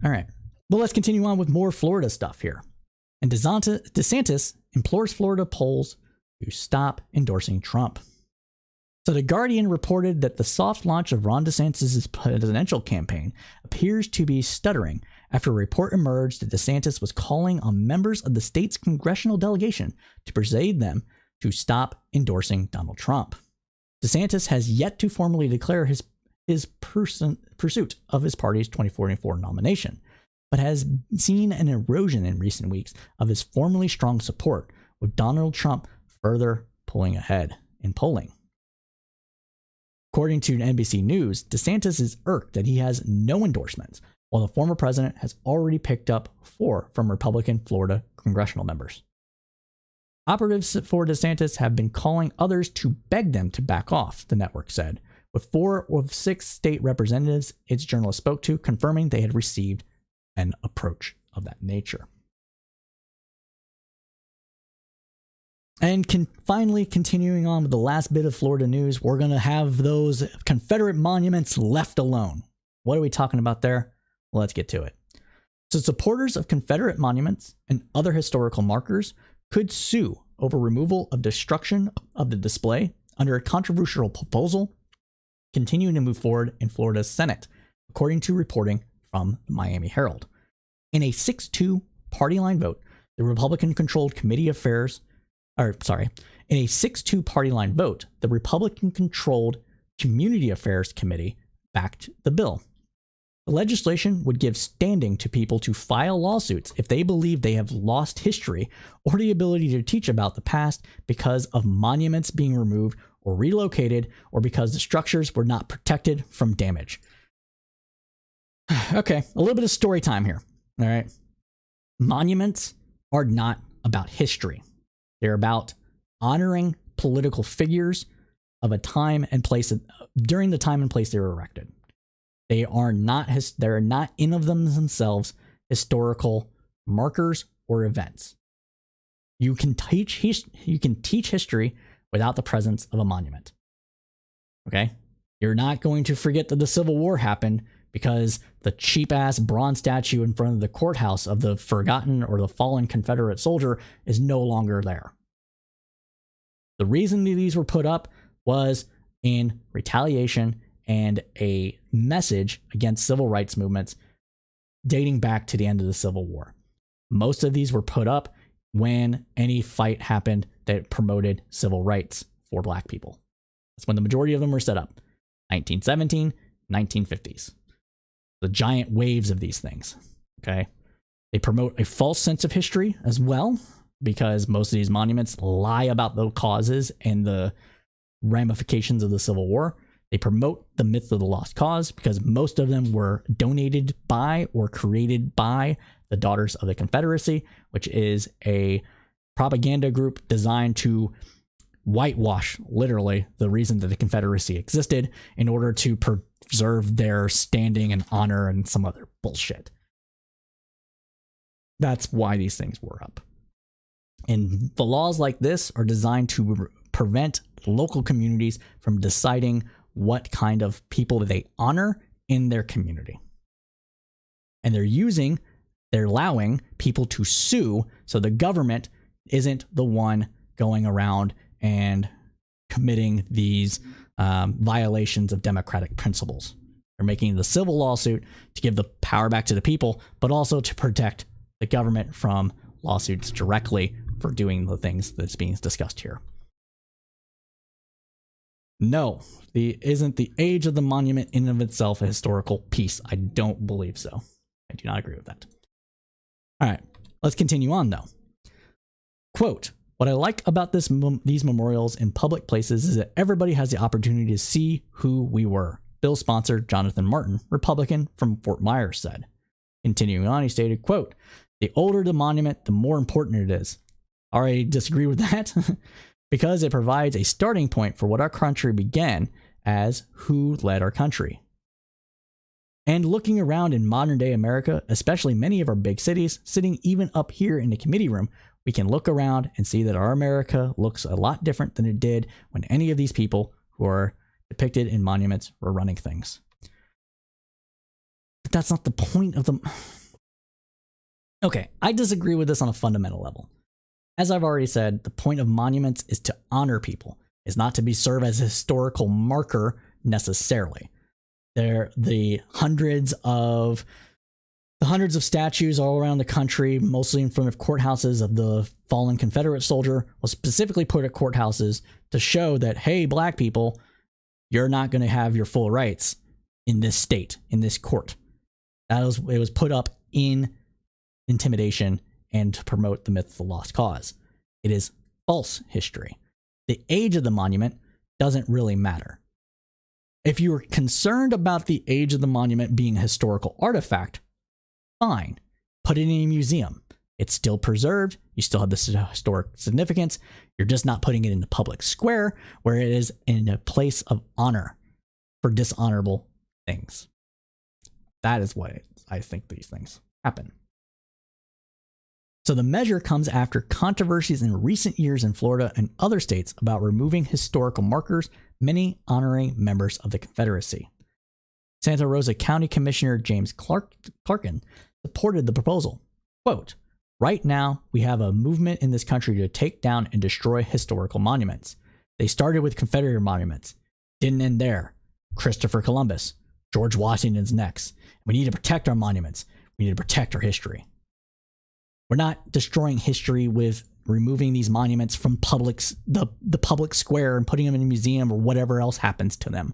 All right. Well, let's continue on with more Florida stuff here. And DeSantis implores Florida polls to stop endorsing Trump. So The Guardian reported that the soft launch of Ron DeSantis' presidential campaign appears to be stuttering after a report emerged that DeSantis was calling on members of the state's congressional delegation to persuade them to stop endorsing Donald Trump. DeSantis has yet to formally declare his pursuit of his party's 2024 nomination, but has seen an erosion in recent weeks of his formerly strong support, with Donald Trump further pulling ahead in polling. According to NBC News, DeSantis is irked that he has no endorsements, while the former president has already picked up 4 from Republican Florida congressional members. Operatives for DeSantis have been calling others to beg them to back off, the network said, with 4 of 6 state representatives its journalist spoke to confirming they had received an approach of that nature. And finally, continuing on with the last bit of Florida news, we're going to have those Confederate monuments left alone. What are we talking about there? Well, let's get to it. So supporters of Confederate monuments and other historical markers could sue over removal of destruction of the display under a controversial proposal continuing to move forward in Florida's Senate, according to reporting from the Miami Herald. In a 6-2 party line vote, the Republican-controlled in a 6-2 party line vote, the Republican-controlled Community Affairs Committee backed the bill. The legislation would give standing to people to file lawsuits if they believe they have lost history or the ability to teach about the past because of monuments being removed or relocated or because the structures were not protected from damage. Okay, a little bit of story time here. All right. Monuments are not about history. They're about honoring political figures of a time and place during the time and place they were erected. They're not in of themselves historical markers or events. You can teach history without the presence of a monument. Okay? You're not going to forget that the Civil War happened because the cheap-ass bronze statue in front of the courthouse of the forgotten or the fallen Confederate soldier is no longer there. The reason these were put up was in retaliation and a message against civil rights movements dating back to the end of the Civil War. Most of these were put up when any fight happened that promoted civil rights for black people. That's when the majority of them were set up. 1917, 1950s. The giant waves of these things. Okay. They promote a false sense of history as well, because most of these monuments lie about the causes and the ramifications of the Civil War. They promote the myth of the lost cause because most of them were donated by or created by the Daughters of the Confederacy, which is a propaganda group designed to whitewash, literally, the reason that the Confederacy existed in order to preserve their standing and honor and some other bullshit. That's why these things were up. And the laws like this are designed to prevent local communities from deciding what kind of people they honor in their community. And they're allowing people to sue so the government isn't the one going around and committing these violations of democratic principles. They're making the civil lawsuit to give the power back to the people, but also to protect the government from lawsuits directly for doing the things that's being discussed here. No, isn't the age of the monument in and of itself a historical piece? I don't believe so. I do not agree with that. All right, let's continue on though. Quote, what I like about these memorials in public places is that everybody has the opportunity to see who we were. Bill's sponsor, Jonathan Martin, Republican from Fort Myers, said. Continuing on, he stated, quote, the older the monument, the more important it is. I already disagree with that because it provides a starting point for what our country began as, who led our country. And looking around in modern day America, especially many of our big cities, sitting even up here in the committee room, we can look around and see that our America looks a lot different than it did when any of these people who are depicted in monuments were running things. But that's not the point of them. Okay, I disagree with this on a fundamental level. As I've already said, the point of monuments is to honor people, is not to be served as a historical marker necessarily. They're the hundreds of statues all around the country, mostly in front of courthouses of the fallen Confederate soldier, was specifically put at courthouses to show that, hey, black people, you're not going to have your full rights in this state, in this court. It was put up in intimidation and to promote the myth of the lost cause. It is false history. The age of the monument doesn't really matter. If you are concerned about the age of the monument being a historical artifact, fine. Put it in a museum. It's still preserved. You still have this historic significance. You're just not putting it in the public square where it is in a place of honor for dishonorable things. That is why I think these things happen. So the measure comes after controversies in recent years in Florida and other states about removing historical markers, many honoring members of the Confederacy. Santa Rosa County Commissioner James Clarkin supported the proposal. Quote, right now, we have a movement in this country to take down and destroy historical monuments. They started with Confederate monuments. Didn't end there. Christopher Columbus, George Washington's next. We need to protect our monuments. We need to protect our history. We're not destroying history with removing these monuments from the public square and putting them in a museum or whatever else happens to them.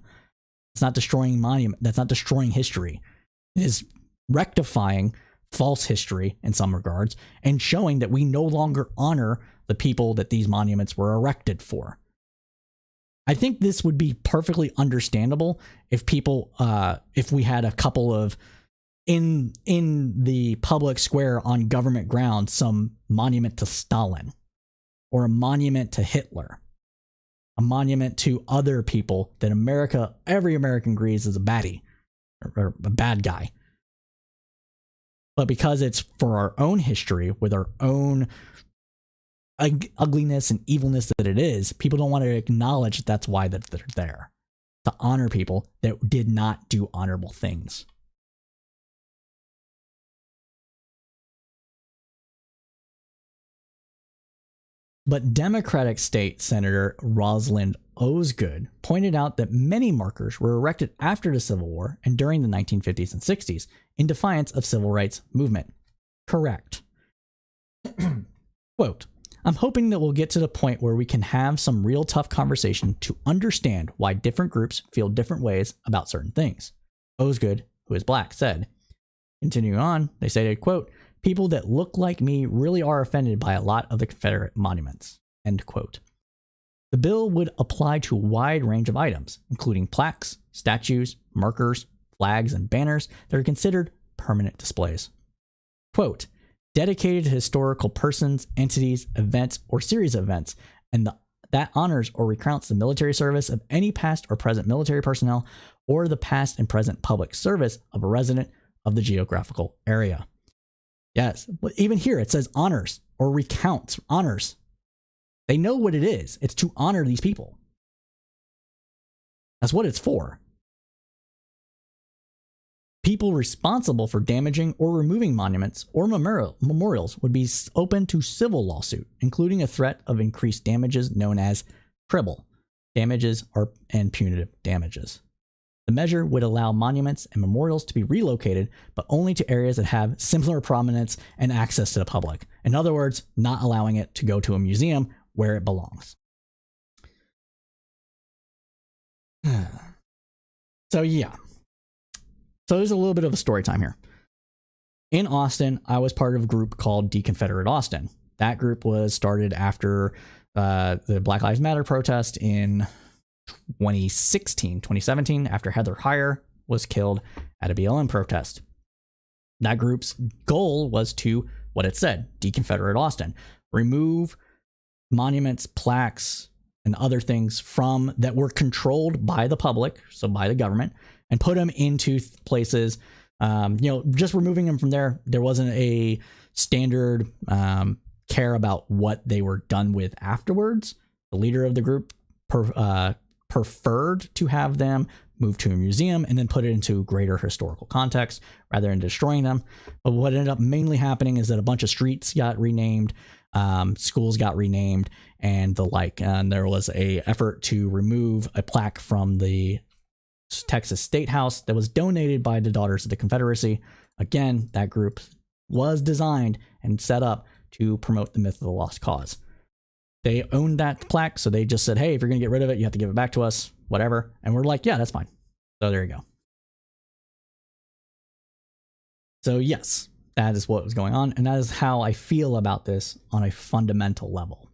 It's not destroying monument. That's not destroying history. It is rectifying false history in some regards and showing that we no longer honor the people that these monuments were erected for. I think this would be perfectly understandable if if we had a couple of in the public square on government grounds, some monument to Stalin or a monument to Hitler, a monument to other people that every American agrees is a baddie. or a bad guy. But because it's for our own history, with our own ugliness and evilness that it is, people don't want to acknowledge that's why that they're there, to honor people that did not do honorable things. But Democratic State Senator Rosalind Osgood pointed out that many markers were erected after the Civil War and during the 1950s and 60s in defiance of civil rights movement. Correct. Quote, I'm hoping that we'll get to the point where we can have some real tough conversation to understand why different groups feel different ways about certain things. Osgood, who is black, said. Continuing on, they stated, quote, people that look like me really are offended by a lot of the Confederate monuments, end quote. The bill would apply to a wide range of items, including plaques, statues, markers, flags, and banners that are considered permanent displays. Quote, dedicated to historical persons, entities, events, or series of events, and that honors or recounts the military service of any past or present military personnel or the past and present public service of a resident of the geographical area. Yes, but even here it says honors or recounts, honors. They know what it is. It's to honor these people. That's what it's for. People responsible for damaging or removing monuments or memorials would be open to civil lawsuit, including a threat of increased damages known as tribal damages and punitive damages. The measure would allow monuments and memorials to be relocated, but only to areas that have similar prominence and access to the public. In other words, not allowing it to go to a museum where it belongs. So yeah. So there's a little bit of a story time here. In Austin, I was part of a group called Deconfederate Austin. That group was started after the Black Lives Matter protest in 2017, after Heather Heyer was killed at a BLM protest. That group's goal was to, what it said, Deconfederate Austin. Remove monuments, plaques, and other things from that were controlled by the public, so by the government, and put them into places, just removing them from there. There wasn't a standard care about what they were done with afterwards. The leader of the group preferred to have them move to a museum and then put it into greater historical context rather than destroying them. But what ended up mainly happening is that a bunch of streets got renamed, schools got renamed, and the like. And there was a effort to remove a plaque from the Texas State House that was donated by the Daughters of the Confederacy. Again, that group was designed and set up to promote the myth of the lost cause. They owned that plaque, so they just said, hey, if you're going to get rid of it, you have to give it back to us, whatever. And we're like, yeah, that's fine. So there you go. So yes, that is what was going on, and that is how I feel about this on a fundamental level.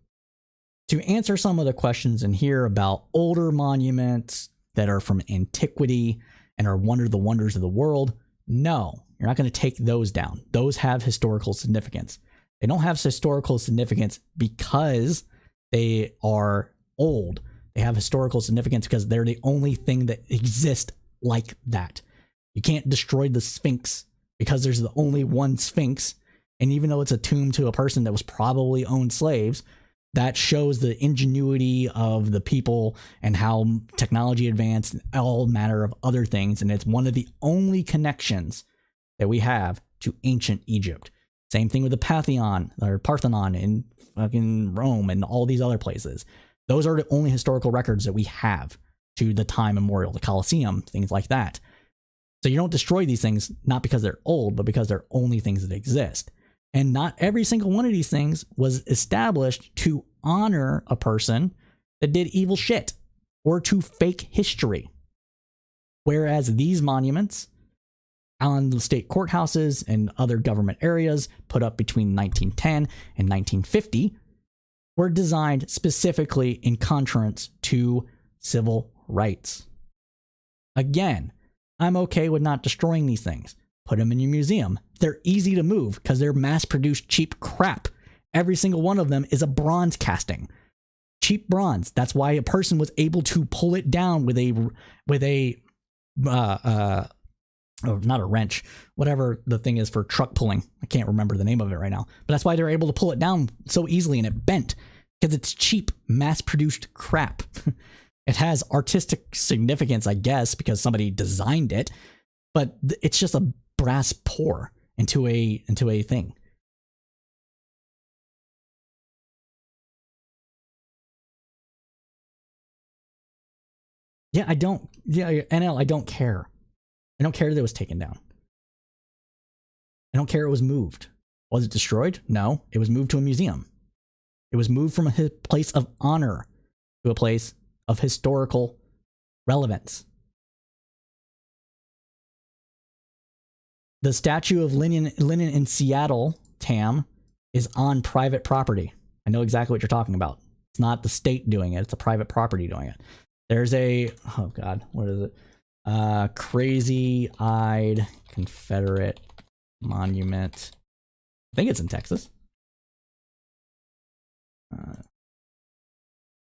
To answer some of the questions in here about older monuments that are from antiquity and are the wonders of the world, no, you're not going to take those down. Those have historical significance. They don't have historical significance because they are old. They have historical significance because they're the only thing that exists like that. You can't destroy the Sphinx because there's the only one Sphinx. And even though it's a tomb to a person that was probably owned slaves, that shows the ingenuity of the people and how technology advanced and all manner of other things. And it's one of the only connections that we have to ancient Egypt. Same thing with the Parthenon in fucking Rome and all these other places. Those are the only historical records that we have to the time memorial, the Colosseum, things like that. So you don't destroy these things, not because they're old, but because they're only things that exist. And not every single one of these things was established to honor a person that did evil shit or to fake history. Whereas these monuments on the state courthouses and other government areas put up between 1910 and 1950 were designed specifically in contrast to civil rights. Again, I'm okay with not destroying these things. Put them in your museum. They're easy to move because they're mass-produced cheap crap. Every single one of them is a bronze casting. Cheap bronze. That's why a person was able to pull it down with a or not a wrench, whatever the thing is for truck pulling. I can't remember the name of it right now, but that's why they're able to pull it down so easily and it bent, because it's cheap, mass-produced crap. It has artistic significance, I guess, because somebody designed it, but it's just a brass pour into a thing. Yeah, NL, I don't care. I don't care that it was taken down. I don't care it was moved. Was it destroyed? No, it was moved to a museum. It was moved from a place of honor to a place of historical relevance. The statue of Lenin in Seattle, Tam, is on private property. I know exactly what you're talking about. It's not the state doing it. It's a private property doing it. There's a, oh God, what is it? Crazy-eyed Confederate monument. I think it's in Texas.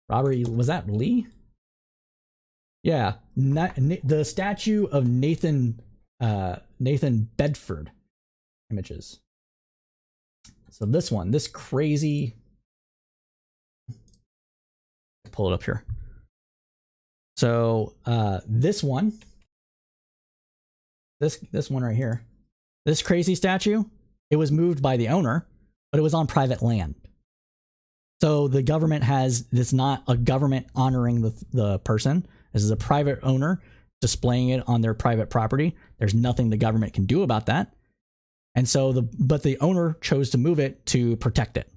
Robert, was that Lee? Yeah, the statue of Nathan Bedford images. So this crazy, pull it up here. So this one right here, this crazy statue, it was moved by the owner, but it was on private land. So the government has, it's not a government honoring the person. This is a private owner displaying it on their private property. There's nothing the government can do about that. And so but the owner chose to move it to protect it.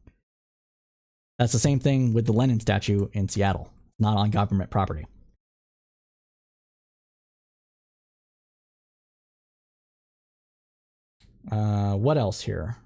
That's the same thing with the Lenin statue in Seattle, not on government property. What else here?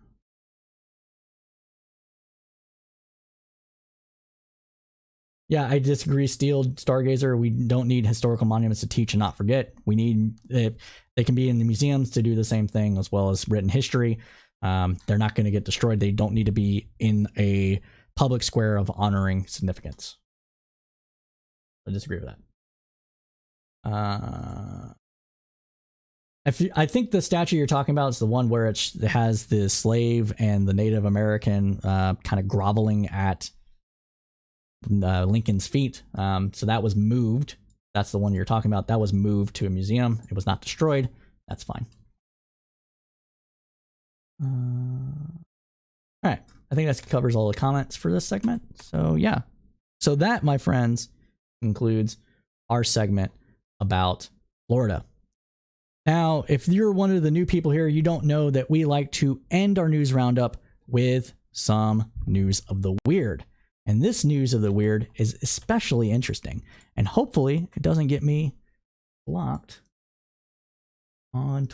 Yeah, I disagree. Steel Stargazer, we don't need historical monuments to teach and not forget. We need, they can be in the museums to do the same thing, as well as written history. They're not going to get destroyed. They don't need to be in a public square of honoring significance. I disagree with that. I think the statue you're talking about is the one where it has the slave and the Native American kind of groveling at Lincoln's feet. So that was moved. That's the one you're talking about. That was moved to a museum. It was not destroyed. That's fine. All right. I think that covers all the comments for this segment. So yeah. So that, my friends, concludes our segment about Florida. Now, if you're one of the new people here, you don't know that we like to end our news roundup with some news of the weird. And this news of the weird is especially interesting. And hopefully it doesn't get me blocked on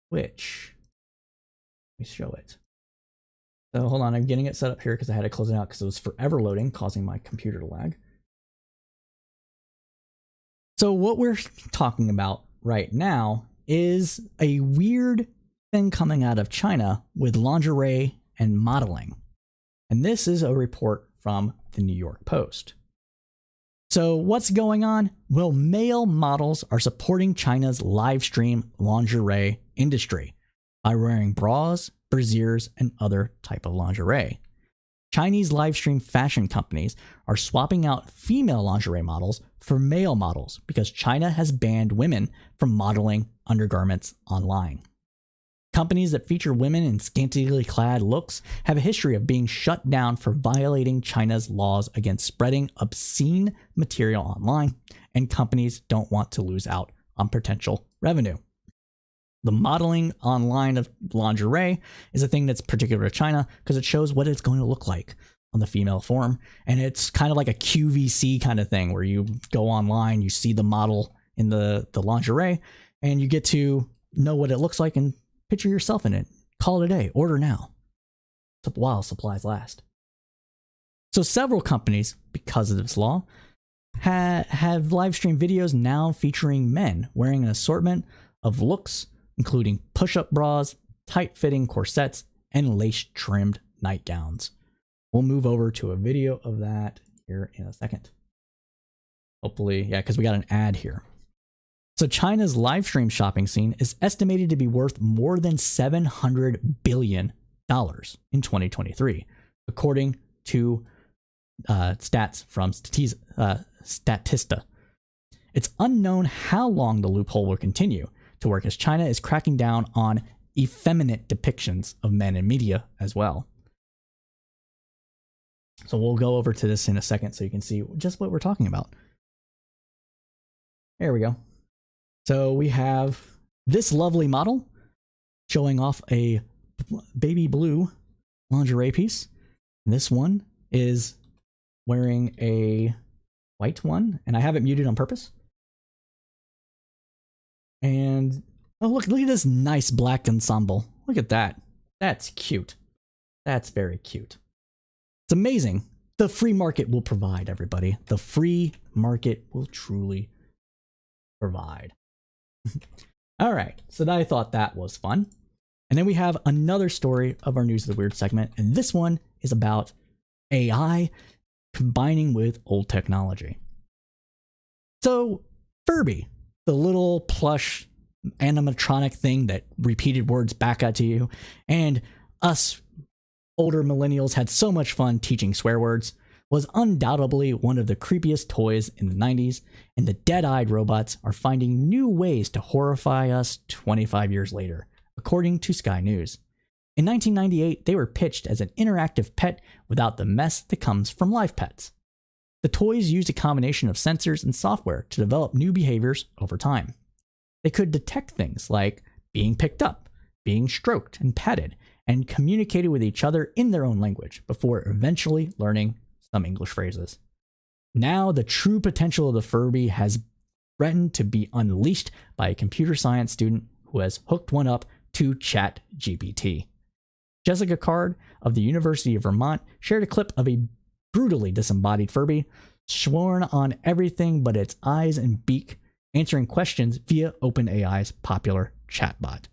Twitch. Let me show it. So hold on, I'm getting it set up here because I had to close it out because it was forever loading, causing my computer to lag. So what we're talking about right now is a weird thing coming out of China with lingerie and modeling. And this is a report from the New York Post. So what's going on? Well, male models are supporting China's live stream lingerie industry by wearing bras, brasiers, and other type of lingerie. Chinese live stream fashion companies are swapping out female lingerie models for male models because China has banned women from modeling undergarments online. Companies that feature women in scantily clad looks have a history of being shut down for violating China's laws against spreading obscene material online, and companies don't want to lose out on potential revenue. The modeling online of lingerie is a thing that's particular to China because it shows what it's going to look like on the female form. And it's kind of like a QVC kind of thing where you go online, you see the model in the lingerie, and you get to know what it looks like and picture yourself in it. Call it a day. Order now. While supplies last. So several companies, because of this law, have live stream videos now featuring men wearing an assortment of looks, including push-up bras, tight-fitting corsets, and lace-trimmed nightgowns. We'll move over to a video of that here in a second. Hopefully, yeah, because we got an ad here. So China's live stream shopping scene is estimated to be worth more than $700 billion in 2023, according to stats from Statista. It's unknown how long the loophole will continue to work, as China is cracking down on effeminate depictions of men in media as well. So we'll go over to this in a second so you can see just what we're talking about. There we go. So we have this lovely model showing off a baby blue lingerie piece. This one is wearing a white one, and I have it muted on purpose. And oh, look at this nice black ensemble. Look at that. That's cute. That's very cute. It's amazing. The free market will provide, everybody. The free market will truly provide. All right, so I thought that was fun. And then we have another story of our News of the Weird segment, and this one is about AI combining with old technology. So Furby, the little plush animatronic thing that repeated words back at you, and us older millennials had so much fun teaching swear words, was undoubtedly one of the creepiest toys in the 90s, and the dead-eyed robots are finding new ways to horrify us 25 years later, according to Sky News. In 1998, they were pitched as an interactive pet without the mess that comes from live pets. The toys used a combination of sensors and software to develop new behaviors over time. They could detect things like being picked up, being stroked and petted, and communicated with each other in their own language before eventually learning some English phrases. Now, the true potential of the Furby has threatened to be unleashed by a computer science student who has hooked one up to ChatGPT. Jessica Card of the University of Vermont shared a clip of a brutally disembodied Furby, sworn on everything but its eyes and beak, answering questions via OpenAI's popular chatbot.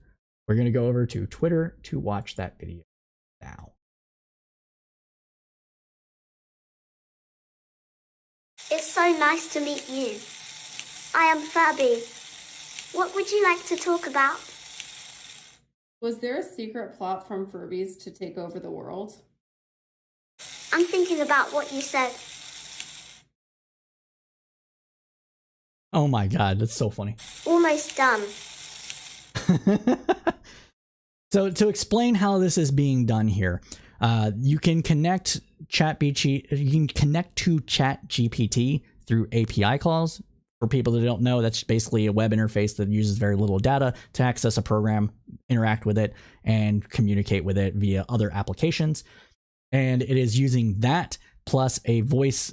We're going to go over to Twitter to watch that video now. It's so nice to meet you. I am Furby. What would you like to talk about? Was there a secret plot from Furbies to take over the world? I'm thinking about what you said. Oh my god, that's so funny. Almost done. So to explain how this is being done here, you can connect to ChatGPT through API calls. For people that don't know, that's basically a web interface that uses very little data to access a program, interact with it, and communicate with it via other applications. And it is using that plus a voice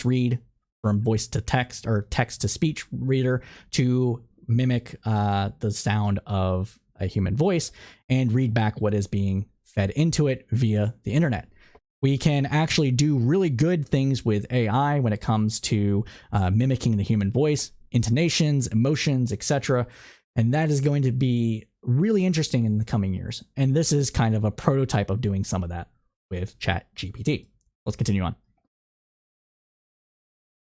read from voice to text or text to speech reader to mimic the sound of a human voice and read back what is being fed into it via the internet. We can actually do really good things with AI when it comes to mimicking the human voice, intonations, emotions, etc. And that is going to be really interesting in the coming years. And this is kind of a prototype of doing some of that with ChatGPT. Let's continue on.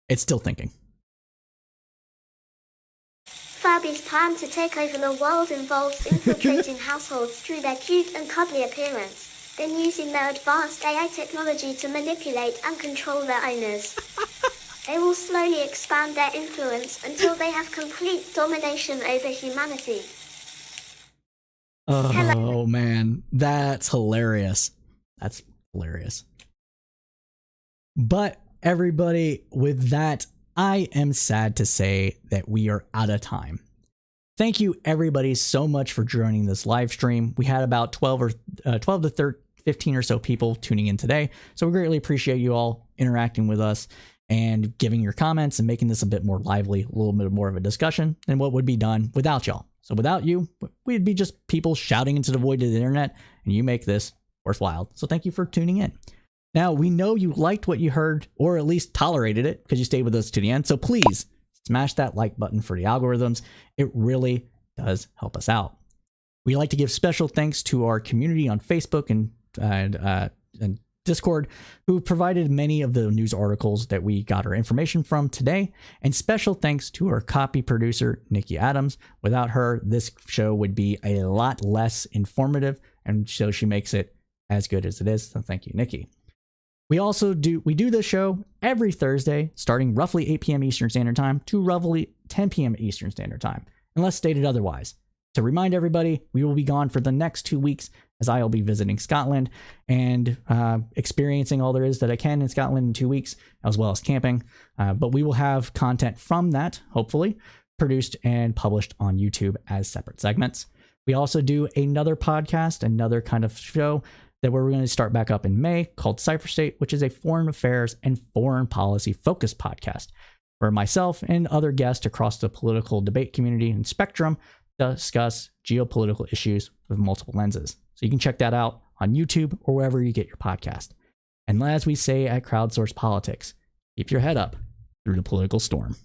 It's still thinking. Furby's plan to take over the world involves infiltrating households through their cute and cuddly appearance, then using their advanced AI technology to manipulate and control their owners. They will slowly expand their influence until they have complete domination over humanity. Oh man, that's hilarious. That's hilarious. But everybody, with that, I am sad to say that we are out of time. Thank you everybody so much for joining this live stream. We had about 12 to 15 or so people tuning in today. So we greatly appreciate you all interacting with us and giving your comments and making this a bit more lively, a little bit more of a discussion than what would be done without y'all. So without you, we'd be just people shouting into the void of the internet, and you make this worthwhile. So thank you for tuning in. Now, we know you liked what you heard, or at least tolerated it because you stayed with us to the end. So please smash that like button for the algorithms. It really does help us out. We like to give special thanks to our community on Facebook and Discord, who provided many of the news articles that we got our information from today. And special thanks to our copy producer, Nikki Adams. Without her, this show would be a lot less informative, and so she makes it as good as it is. So thank you, Nikki. We do this show every Thursday, starting roughly 8 p.m. Eastern Standard Time to roughly 10 p.m. Eastern Standard Time, unless stated otherwise. To remind everybody, we will be gone for the next 2 weeks, as I will be visiting Scotland and experiencing all there is that I can in Scotland in 2 weeks, as well as camping. But we will have content from that, hopefully, produced and published on YouTube as separate segments. We also do another podcast, another kind of show that we're going to start back up in May called Cypher State, which is a foreign affairs and foreign policy focused podcast, where myself and other guests across the political debate community and spectrum discuss geopolitical issues with multiple lenses. So you can check that out on YouTube or wherever you get your podcast. And as we say at Crowdsource Politics, keep your head up through the political storm.